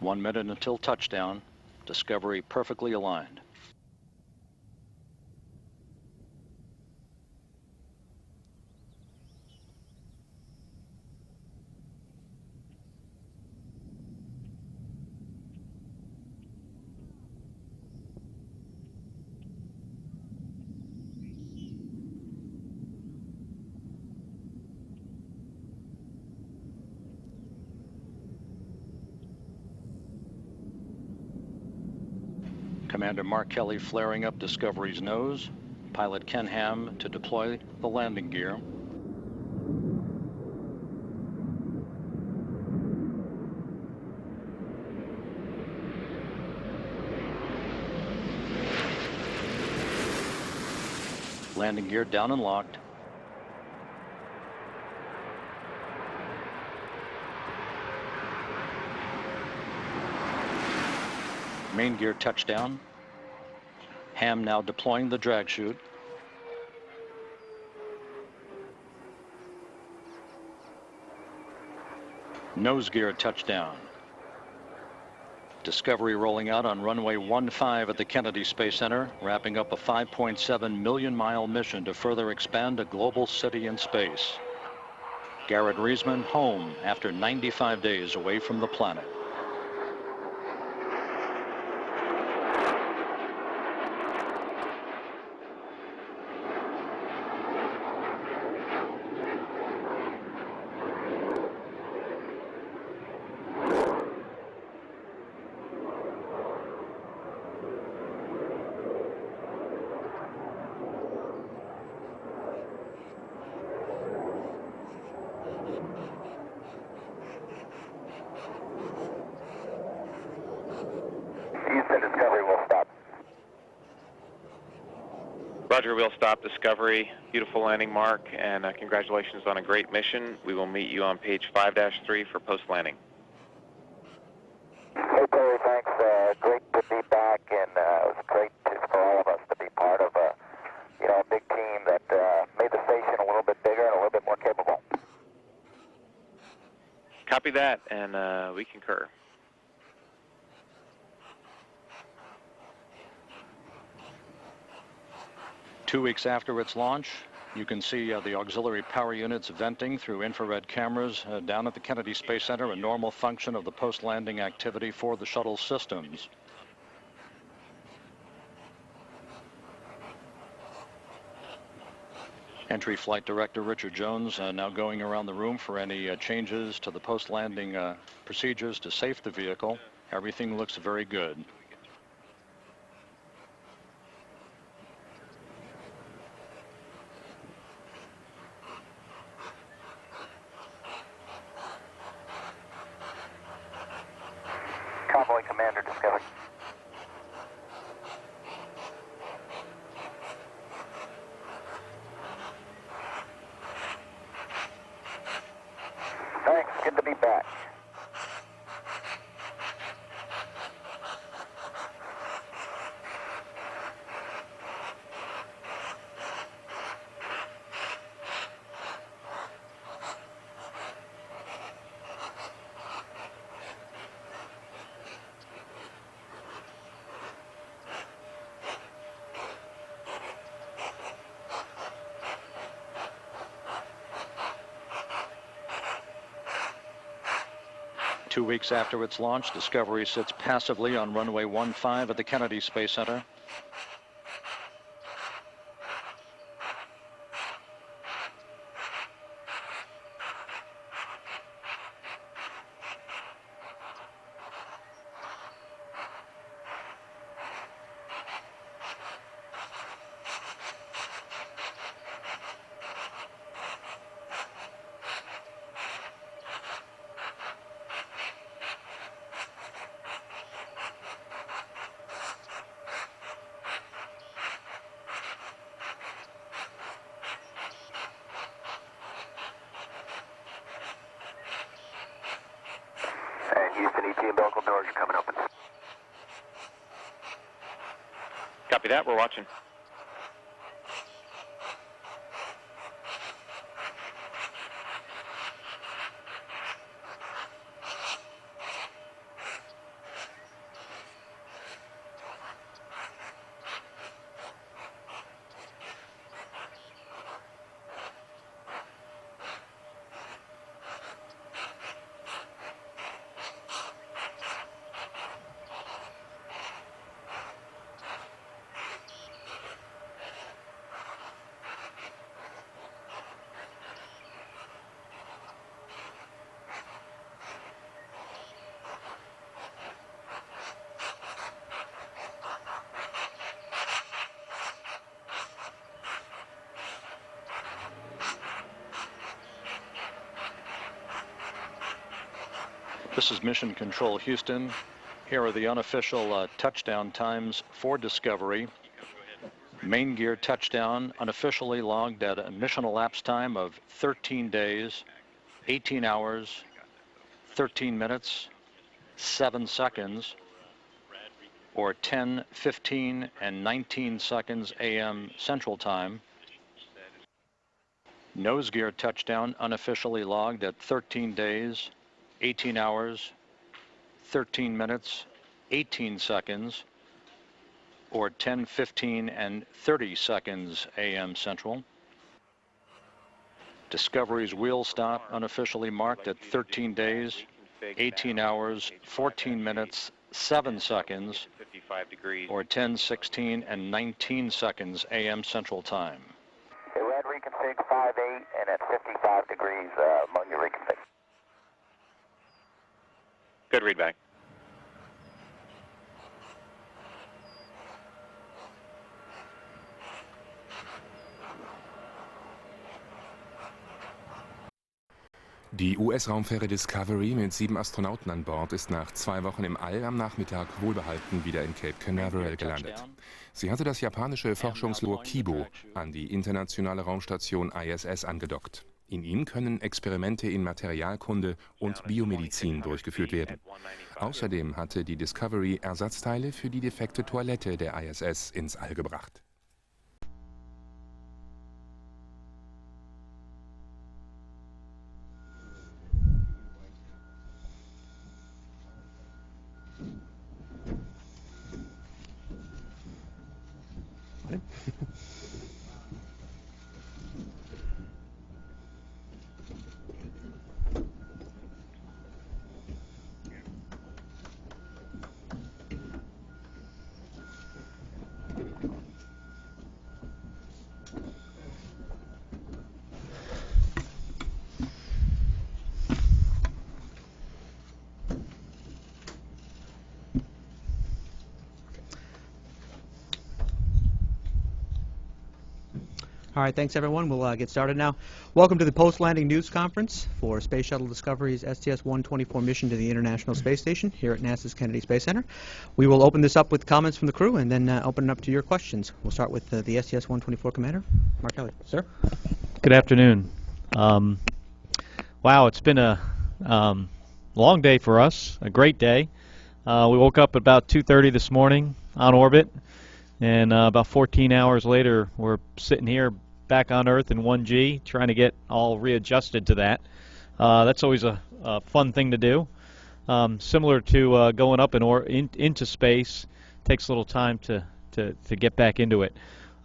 One minute until touchdown. Discovery perfectly aligned. Commander Mark Kelly flaring up Discovery's nose. Pilot Ken Ham to deploy the landing gear. Landing gear down and locked. Main gear touchdown. Ham now deploying the drag chute. Nose gear touchdown. Discovery rolling out on runway 15 at the Kennedy Space Center, wrapping up a 5.7 million mile mission to further expand a global city in space. Garrett Reisman home after 95 days away from the planet. Discovery will stop. Roger, we'll stop Discovery. Beautiful landing, Mark, and congratulations on a great mission. We will meet you on page 5-3 for post-landing. Hey, Terry, thanks. Great to be back, and it was great for all of us to be part of a big team that made the station a little bit bigger and a little bit more capable. Copy that, and we concur. Two weeks after its launch, you can see the auxiliary power units venting through infrared cameras down at the Kennedy Space Center, a normal function of the post-landing activity for the shuttle systems. Entry Flight Director Richard Jones now going around the room for any changes to the post-landing procedures to safe the vehicle. Everything looks very good. Convoy Commander, Discovery. Thanks, good to be back. Two weeks after its launch, Discovery sits passively on runway 15 at the Kennedy Space Center. Copy that. We're watching. This is Mission Control Houston. Here are the unofficial touchdown times for Discovery. Main gear touchdown unofficially logged at a mission elapsed time of 13 days, 18 hours, 13 minutes, 7 seconds, or 10, 15, and 19 seconds a.m. Central Time. Nose gear touchdown unofficially logged at 13 days, 18 hours, 13 minutes, 18 seconds, or 10, 15, and 30 seconds a.m. Central. Discovery's wheel stop unofficially marked at 13 days, 18 hours, 14 minutes, 7 seconds, or 10, 16, and 19 seconds a.m. Central Time. Hey, Red, reconfig 5-8 and at 55 degrees among your reconfig. Good read back. Die US-Raumfähre Discovery mit 7 Astronauten an Bord ist nach 2 Wochen im All am Nachmittag wohlbehalten wieder in Cape Canaveral gelandet. Sie hatte das japanische Forschungslabor Kibo an die internationale Raumstation ISS angedockt. In ihm können Experimente in Materialkunde und Biomedizin durchgeführt werden. Außerdem hatte die Discovery Ersatzteile für die defekte Toilette der ISS ins All gebracht. All right, thanks everyone. We'll get started now. Welcome to the post-landing news conference for Space Shuttle Discovery's STS-124 mission to the International Space Station here at NASA's Kennedy Space Center. We will open this up with comments from the crew and then open it up to your questions. We'll start with the STS-124 commander, Mark Kelly. Sir? Good afternoon. Wow, it's been a long day for us, a great day. We woke up at about 2:30 this morning on orbit, and about 14 hours later we're sitting here back on Earth in 1G trying to get all readjusted to that. That's always a fun thing to do. Similar to going up into space, takes a little time to get back into it.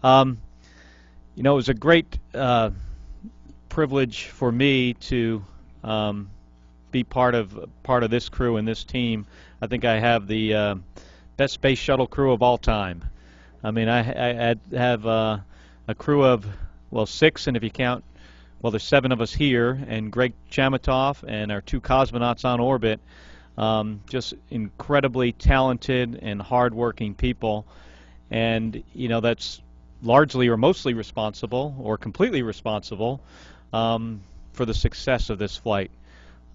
You know, it was a great privilege for me to be part of this crew and this team. I think I have the best space shuttle crew of all time. I mean, I have a crew of, well, 6, and if you count, well, there's 7 of us here, and Greg Chamitoff and our 2 cosmonauts on orbit, just incredibly talented and hard-working people. And, you know, that's largely or mostly responsible, or completely responsible, for the success of this flight.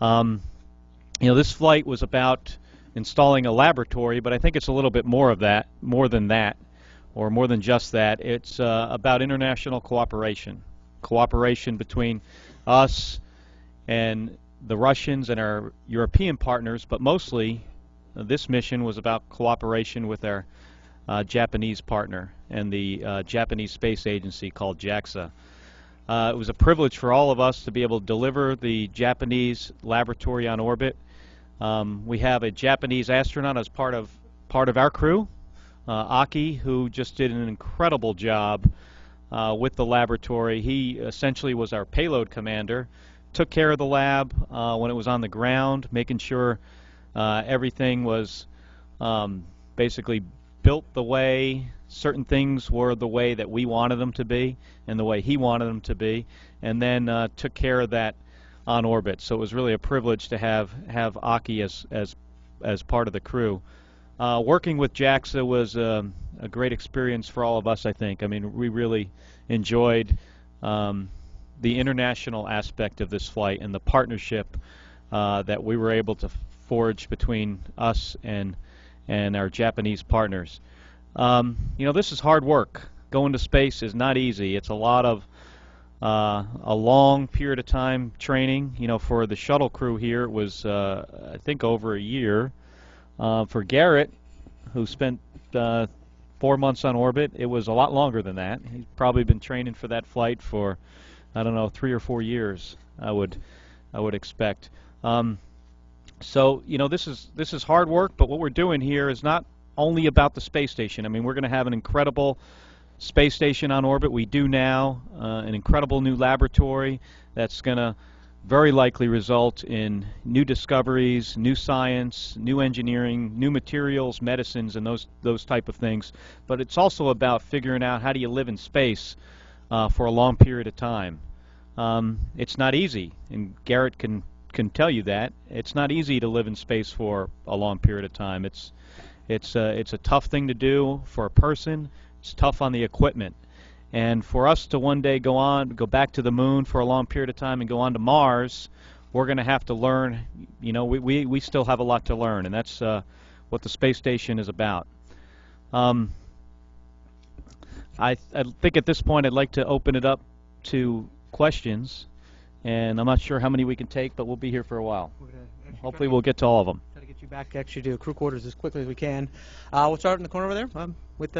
You know, this flight was about installing a laboratory, but I think it's a little bit more than that, or more than just that. It's about international cooperation between us and the Russians and our European partners, but mostly this mission was about cooperation with our Japanese partner and the Japanese space agency called JAXA. It was a privilege for all of us to be able to deliver the Japanese laboratory on orbit. We have a Japanese astronaut as part of our crew, Aki, who just did an incredible job with the laboratory. He essentially was our payload commander, took care of the lab when it was on the ground, making sure everything was basically built the way certain things were the way that we wanted them to be and the way he wanted them to be, and then took care of that on orbit. So it was really a privilege to have Aki as part of the crew. Working with JAXA was a great experience for all of us, I think. I mean, we really enjoyed the international aspect of this flight and the partnership that we were able to forge between us and our Japanese partners. You know, this is hard work. Going to space is not easy. It's a lot of a long period of time training. You know, for the shuttle crew here, it was I think over a year. For Garrett, who spent 4 months on orbit, it was a lot longer than that. He's probably been training for that flight for, I don't know, 3 or 4 years. I would expect. So you know, this is hard work, but what we're doing here is not only about the space station. I mean, we're going to have an incredible space station on orbit. We do now, an incredible new laboratory that's going to very likely result in new discoveries, new science, new engineering, new materials, medicines, and those type of things. But it's also about figuring out how do you live in space for a long period of time. It's not easy, and Garrett can tell you that. It's not easy to live in space for a long period of time. It's a tough thing to do for a person. It's tough on the equipment. And for us to one day go back to the moon for a long period of time and go on to Mars, we're going to have to learn. You know, we still have a lot to learn, and that's what the space station is about. I think at this point I'd like to open it up to questions, and I'm not sure how many we can take, but we'll be here for a while. Hopefully we'll get to all of them. Try to get you back actually to crew quarters as quickly as we can. We'll start in the corner over there with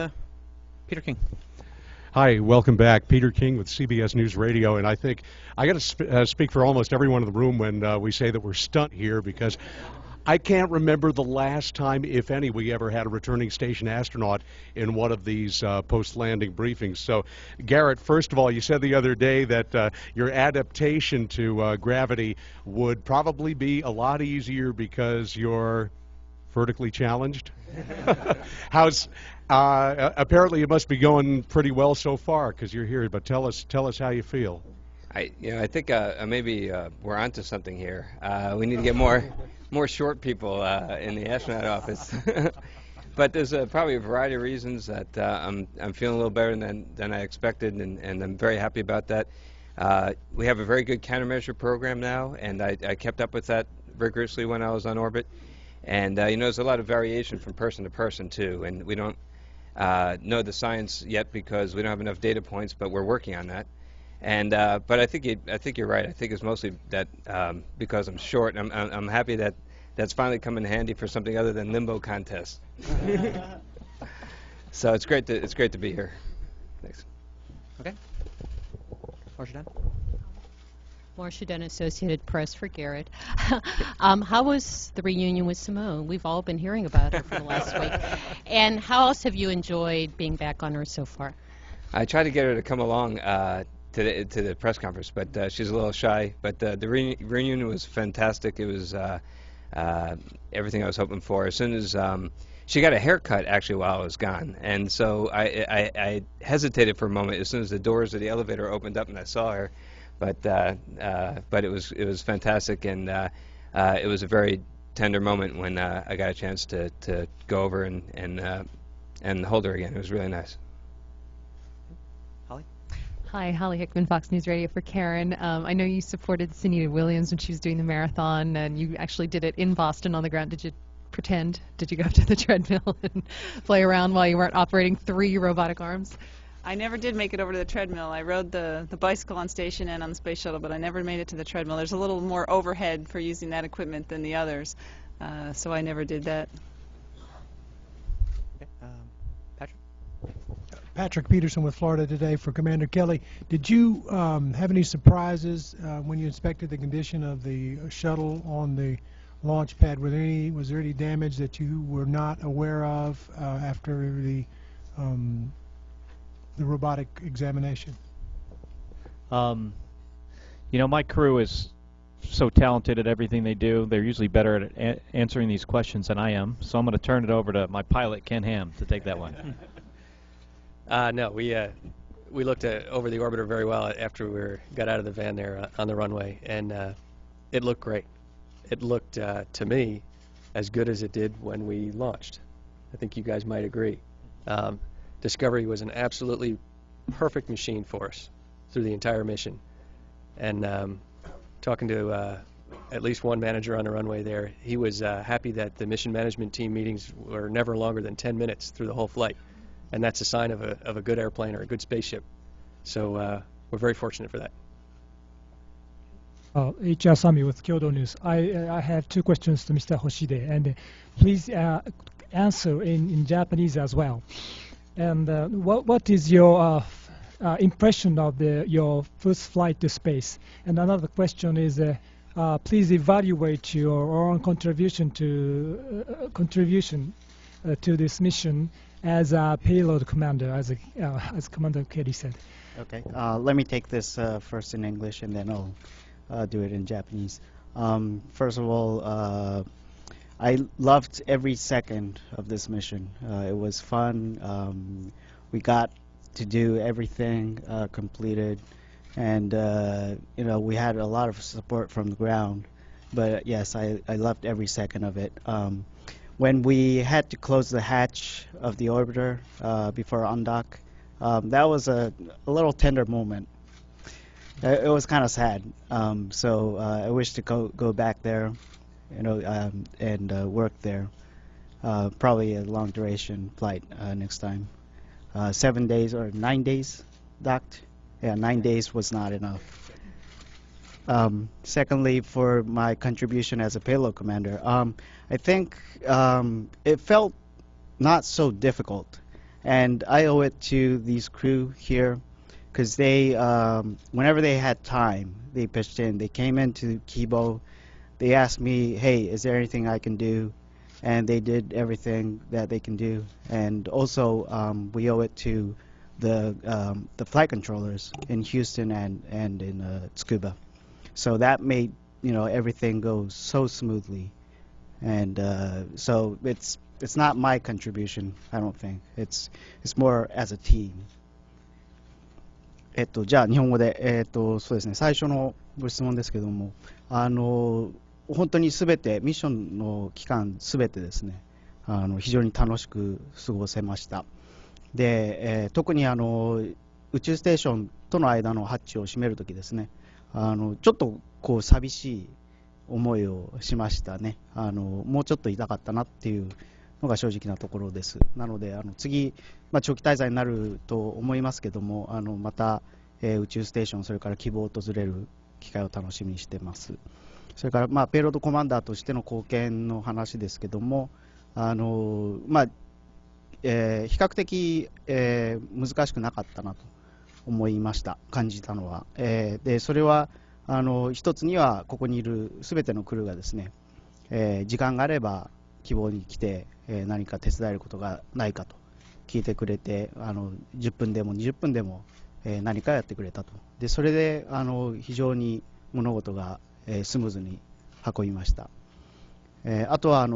Peter King. Hi, welcome back. Peter King with CBS News Radio, and I think I got to speak for almost everyone in the room when we say that we're stunned here, because I can't remember the last time, if any, we ever had a returning station astronaut in one of these post-landing briefings. So, Garrett, first of all, you said the other day that your adaptation to gravity would probably be a lot easier because you're vertically challenged. Apparently it must be going pretty well so far because you're here, but tell us how you feel. I think maybe we're onto something here. We need to get more short people in the astronaut office. But there's probably a variety of reasons that I'm feeling a little better than I expected, and I'm very happy about that. We have a very good countermeasure program now, and I kept up with that rigorously when I was on orbit. And you know, there's a lot of variation from person to person too, and we don't know the science yet because we don't have enough data points, but we're working on that. And but I think you're right. I think it's mostly that because I'm short. I'm happy that that's finally come in handy for something other than limbo contests. So it's great to be here. Thanks. Okay. Marcia Dunn. Marcia Dunn, Associated Press for Garrett. How was the reunion with Simone? We've all been hearing about her for the last week. And how else have you enjoyed being back on Earth so far? I tried to get her to come along to the press conference, but she's a little shy. But the reunion was fantastic. It was everything I was hoping for. As soon as she got a haircut, actually, while I was gone, and so I hesitated for a moment as soon as the doors of the elevator opened up and I saw her. But it was fantastic, and it was a very tender moment when I got a chance to go over and hold her again. It was really nice. Holly? Hi, Holly Hickman, Fox News Radio for Karen. I know you supported Sunita Williams when she was doing the marathon, and you actually did it in Boston on the ground. Did you pretend? Did you go up to the treadmill and play around while you weren't operating 3 robotic arms? I never did make it over to the treadmill. I rode the bicycle on station and on the space shuttle, but I never made it to the treadmill. There's a little more overhead for using that equipment than the others, so I never did that. Okay. Patrick Peterson with Florida Today for Commander Kelly. Did you have any surprises when you inspected the condition of the shuttle on the launch pad? Was there any damage that you were not aware of after the robotic examination? You know, my crew is so talented at everything they do. They're usually better at answering these questions than I am. So I'm going to turn it over to my pilot, Ken Ham, to take that one. No, we looked over the orbiter very well after we got out of the van there on the runway, and it looked great. It looked, to me, as good as it did when we launched. I think you guys might agree. Discovery was an absolutely perfect machine for us through the entire mission. And talking to at least one manager on the runway there, he was happy that the mission management team meetings were never longer than 10 minutes through the whole flight. And that's a sign of a good airplane or a good spaceship. So we're very fortunate for that. HR Sami with Kyodo News. I have two questions to Mr. Hoshide, and please answer in Japanese as well. And what is your impression of your first flight to space? And another question is, please evaluate your own contribution to this mission as a payload commander, as Commander Kelly said. Okay, let me take this first in English, and then I'll do it in Japanese. First of all, I loved every second of this mission. It was fun. We got to do everything completed, and you know, we had a lot of support from the ground. But yes, I loved every second of it. When we had to close the hatch of the orbiter before undock, that was a little tender moment. It was kind of sad. So I wish to go back there, you know, and work there. Probably a long duration flight next time. 7 days or 9 days docked. Yeah, 9 days was not enough. Secondly, for my contribution as a payload commander, I think it felt not so difficult, and I owe it to these crew here, because they, whenever they had time, they pitched in. They came into Kibo, they asked me, hey, is there anything I can do? And they did everything that they can do. And also, we owe it to the flight controllers in Houston and in Tsukuba. So that made, you know, everything go so smoothly. And so it's not my contribution, I don't think. It's more as a team. じゃあ日本語で、そうですね、最初のご質問ですけども、本当にすべてミッションの期間すべてですね、非常に楽しく過ごせました。で、特に宇宙ステーションとの間のハッチを閉めるときですね、ちょっとこう寂しい思いをしましたね。もうちょっといたかったなっていうのが正直なところです。なので次、長期滞在になると思いますけども、また、宇宙ステーション、それから希望を訪れる機会を楽しみにしています。それから、ペイロードコマンダーとしての貢献の話ですけども、比較的、難しくなかったなと思いました、感じたのは。でそれは一つにはここにいるすべてのクルーがですね、時間があれば希望に来て、何か手伝えることがないかと聞いてくれて、10分でも20分でも、何かやってくれたと。でそれで非常に物事が、スムーズに運びました。あとは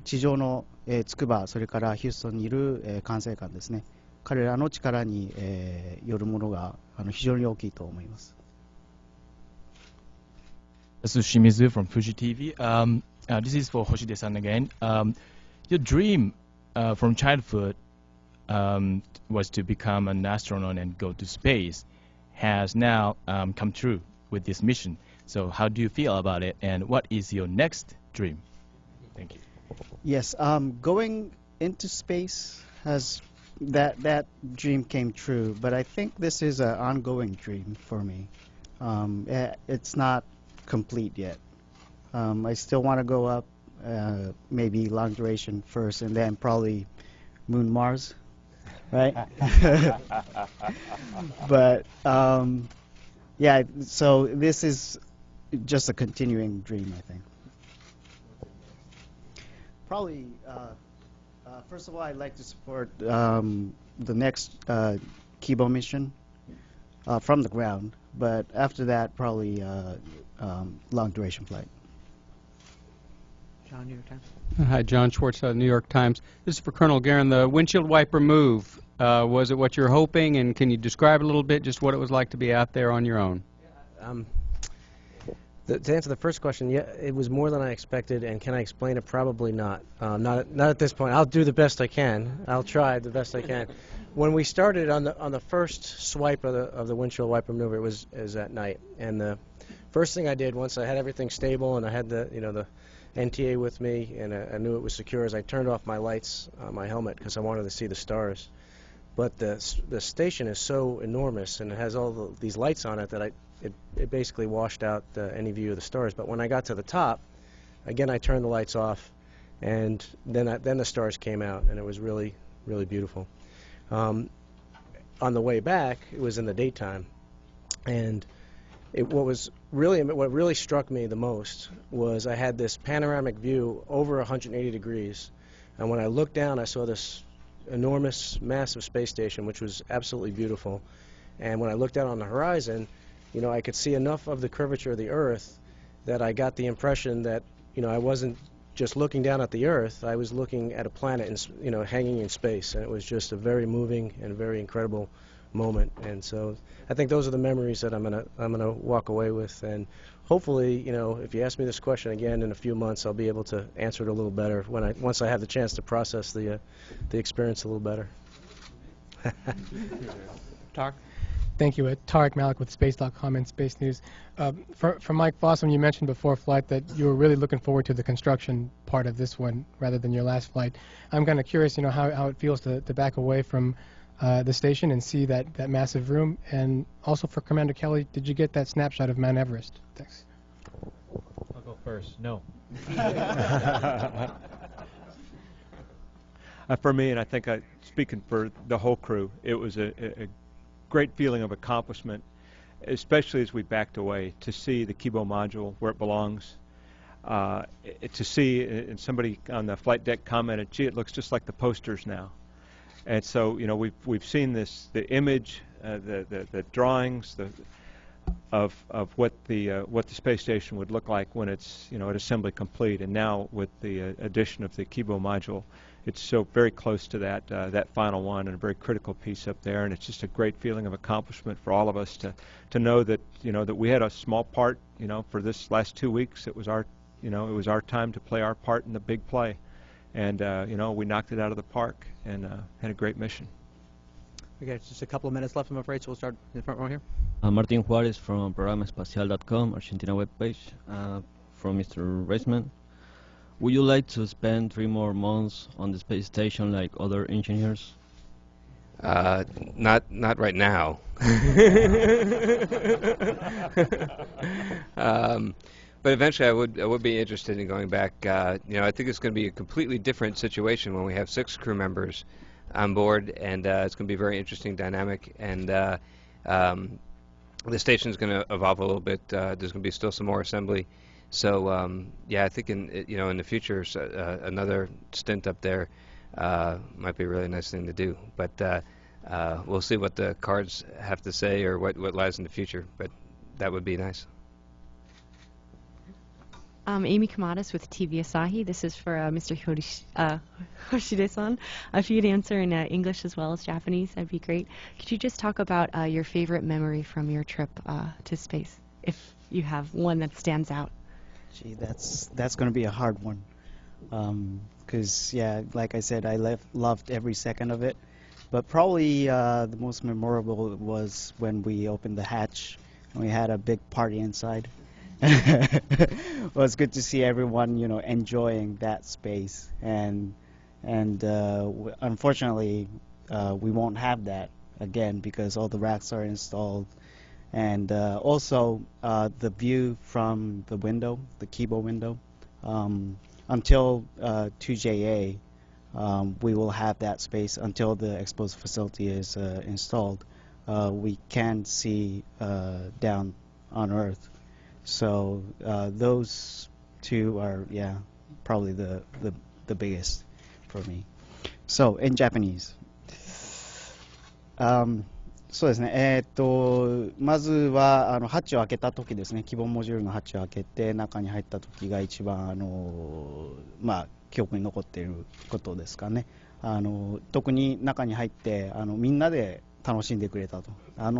地上の、筑波、それからヒューストンにいる、管制官ですね、彼らの力に、よるものが非常に大きいと思います。This is Shimizu from Fuji TV. This is for Hoshide-san again. Your dream from childhood was to become an astronaut and go to space has now come true with this mission. So how do you feel about it, and what is your next dream? Thank you. Yes, going into space has that dream came true, but I think this is an ongoing dream for me. It's not complete yet. I still want to go up, maybe long duration first, and then probably Moon, Mars. right? But yeah, so this is just a continuing dream, I think. Probably, first of all, I'd like to support the next Kibo mission from the ground, but after that, probably long duration flight. John, New York Times. Hi, John Schwartz, New York Times. This is for Colonel Guerin. The windshield wiper move, was it what you're hoping, and can you describe a little bit just what it was like to be out there on your own? To answer the first question, yeah, it was more than I expected, and can I explain it? Probably not. Not at this point. I'll do the best I can. I'll try the best I can. When we started on the first swipe of the windshield wiper maneuver, it was at night, and the first thing I did once I had everything stable and I had the NTA with me and I knew it was secure, is I turned off my lights on my helmet because I wanted to see the stars. But the station is so enormous and it has all these lights on it that it basically washed out any view of the stars. But when I got to the top, again I turned the lights off, and then the stars came out, and it was really, really beautiful. On the way back, it was in the daytime, and what really struck me the most was I had this panoramic view over 180 degrees, and when I looked down, I saw this enormous, massive space station, which was absolutely beautiful. And when I looked out on the horizon, I could see enough of the curvature of the Earth that I got the impression that, I wasn't just looking down at the Earth, I was looking at a planet, hanging in space, and it was just a very moving and very incredible moment. And so I think those are the memories that I'm gonna walk away with, and hopefully, if you ask me this question again in a few months, I'll be able to answer it a little better once I have the chance to process the experience a little better. Tarek? Thank you. Tarek Malik with Space.com and Space News. For Mike Fossum, you mentioned before flight that you were really looking forward to the construction part of this one rather than your last flight. I'm kind of curious, how it feels to back away from the station and see that massive room. And also for Commander Kelly, did you get that snapshot of Mount Everest? Thanks. I'll go first. No. For me, and I think speaking for the whole crew, it was a great feeling of accomplishment, especially as we backed away, to see the Kibo module where it belongs, to see, and somebody on the flight deck commented, gee, it looks just like the posters now. And so, we've seen the image, the drawings, of what the space station would look like when it's at assembly complete, and now with the addition of the Kibo module, it's so very close to that final one, and a very critical piece up there, and it's just a great feeling of accomplishment for all of us to know that that we had a small part for this last 2 weeks. It was our it was our time to play our part in the big play, and we knocked it out of the park and had a great mission. Okay, just a couple of minutes left, I'm afraid, so we'll start in the front row here. Martin Juarez from programaespacial.com, Argentina webpage. From Mr. Reisman. Would you like to spend 3 more months on the space station like other engineers? Not right now. But eventually, I would be interested in going back. I think it's going to be a completely different situation when we have 6 crew members on board, and it's going to be a very interesting dynamic. And the station is going to evolve a little bit. There's going to be still some more assembly. So I think in the future another stint up there might be a really nice thing to do. But we'll see what the cards have to say or what lies in the future. But that would be nice. Amy Kamadas with TV Asahi. This is for Mr. Hoshide-san. If you could answer in English as well as Japanese, that'd be great. Could you just talk about your favorite memory from your trip to space, if you have one that stands out? Gee, that's going to be a hard one, because like I said, I loved every second of it. But probably the most memorable was when we opened the hatch and we had a big party inside. Well, it's good to see everyone, enjoying that space, and unfortunately, we won't have that again because all the racks are installed, and also the view from the window, the Kibo window, until 2JA, we will have that space until the exposed facility is installed. We can see down on Earth. So those two are, yeah, probably the biggest for me. So, in Japanese. そうですね、まずはハッチを開けた時ですね、希望モジュールのハッチを開けて中に入った時が一番記憶に残っていることですかね。特に中に入ってみんなで楽しんでくれたと。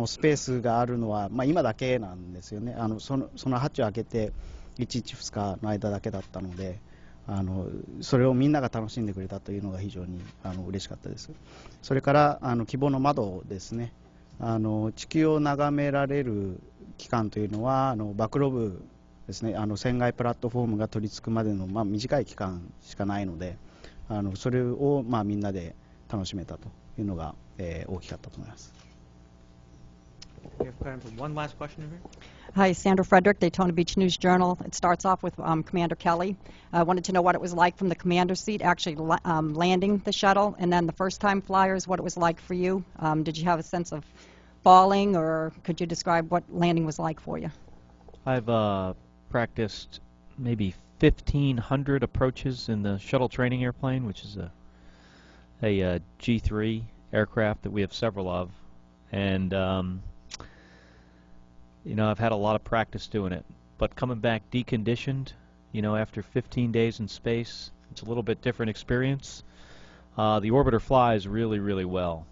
スペースがあるのは、今だけなんですよね。そのハッチを開けて1日2日の間だけだったので、それをみんなが楽しんでくれたというのが非常に嬉しかったです。それから希望の窓ですね。地球を眺められる期間というのはバクロ部ですね、船外プラットフォームが取り付くまでの、短い期間しかないので、それを、みんなで楽しめたというのが、大きかったと思います。We have time for one last question over here. Hi, Sandra Frederick, Daytona Beach News Journal. It starts off with Commander Kelly. I wanted to know what it was like from the commander's seat actually landing the shuttle, and then the first-time flyers, what it was like for you. Did you have a sense of falling, or could you describe what landing was like for you? I've practiced maybe 1,500 approaches in the shuttle training airplane, which is a G3 aircraft that we have several of, and you know, I've had a lot of practice doing it, but coming back deconditioned, you know, after 15 days in space, it's a little bit different experience. The orbiter flies really, really well.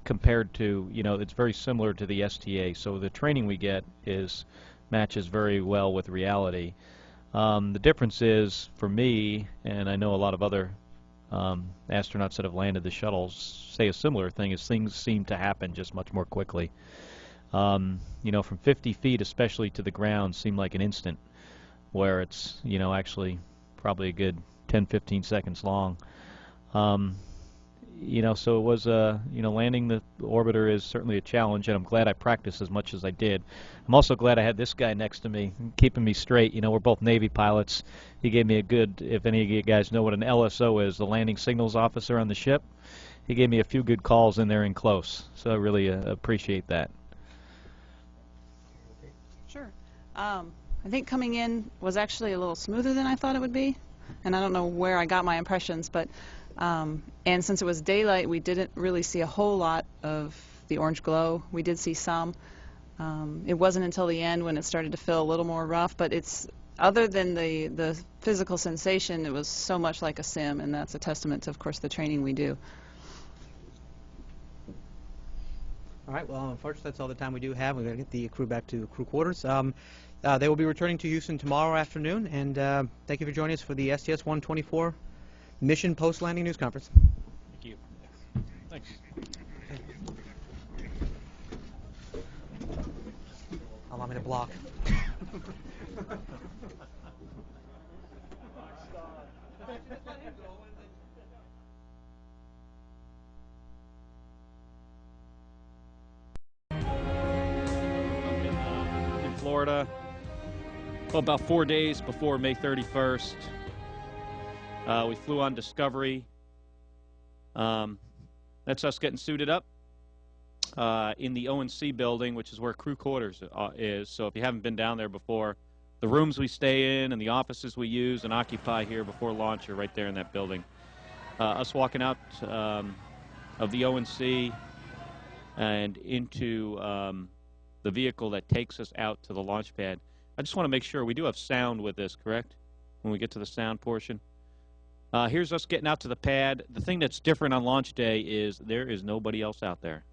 Compared to, you know, it's very similar to the STA, so the training we get matches very well with reality. The difference is, for me, and I know a lot of other astronauts that have landed the shuttles say a similar thing, is things seem to happen just much more quickly. You know, from 50 feet especially to the ground seemed like an instant, where it's, you know, actually probably a good 10-15 seconds long. You know, so it was, you know, landing the orbiter is certainly a challenge, and I'm glad I practiced as much as I did. I'm also glad I had this guy next to me, keeping me straight. You know, we're both Navy pilots. He gave me a good, if any of you guys know what an LSO is, the landing signals officer on the ship, he gave me a few good calls in there in close, so I really appreciate that. Sure. I think coming in was actually a little smoother than I thought it would be, and I don't know where I got my impressions, but and since it was daylight, we didn't really see a whole lot of the orange glow. We did see some. It wasn't until the end when it started to feel a little more rough, but it's, other than the physical sensation, it was so much like a sim, and that's a testament to, of course, the training we do. All right, well, unfortunately, that's all the time we do have. We're going to get the crew back to crew quarters. They will be returning to Houston tomorrow afternoon, and thank you for joining us for the STS-124 Mission Post-Landing News Conference. Thank you. Thanks. Allow me to block. In Florida, well, about 4 days before May 31st. We flew on Discovery. That's us getting suited up in the O&C building, which is where crew quarters is. So if you haven't been down there before, the rooms we stay in and the offices we use and occupy here before launch are right there in that building. Us walking out of the O&C and into the vehicle that takes us out to the launch pad. I just want to make sure we do have sound with this, correct? When we get to the sound portion. Here's us getting out to the pad. The thing that's different on launch day is there is nobody else out there.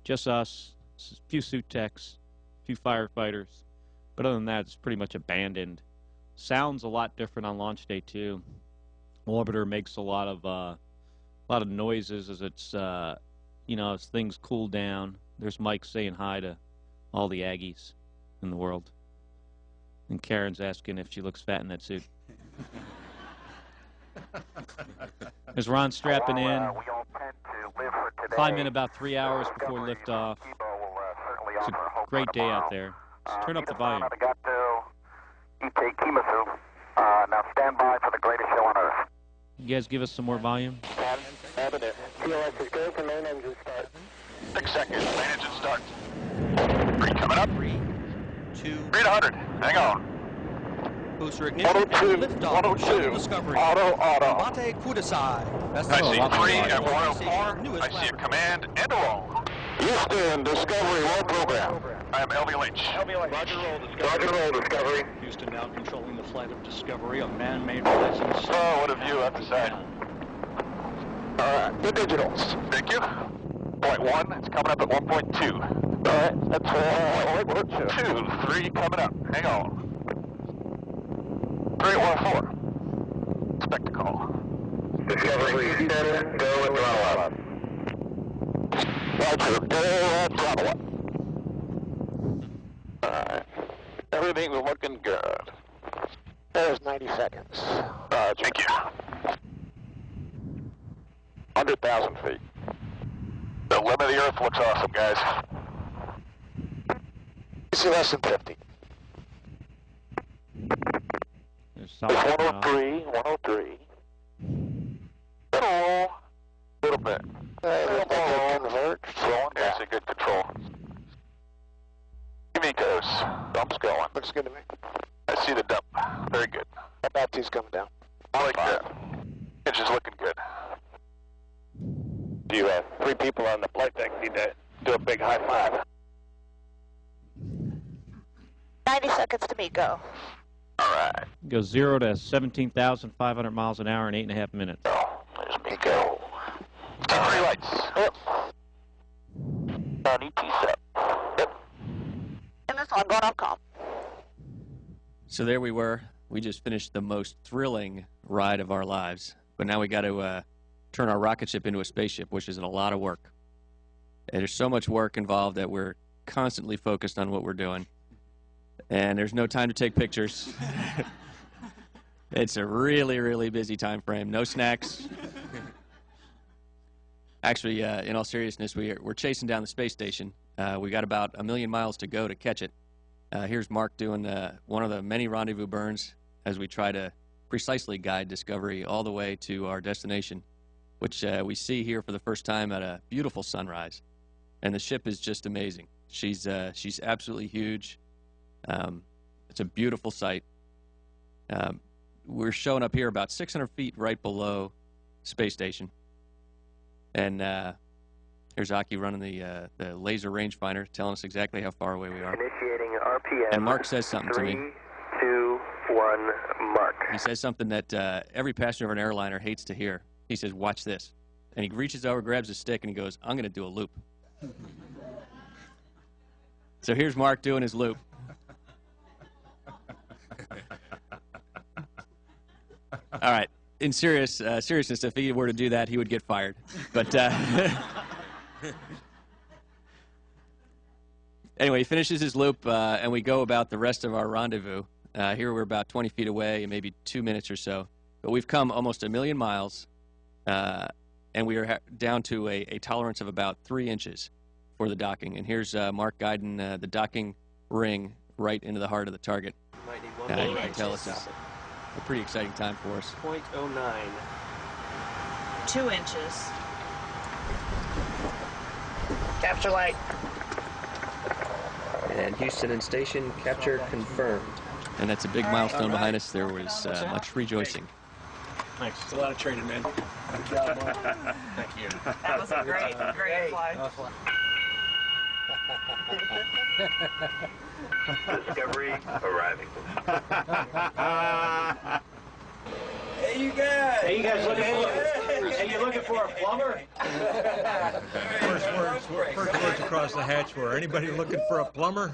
Just us, a few suit techs, a few firefighters. But other than that, it's pretty much abandoned. Sounds a lot different on launch day too. Orbiter makes a lot of noises as it's you know, as things cool down. There's Mike saying hi to all the Aggies in the world, and Karen's asking if she looks fat in that suit. As Ron's strapping in, climb in about 3 hours before liftoff. It's a great day out there. Just turn up the volume. Now stand by for the greatest show on Earth. You guys give us some more volume. TLS is go for main engine start. 6 seconds, main engine start. 3 coming up. 3, 2, 300, hang on. booster ignition, 102, liftoff, 102, Shuttle Discovery. auto. Mate Kudasai. That's I see the 3 at Station 104, newest I see a laboratory. command and a roll. Houston, Discovery, roll program. I am LV Lynch. Roger, roll, Discovery. Roger, roll, Discovery. Houston now controlling the flight of Discovery, a man-made presence. Oh, what a view at the side. The digitals. Thank you. Point 1, it's coming up at 1.2. Alright, that's 2, 3 coming up. Hang on. 314. Spectacle. Discovery, Houston, go with throttle up. Roger, go throttle up. Alright. Everything's looking good. There's 90 seconds. Thank you. 100,000 feet. The limit of the Earth looks awesome, guys. See less than 50. It's 103, 103. Little bit. Converge. Slowing down. That's a good control. Kimiko's. Dump's going. Looks good to me. I see the dump. Very good. How about these coming down? I like that. It's just looking good. Do you have 3 people on the flight deck need to do a big high five? 90 seconds to me, go. All right. Goes 0 to 17,500 miles an hour in 8.5 minutes. There's me go. T3 lights. Yep. On ET7. Yep. And this one going off calm. So there we were. We just finished the most thrilling ride of our lives. But now we got to turn our rocket ship into a spaceship, which is a lot of work. And there's so much work involved that we're constantly focused on what we're doing. And there's no time to take pictures. It's a really, really busy time frame. No snacks. Actually, in all seriousness, we're chasing down the space station. We got about 1 million miles to go to catch it. Here's Mark doing one of the many rendezvous burns as we try to precisely guide Discovery all the way to our destination, which we see here for the first time at a beautiful sunrise. And the ship is just amazing. She's absolutely huge. It's a beautiful sight. We're showing up here about 600 feet right below space station. And here's Aki running the laser rangefinder, telling us exactly how far away we are. Initiating RPM. And Mark says something to me. 3, 2, 1, mark. He says something that every passenger of an airliner hates to hear. He says, "Watch this." And he reaches over, grabs his stick, and he goes, "I'm going to do a loop." So here's Mark doing his loop. All right. In seriousness, if he were to do that, he would get fired. But anyway, he finishes his loop, and we go about the rest of our rendezvous. Here we're about 20 feet away, maybe 2 minutes or so. But we've come almost 1 million miles, and we are down to a tolerance of about 3 inches for the docking. And here's Mark guiding the docking ring right into the heart of the target. Might need You can tell this is a pretty exciting time for us. 0.09. 2 inches. Capture light. And Houston and station capture confirmed. And that's a big milestone behind us. There was much rejoicing. Thanks. It's a lot of training, man. Thank you. That was a great flight. Discovery arriving. Hey, you guys! Hey, you guys looking for a plumber? First words across the hatch were, anybody looking for a plumber?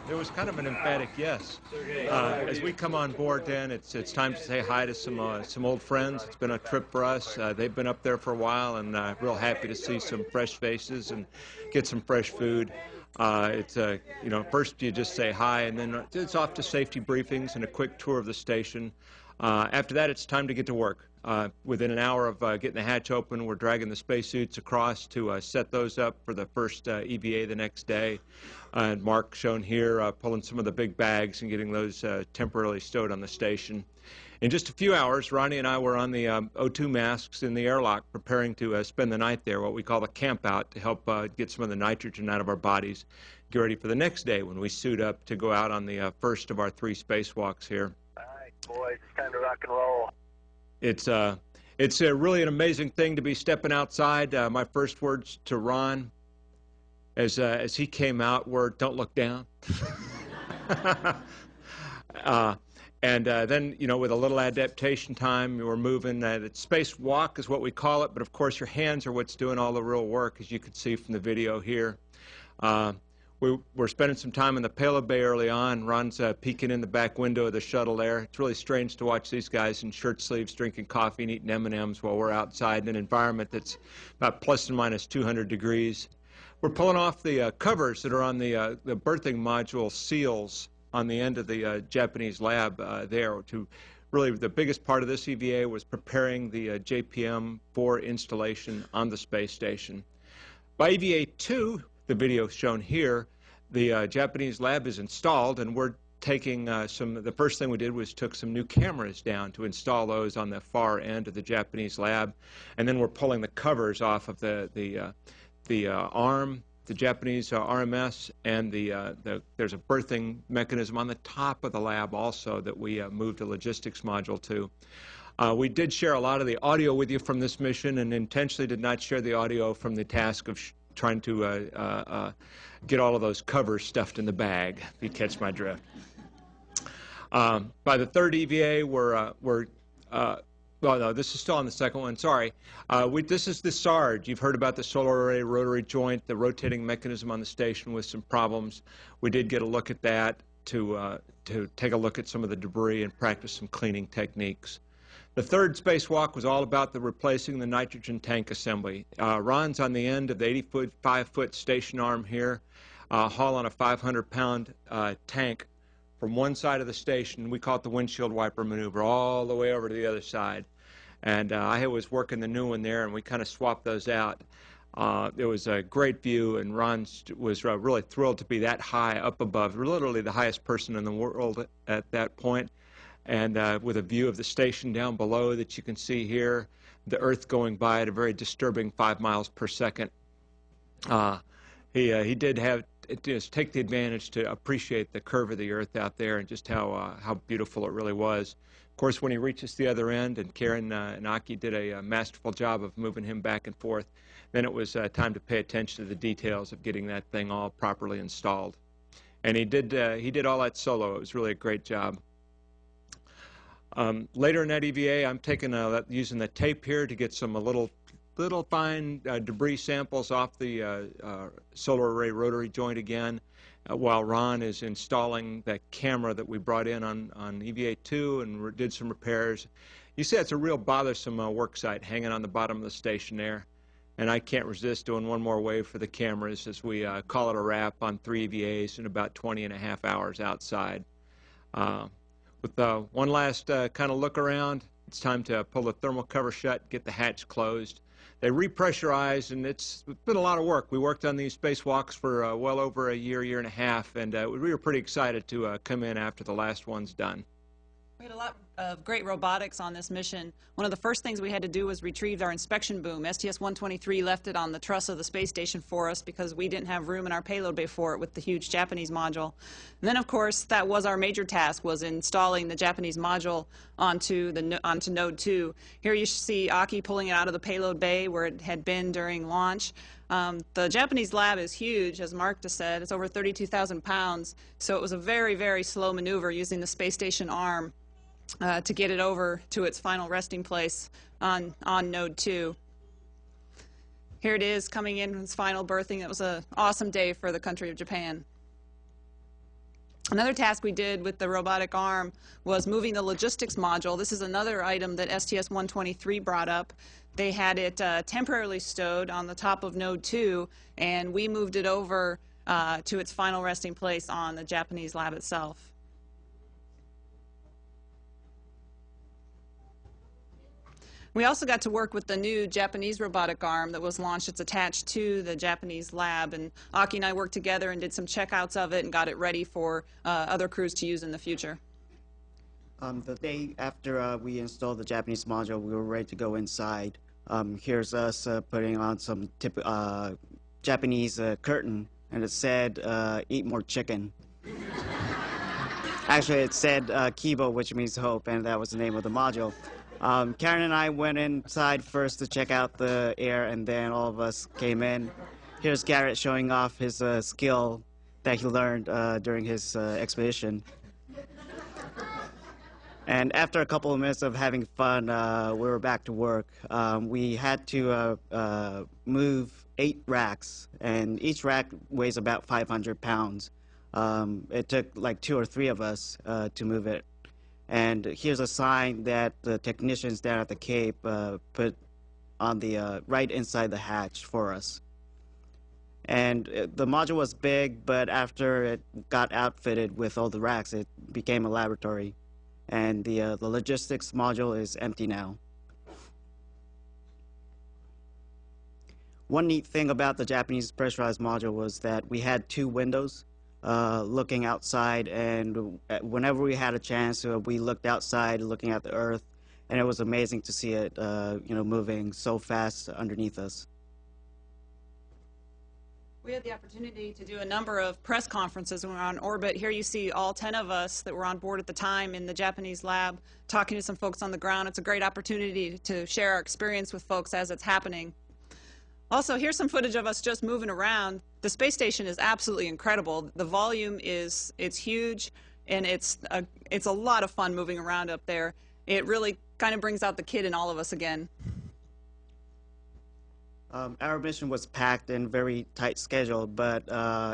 There was kind of an emphatic yes. As we come on board, Dan, it's time to say hi to some old friends. It's been a trip for us. They've been up there for a while, and real happy to see some fresh faces and get some fresh food. First you just say hi, and then it's off to safety briefings and a quick tour of the station. After that, it's time to get to work. Within an hour of getting the hatch open, we're dragging the spacesuits across to set those up for the first EVA the next day. And Mark shown here pulling some of the big bags and getting those temporarily stowed on the station. In just a few hours, Ronnie and I were on the O2 masks in the airlock preparing to spend the night there, what we call a camp out, to help get some of the nitrogen out of our bodies, get ready for the next day when we suit up to go out on the first of our 3 spacewalks here. All right, boys, it's time to rock and roll. It's really an amazing thing to be stepping outside. My first words to Ron as he came out were, "Don't look down." And then, you know, with a little adaptation time, we're moving. The spacewalk is what we call it, but of course your hands are what's doing all the real work, as you can see from the video here. We're spending some time in the payload bay early on. Ron's peeking in the back window of the shuttle there. It's really strange to watch these guys in shirt sleeves drinking coffee and eating M&Ms while we're outside in an environment that's about plus and minus 200 degrees. We're pulling off the covers that are on the berthing module seals on the end of the Japanese lab there. To really, the biggest part of this EVA was preparing the JPM-4 installation on the space station. By EVA-2, the video shown here, the Japanese lab is installed, and we're taking the first thing we did was took some new cameras down to install those on the far end of the Japanese lab, and then we're pulling the covers off of the arm, the Japanese RMS, and there's a berthing mechanism on the top of the lab also that we moved a logistics module to. We did share a lot of the audio with you from this mission and intentionally did not share the audio from the task of trying to get all of those covers stuffed in the bag, if you catch my drift. By the third EVA, well, no, this is still on the second one, sorry. This is the SARG. You've heard about the solar array rotary joint, the rotating mechanism on the station with some problems. We did get a look at that to take a look at some of the debris and practice some cleaning techniques. The third spacewalk was all about replacing the nitrogen tank assembly. Ron's on the end of the 85-foot station arm here, hauling a 500-pound tank from one side of the station. We call it the windshield wiper maneuver, all the way over to the other side. And I was working the new one there, and we kind of swapped those out. It was a great view, and Ron was really thrilled to be that high up above, literally the highest person in the world at that point, and with a view of the station down below that you can see here, the Earth going by at a very disturbing 5 miles per second. He did just take the advantage to appreciate the curve of the Earth out there and just how beautiful it really was. Of course, when he reaches the other end, and Karen and Aki did a masterful job of moving him back and forth, then it was time to pay attention to the details of getting that thing all properly installed. And he did all that solo. It was really a great job. Later in that EVA, I'm using the tape here to get some little fine debris samples off the solar array rotary joint again, while Ron is installing that camera that we brought in on EVA-2 and did some repairs. You see, it's a real bothersome work site hanging on the bottom of the station there, and I can't resist doing one more wave for the cameras as we call it a wrap on 3 EVAs in about 20.5 hours outside. With one last kind of look around, it's time to pull the thermal cover shut, get the hatch closed. They repressurized, and it's been a lot of work. We worked on these spacewalks for well over a year and a half, and we were pretty excited to come in after the last one's done. We had a lot of great robotics on this mission. One of the first things we had to do was retrieve our inspection boom. STS-124 left it on the truss of the space station for us because we didn't have room in our payload bay for it with the huge Japanese module. And then, of course, that was our major task, was installing the Japanese module onto Node 2. Here you see Aki pulling it out of the payload bay where it had been during launch. The Japanese lab is huge, as Mark just said. It's over 32,000 pounds, so it was a very, very slow maneuver using the space station arm to get it over to its final resting place on Node 2. Here it is coming in from its final berthing. It was an awesome day for the country of Japan. Another task we did with the robotic arm was moving the logistics module. This is another item that STS-123 brought up. They had it temporarily stowed on the top of Node 2, and we moved it over to its final resting place on the Japanese lab itself. We also got to work with the new Japanese robotic arm that was launched. It's attached to the Japanese lab, and Aki and I worked together and did some checkouts of it and got it ready for other crews to use in the future. The day after we installed the Japanese module, we were ready to go inside. Here's us putting on some Japanese curtain, and it said, "Eat more chicken." Actually, it said Kibo, which means hope, and that was the name of the module. Karen and I went inside first to check out the air, and then all of us came in. Here's Garrett showing off his skill that he learned during his expedition. And after a couple of minutes of having fun, we were back to work. We had to move 8 racks, and each rack weighs about 500 pounds. It took like 2 or 3 of us to move it. And here's a sign that the technicians down at the Cape put on the right inside the hatch for us. And the module was big, but after it got outfitted with all the racks, it became a laboratory. And the logistics module is empty now. One neat thing about the Japanese pressurized module was that we had 2 windows looking outside, and whenever we had a chance, we looked outside looking at the Earth, and it was amazing to see it moving so fast underneath us. We had the opportunity to do a number of press conferences when we were on orbit. Here you see all 10 of us that were on board at the time in the Japanese lab talking to some folks on the ground. It's a great opportunity to share our experience with folks as it's happening. Also, here's some footage of us just moving around. The space station is absolutely incredible. The volume it's huge, and it's a lot of fun moving around up there. It really kind of brings out the kid in all of us again. Our mission was packed and very tight schedule, but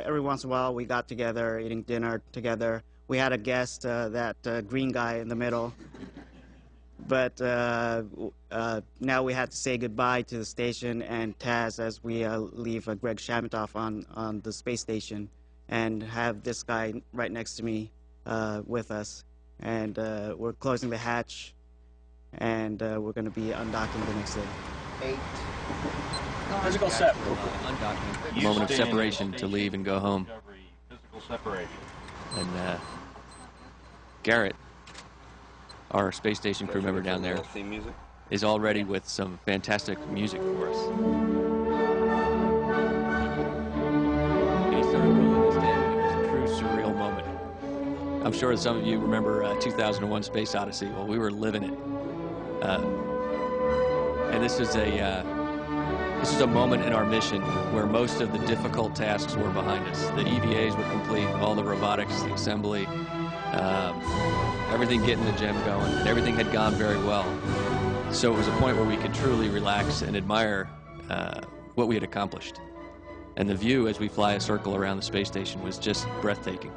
every once in a while we got together, eating dinner together. We had a guest, that green guy in the middle. But now we had to say goodbye to the station and Taz as we leave Greg Shamitoff on the space station, and have this guy right next to me with us. And we're closing the hatch, and we're going to be undocking the next day. 8. Physical set. Undocking. Moment of separation to leave and go home. Physical separation. And Garrett, our space station crew member down there, is all ready with some fantastic music for us. He started rolling this down. It was a true surreal moment. I'm sure some of you remember 2001: Space Odyssey. Well, we were living it. And this is a moment in our mission where most of the difficult tasks were behind us. The EVAs were complete, all the robotics, the assembly, everything getting the gem going, and everything had gone very well. So it was a point where we could truly relax and admire what we had accomplished. And the view as we fly a circle around the space station was just breathtaking.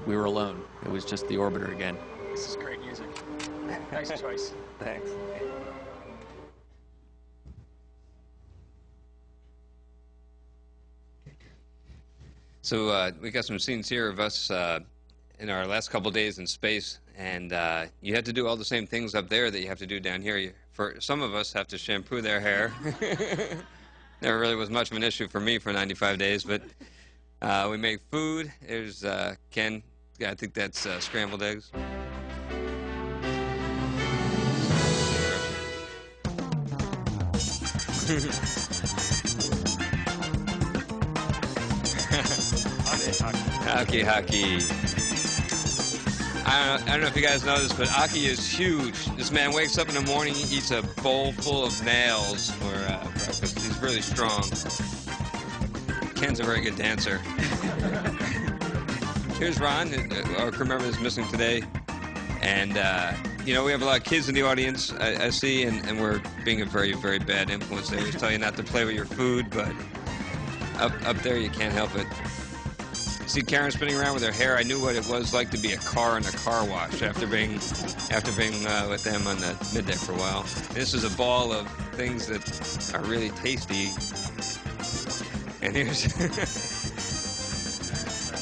We were alone. It was just the orbiter again. This is great music. Nice choice. Thanks. So we got some scenes here of us in our last couple days in space, and you had to do all the same things up there that you have to do down here. For some of us, have to shampoo their hair. Never really was much of an issue for me for 95 days, but we make food. There's Ken. Yeah, I think that's scrambled eggs. Hockey. I don't know if you guys know this, but Aki is huge. This man wakes up in the morning, he eats a bowl full of nails for breakfast. He's really strong. Ken's a very good dancer. Here's Ron, our crew member is missing today. And, you know, we have a lot of kids in the audience, I see, and we're being a very, very bad influence. They always tell you not to play with your food, but up there you can't help it. See Karen spinning around with her hair. I knew what it was like to be a car in a car wash after being with them on the middeck for a while. This is a ball of things that are really tasty. And here's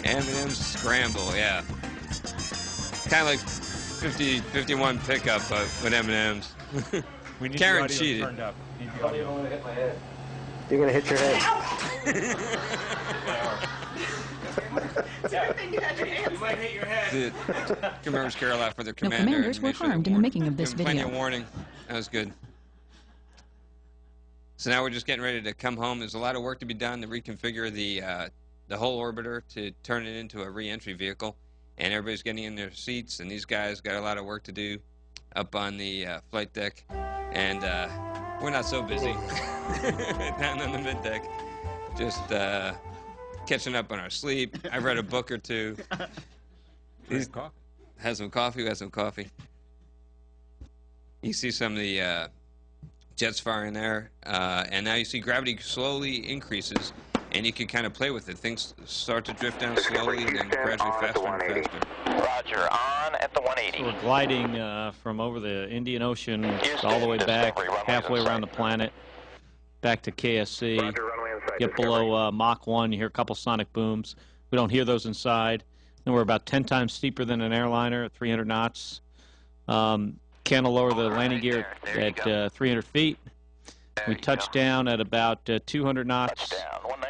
M&M's Scramble, yeah. Kind of like 51 pickup, but with M&M's. We need Karen the audio cheated. turned up. Need the audio. You're going to hit your head. You might hit your head. The commemorate Carol out for their No commander. commanders and were make sure harmed they in the warn- making of this give them plenty video. of warning. That was good. So now we're just getting ready to come home. There's a lot of work to be done to reconfigure the whole orbiter to turn it into a re-entry vehicle. And everybody's getting in their seats, and these guys got a lot of work to do up on the flight deck. And we're not so busy down on the mid-deck. Just catching up on our sleep. I read a book or two. Had some coffee. We had some coffee. You see some of the jets firing there, and now you see gravity slowly increases, and you can kind of play with it. Things start to drift down slowly, and then gradually faster and faster. Roger, on at the 180. We're gliding from over the Indian Ocean all the way back, halfway around the planet, back to KSC. Get below Mach 1, you hear a couple sonic booms. We don't hear those inside. And we're about 10 times steeper than an airliner at 300 knots. Can't lower the landing gear at 300 feet. We touch down at about 200 knots.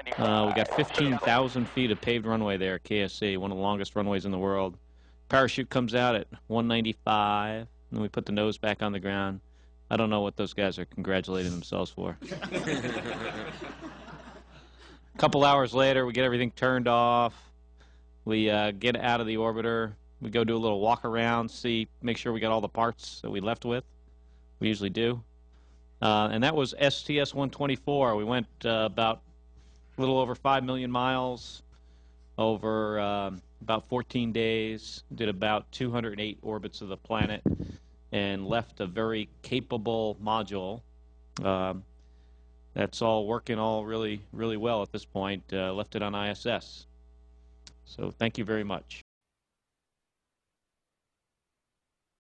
We got 15,000 feet of paved runway there at KSC, one of the longest runways in the world. Parachute comes out at 195, and we put the nose back on the ground. I don't know what those guys are congratulating themselves for. A couple hours later, we get everything turned off. We get out of the orbiter. We go do a little walk around, make sure we got all the parts that we left with. We usually do. And that was STS-124. We went about a little over 5 million miles over about 14 days, did about 208 orbits of the planet, and left a very capable module. That's all working really, really well at this point. Left it on ISS. So thank you very much.